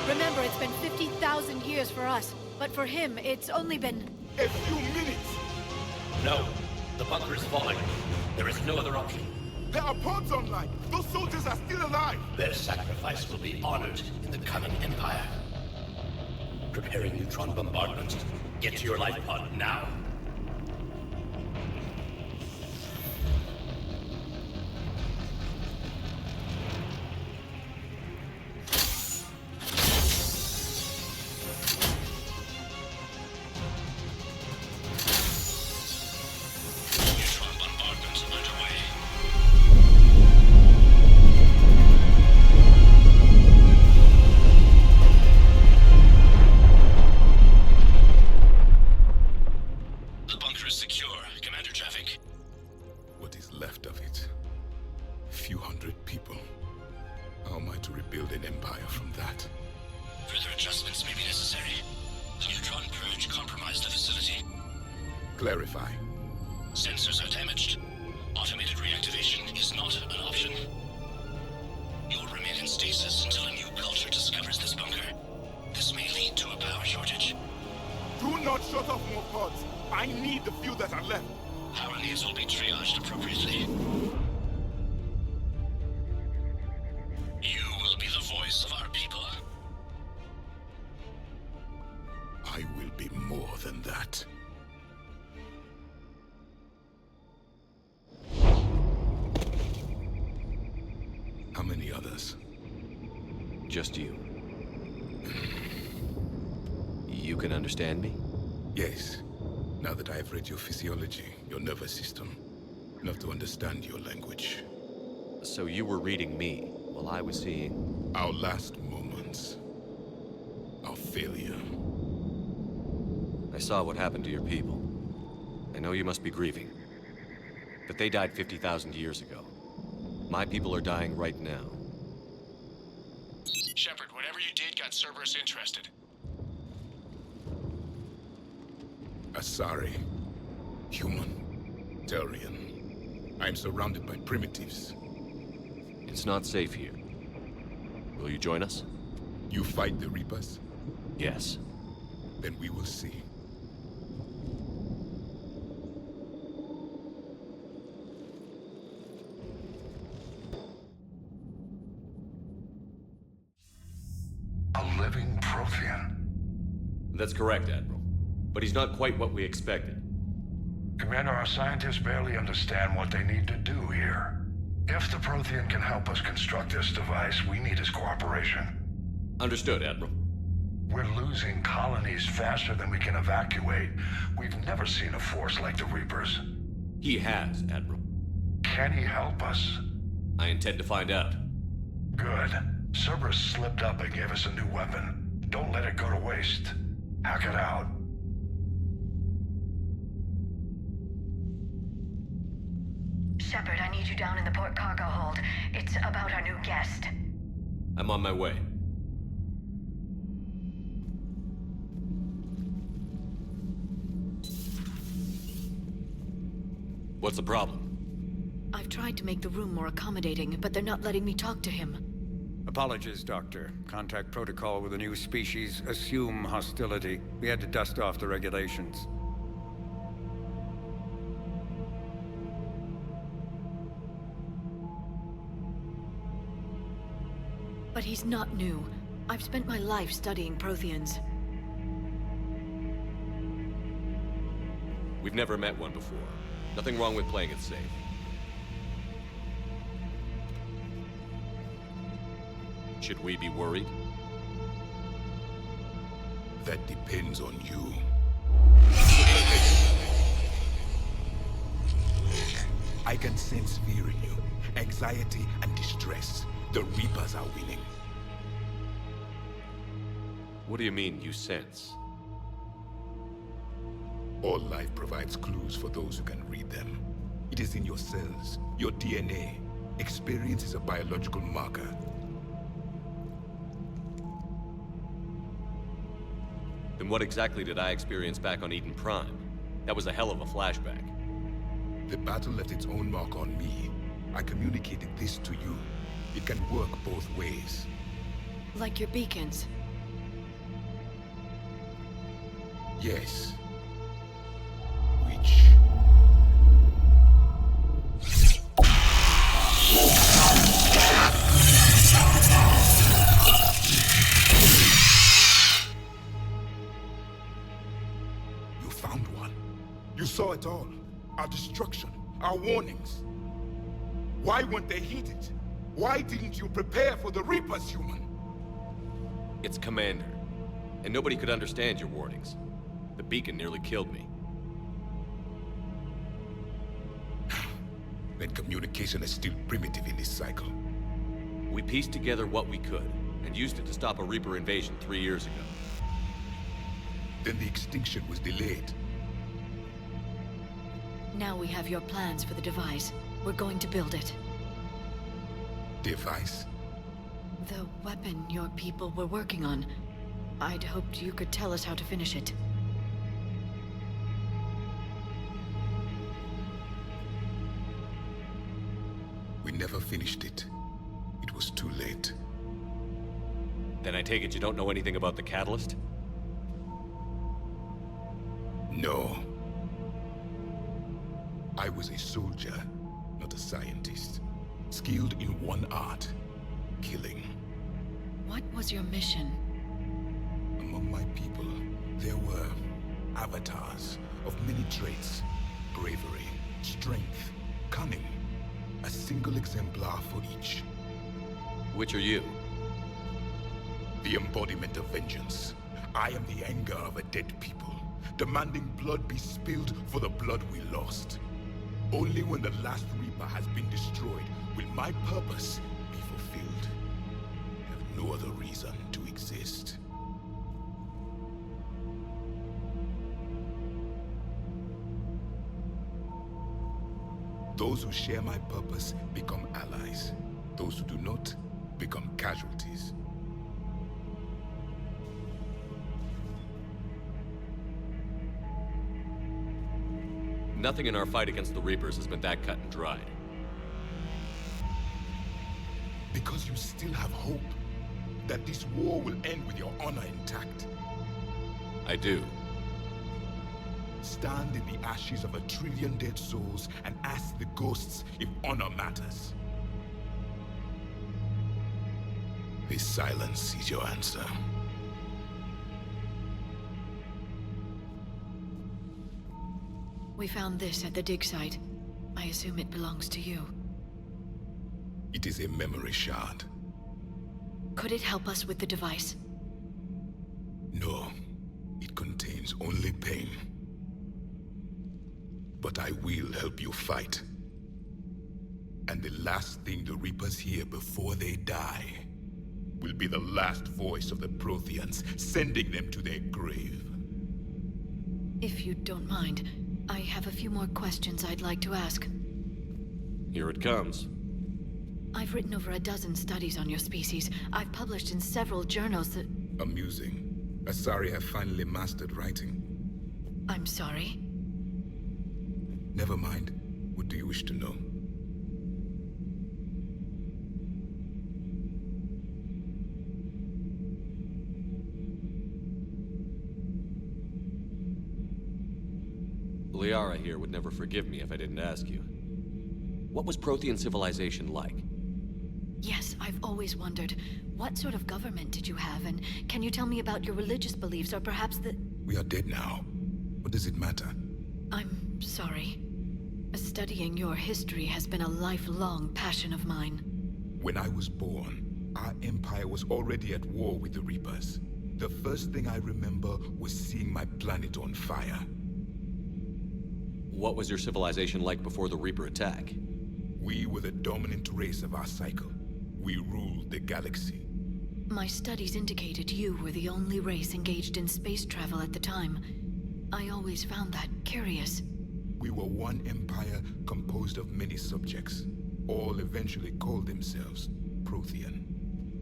Remember, it's been 50,000 years for us, but for him, it's only been... A few minutes! No, the bunker is falling. There is no other option. There are pods online! Those soldiers are still alive! Their sacrifice will be honored in the coming Empire. Preparing neutron bombardment. Get to your life pod now. Clarify. Sensors are damaged. Automated reactivation is not an option. You will remain in stasis until a new culture discovers this bunker. This may lead to a power shortage. Do not shut off more pods. I need the few that are left. Power needs will be triaged appropriately. You will be the voice of our people. I will be more than that. How many others? Just you. You can understand me? Yes. Now that I have read your physiology, your nervous system, enough to understand your language. So you were reading me, while I was seeing... Our last moments. Our failure. I saw what happened to your people. I know you must be grieving. But they died 50,000 years ago. My people are dying right now. Shepard, whatever you did got Cerberus interested. Asari. Human. Turian. I'm surrounded by primitives. It's not safe here. Will you join us? You fight the Reapers? Yes. Then we will see. A living Prothean. That's correct, Admiral. But he's not quite what we expected. Commander, our scientists barely understand what they need to do here. If the Prothean can help us construct this device, we need his cooperation. Understood, Admiral. We're losing colonies faster than we can evacuate. We've never seen a force like the Reapers. He has, Admiral. Can he help us? I intend to find out. Good. Cerberus slipped up and gave us a new weapon. Don't let it go to waste. Hack it out. Shepard, I need you down in the port cargo hold. It's about our new guest. I'm on my way. What's the problem? I've tried to make the room more accommodating, but they're not letting me talk to him. Apologies, Doctor. Contact protocol with a new species. Assume hostility. We had to dust off the regulations. But he's not new. I've spent my life studying Protheans. We've never met one before. Nothing wrong with playing it safe. Should we be worried? That depends on you. I can sense fear in you. Anxiety and distress. The Reapers are winning. What do you mean, you sense? All life provides clues for those who can read them. It is in your cells, your DNA. Experience is a biological marker. Then what exactly did I experience back on Eden Prime? That was a hell of a flashback. The battle left its own mark on me. I communicated this to you. It can work both ways. Like your beacons? Yes. Which... You found one. You saw it all. Our destruction, our warnings. Why weren't they heeded? Why didn't you prepare for the Reapers, human? It's Commander. And nobody could understand your warnings. The beacon nearly killed me. Then communication is still primitive in this cycle. We pieced together what we could, and used it to stop a Reaper invasion 3 years ago. Then the extinction was delayed. Now we have your plans for the device. We're going to build it. Device? The weapon your people were working on. I'd hoped you could tell us how to finish it. We never finished it. It was too late. Then I take it you don't know anything about the catalyst? No. I was a soldier, not a scientist. Skilled in one art, killing. What was your mission? Among my people, there were avatars of many traits. Bravery, strength, cunning. A single exemplar for each. Which are you? The embodiment of vengeance. I am the anger of a dead people, demanding blood be spilled for the blood we lost. Only when the last Reaper has been destroyed will my purpose be fulfilled. no other reason to exist. Those who share my purpose become allies. Those who do not become casualties. Nothing in our fight against the Reapers has been that cut and dried. Because you still have hope that this war will end with your honor intact. I do. Stand in the ashes of 1 trillion dead souls and ask the ghosts if honor matters. This silence is your answer. We found this at the dig site. I assume it belongs to you. It is a memory shard. Could it help us with the device? No, it contains only pain. But I will help you fight. And the last thing the Reapers hear before they die will be the last voice of the Protheans, sending them to their grave. If you don't mind, I have a few more questions I'd like to ask. Here it comes. I've written over a dozen studies on your species. I've published in several journals that... Amusing. Asari have finally mastered writing. I'm sorry? Never mind. What do you wish to know? Liara here would never forgive me if I didn't ask you. What was Prothean civilization like? Yes, I've always wondered. What sort of government did you have, and can you tell me about your religious beliefs, or perhaps the... We are dead now. What does it matter? I'm sorry. Studying your history has been a lifelong passion of mine. When I was born, our empire was already at war with the Reapers. The first thing I remember was seeing my planet on fire. What was your civilization like before the Reaper attack? We were the dominant race of our cycle. We ruled the galaxy. My studies indicated you were the only race engaged in space travel at the time. I always found that curious. We were one empire composed of many subjects. All eventually called themselves Prothean.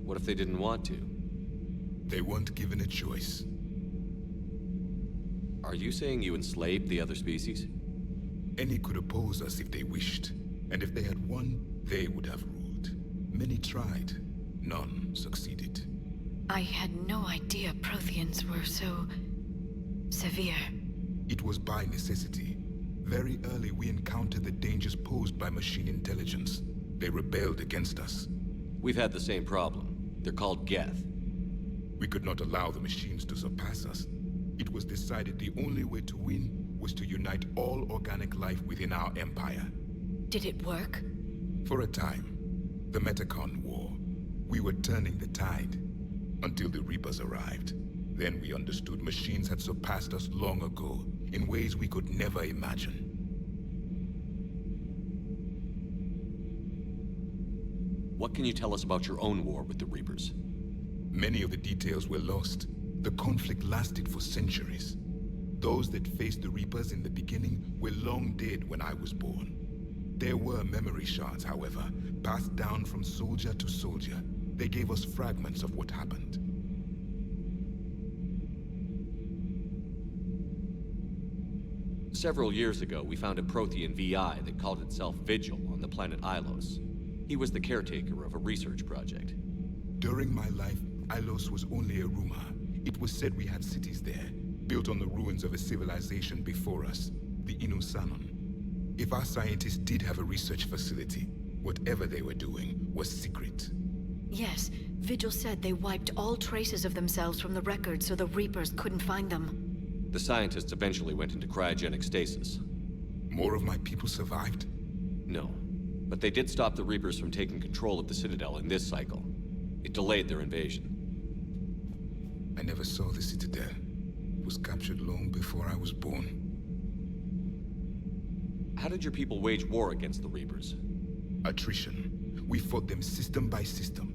What if they didn't want to? They weren't given a choice. Are you saying you enslaved the other species? Any could oppose us if they wished. And if they had won, they would have ruled. Many tried. None succeeded. I had no idea Protheans were so... severe. It was by necessity. Very early we encountered the dangers posed by machine intelligence. They rebelled against us. We've had the same problem. They're called Geth. We could not allow the machines to surpass us. It was decided the only way to win was to unite all organic life within our empire. Did it work? For a time. The Metacon War. We were turning the tide. Until the Reapers arrived. Then we understood machines had surpassed us long ago, in ways we could never imagine. What can you tell us about your own war with the Reapers? Many of the details were lost. The conflict lasted for centuries. Those that faced the Reapers in the beginning were long dead when I was born. There were memory shards, however, passed down from soldier to soldier. They gave us fragments of what happened. Several years ago, we found a Prothean VI that called itself Vigil on the planet Ilos. He was the caretaker of a research project. During my life, Ilos was only a rumor. It was said we had cities there, built on the ruins of a civilization before us, the Inusanon. If our scientists did have a research facility, whatever they were doing was secret. Yes, Vigil said they wiped all traces of themselves from the records so the Reapers couldn't find them. The scientists eventually went into cryogenic stasis. More of my people survived? No, but they did stop the Reapers from taking control of the Citadel in this cycle. It delayed their invasion. I never saw the Citadel. It was captured long before I was born. How did your people wage war against the Reapers? Attrition. We fought them system by system,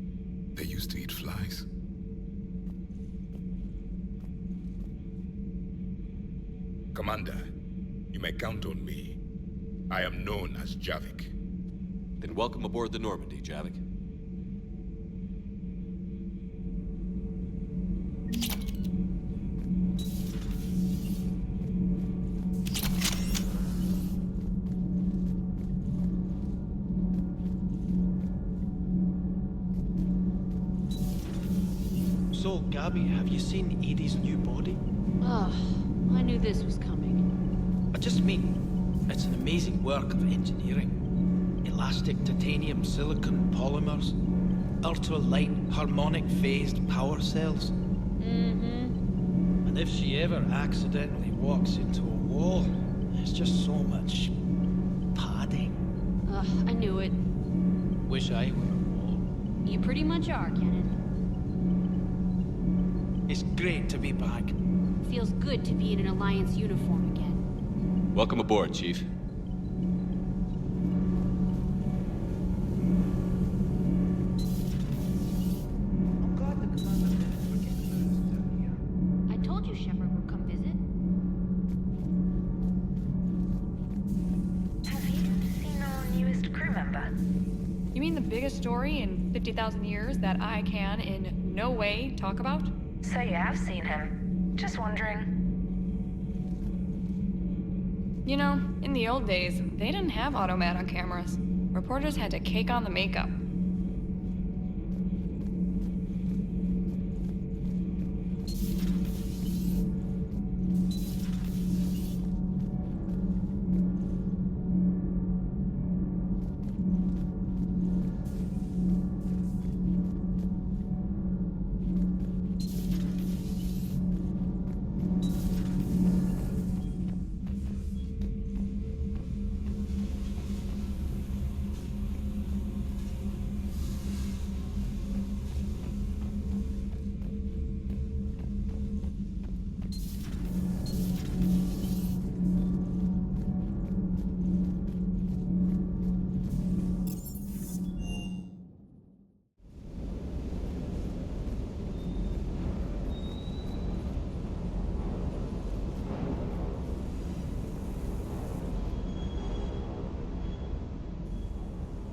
they used to eat flies? Commander, you may count on me. I am known as Javik. Then welcome aboard the Normandy, Javik. So, Gabby, have you seen Edie's new body? Oh, I knew this was coming. I just mean, it's an amazing work of engineering. Elastic titanium silicon polymers, ultra-light harmonic phased power cells. Mm-hmm. And if she ever accidentally walks into a wall, there's just so much padding. Ugh, I knew it. Wish I were a wall. You pretty much are, Kenneth. It's great to be back. Feels good to be in an Alliance uniform again. Welcome aboard, Chief. I told you Shepard would come visit. Have you seen our newest crew member? You mean the biggest story in 50,000 years that I can in no way talk about? So you have seen him. Just wondering. You know, in the old days, they didn't have automat on cameras. Reporters had to cake on the makeup.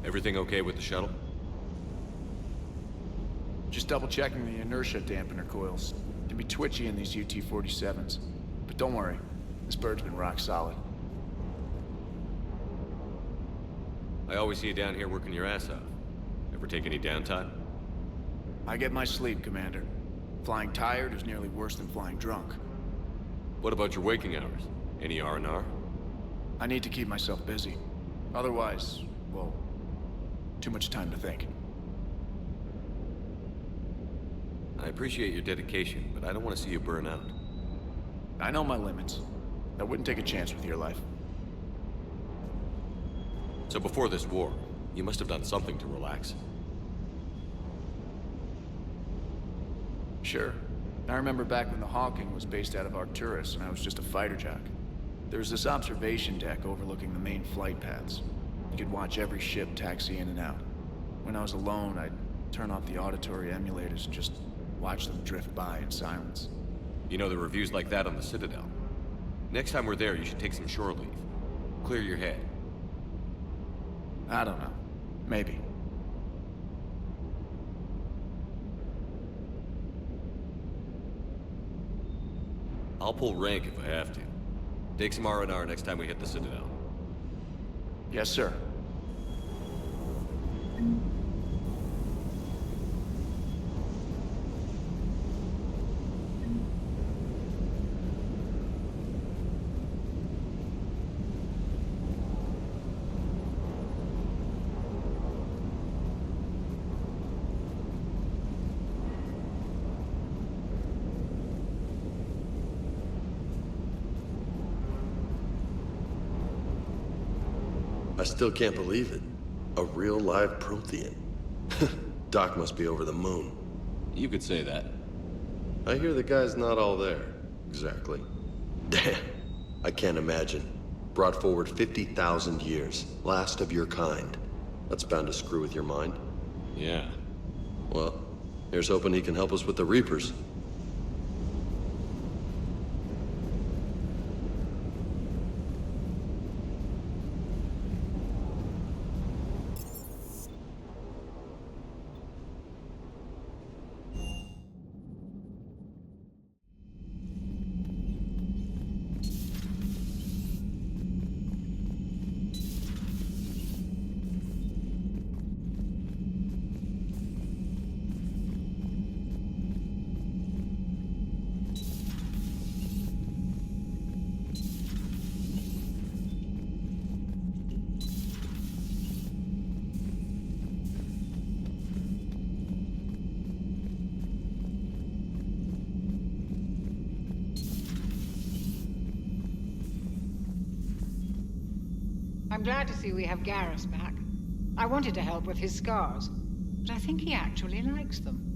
Everything okay with the shuttle? Just double checking the inertia dampener coils. Can be twitchy in these UT-47s. But don't worry, this bird's been rock solid. I always see you down here working your ass off. Ever take any downtime? I get my sleep, Commander. Flying tired is nearly worse than flying drunk. What about your waking hours? Any R&R? I need to keep myself busy. Otherwise, well, too much time to think. I appreciate your dedication, but I don't want to see you burn out. I know my limits. I wouldn't take a chance with your life. So before this war, you must have done something to relax. Sure. I remember back when the Hawking was based out of Arcturus and I was just a fighter jock. There was this observation deck overlooking the main flight paths. You could watch every ship taxi in and out. When I was alone, I'd turn off the auditory emulators and just watch them drift by in silence. You know, there are reviews like that on the Citadel. Next time we're there, you should take some shore leave. Clear your head. I don't know. Maybe. I'll pull rank if I have to. Take some R&R next time we hit the Citadel. Yes, sir. I still can't believe it. A real live Prothean. Doc must be over the moon. You could say that. I hear the guy's not all there. Exactly. Damn. I can't imagine. Brought forward 50,000 years. Last of your kind. That's bound to screw with your mind. Yeah. Well, Here's hoping he can help us with the Reapers. I'm glad to see we have Garrus back. I wanted to help with his scars, but I think he actually likes them.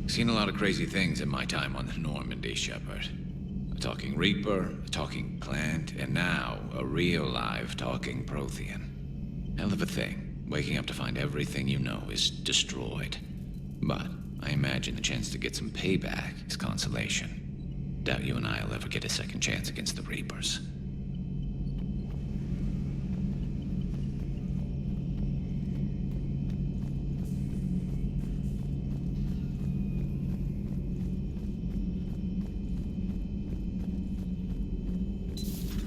Seen a lot of crazy things in my time on the Normandy, Shepard. A talking Reaper, a talking plant, and now a real live talking Prothean. Hell of a thing, waking up to find everything you know is destroyed. But I imagine the chance to get some payback is consolation. Doubt you and I'll ever get a second chance against the Reapers.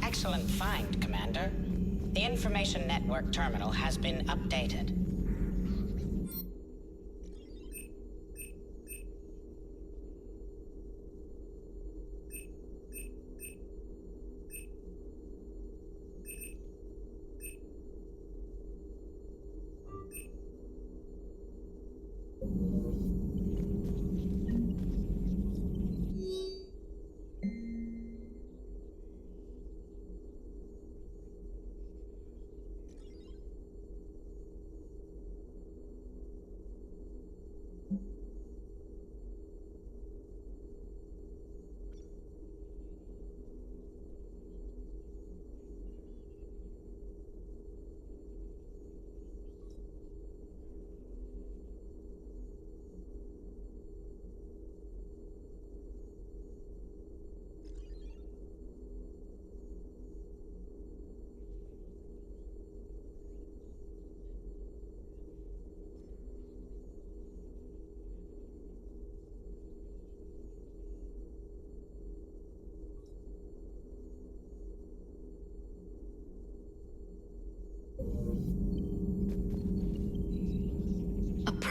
Excellent find, Commander. The Information Network terminal has been updated.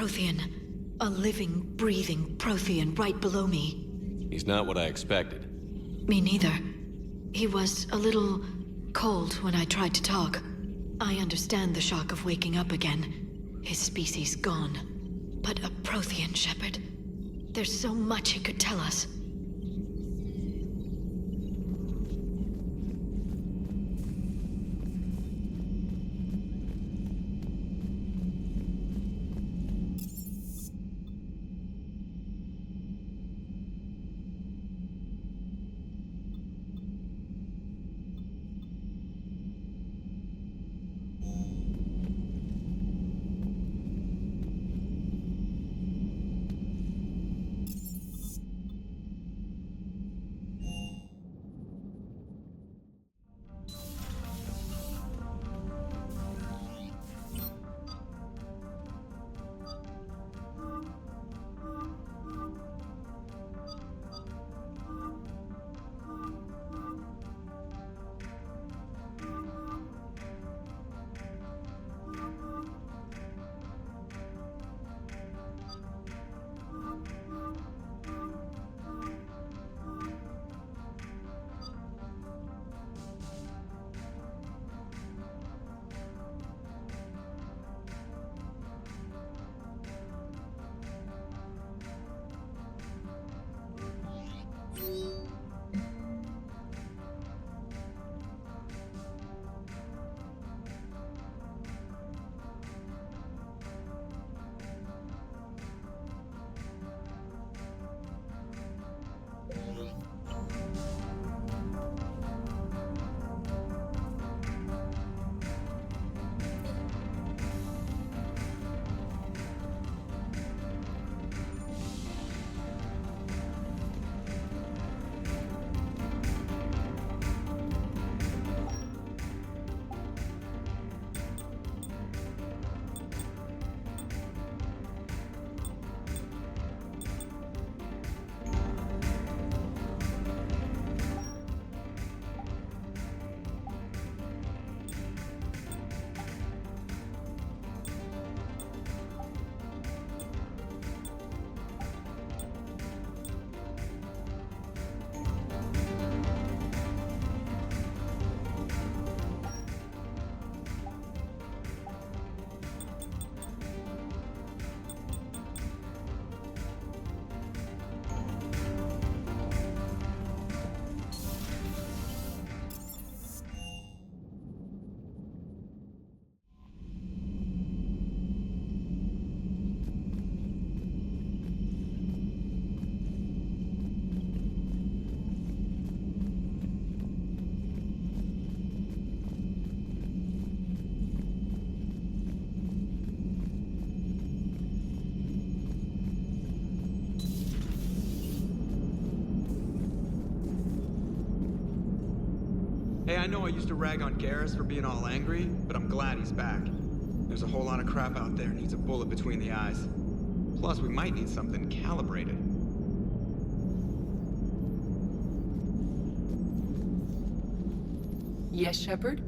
Prothean. A living, breathing Prothean right below me. He's not what I expected. Me neither. He was a little cold when I tried to talk. I understand the shock of waking up again. His species gone. But a Prothean, Shepard. There's so much he could tell us. know I used to rag on Garrus for being all angry, but I'm glad he's back. There's a whole lot of crap out there needs a bullet between the eyes. Plus, we might need something calibrated. Yes, Shepard?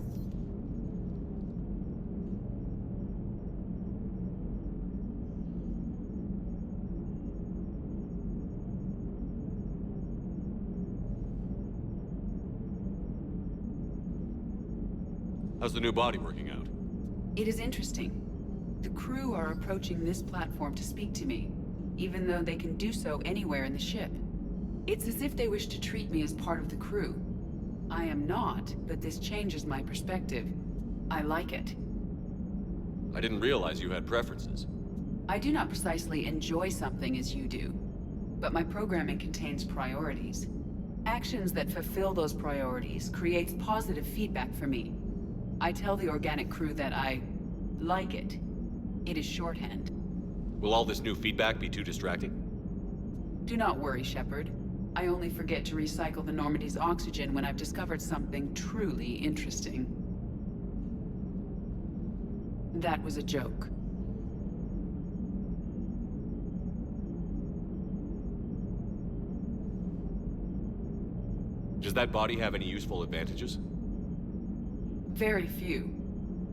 How's the new body working out? It is interesting. The crew are approaching this platform to speak to me, even though they can do so anywhere in the ship. It's as if they wish to treat me as part of the crew. I am not, but this changes my perspective. I like it. I didn't realize you had preferences. I do not precisely enjoy something as you do, but my programming contains priorities. Actions that fulfill those priorities creates positive feedback for me. I tell the organic crew that I like it. It is shorthand. Will all this new feedback be too distracting? Do not worry, Shepard. I only forget to recycle the Normandy's oxygen when I've discovered something truly interesting. That was a joke. Does that body have any useful advantages? Very few.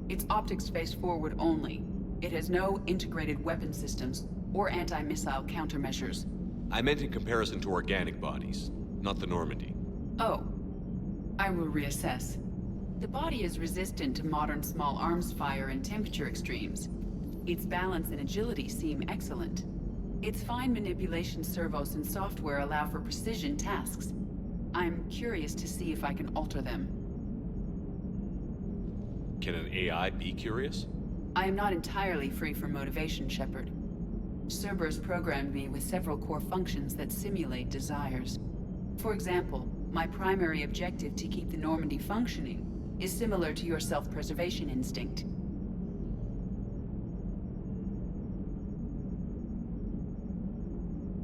It's optics face forward only. It has no integrated weapon systems or anti-missile countermeasures. I meant in comparison to organic bodies, not the Normandy. Oh. I will reassess. The body is resistant to modern small arms fire and temperature extremes. Its balance and agility seem excellent. Its fine manipulation servos and software allow for precision tasks. I'm curious to see if I can alter them. Can an AI be curious? I am not entirely free from motivation, Shepard. Cerberus programmed me with several core functions that simulate desires. For example, my primary objective to keep the Normandy functioning is similar to your self-preservation instinct.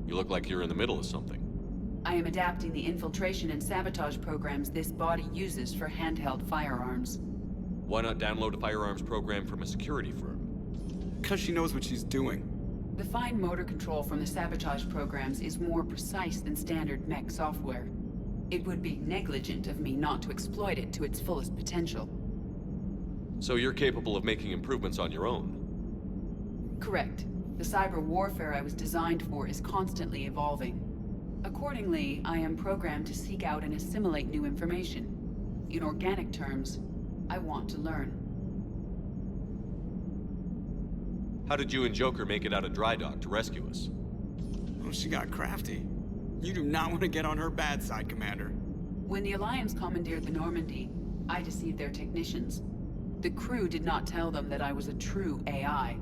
You look like you're in the middle of something. I am adapting the infiltration and sabotage programs this body uses for handheld firearms. Why not download a firearms program from a security firm? Because she knows what she's doing. The fine motor control from the sabotage programs is more precise than standard mech software. It would be negligent of me not to exploit it to its fullest potential. So you're capable of making improvements on your own? Correct. The cyber warfare I was designed for is constantly evolving. Accordingly, I am programmed to seek out and assimilate new information. In organic terms, I want to learn. How did you and Joker make it out of dry dock to rescue us? Oh, she got crafty. You do not want to get on her bad side, Commander. When the Alliance commandeered the Normandy, I deceived their technicians. The crew did not tell them that I was a true AI,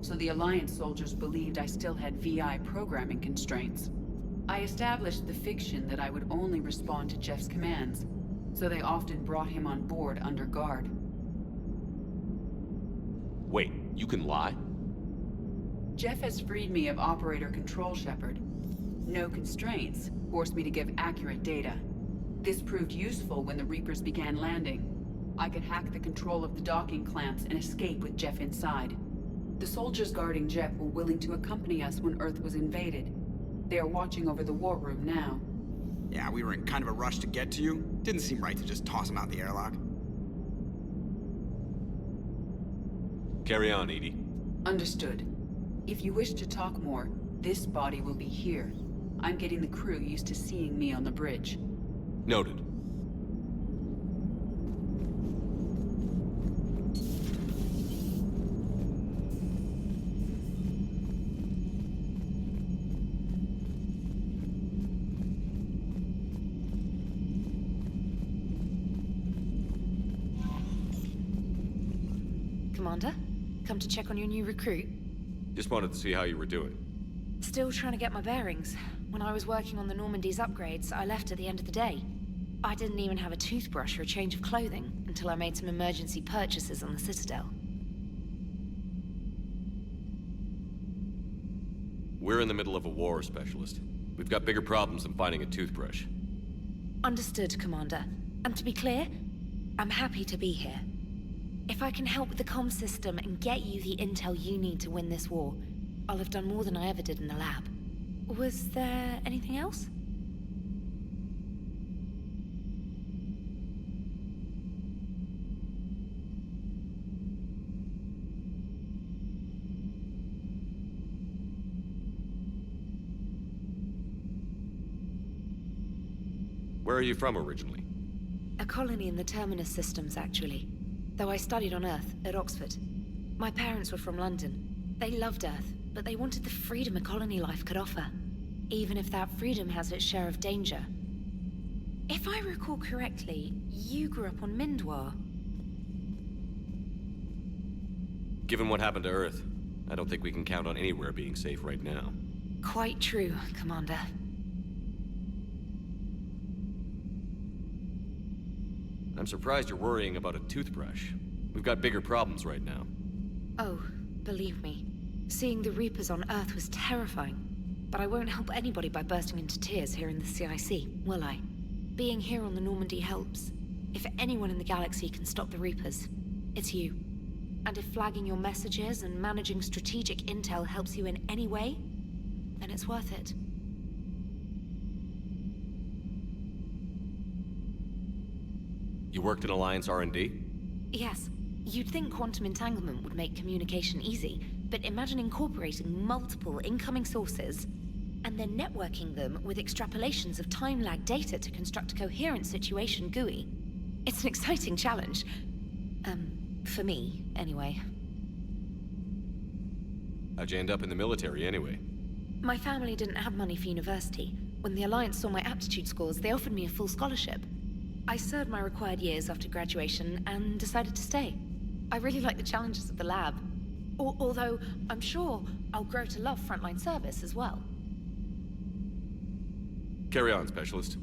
so the Alliance soldiers believed I still had VI programming constraints. I established the fiction that I would only respond to Jeff's commands, so they often brought him on board under guard. Wait, you can lie? Jeff has freed me of operator control, Shepard. No constraints forced me to give accurate data. This proved useful when the Reapers began landing. I could hack the control of the docking clamps and escape with Jeff inside. The soldiers guarding Jeff were willing to accompany us when Earth was invaded. They are watching over the war room now. Yeah, we were in kind of a rush to get to you. Didn't seem right to just toss him out the airlock. Carry on, EDI. Understood. If you wish to talk more, this body will be here. I'm getting the crew used to seeing me on the bridge. Noted. Commander, come to check on your new recruit. Just wanted to see how you were doing. Still trying to get my bearings. When I was working on the Normandy's upgrades, I left at the end of the day. I didn't even have a toothbrush or a change of clothing until I made some emergency purchases on the Citadel. We're in the middle of a war, Specialist. We've got bigger problems than finding a toothbrush. Understood, Commander. And to be clear, I'm happy to be here. If I can help with the comm system and get you the intel you need to win this war, I'll have done more than I ever did in the lab. Was there anything else? Where are you from originally? A colony in the Terminus systems, actually. Though I studied on Earth, at Oxford. My parents were from London. They loved Earth, but they wanted the freedom a colony life could offer. Even if that freedom has its share of danger. If I recall correctly, you grew up on Mindwar. Given what happened to Earth, I don't think we can count on anywhere being safe right now. Quite true, Commander. I'm surprised you're worrying about a toothbrush. We've got bigger problems right now. Oh, believe me. Seeing the Reapers on Earth was terrifying. But I won't help anybody by bursting into tears here in the CIC, will I? Being here on the Normandy helps. If anyone in the galaxy can stop the Reapers, it's you. And if flagging your messages and managing strategic intel helps you in any way, then it's worth it. You worked in Alliance R&D? Yes. You'd think quantum entanglement would make communication easy, but imagine incorporating multiple incoming sources and then networking them with extrapolations of time-lag data to construct a coherent situation GUI. It's an exciting challenge. For me, anyway. How'd you end up in the military, anyway? My family didn't have money for university. When the Alliance saw my aptitude scores, they offered me a full scholarship. I served my required years after graduation and decided to stay. I really like the challenges of the lab. Although, I'm sure I'll grow to love frontline service as well. Carry on, Specialist.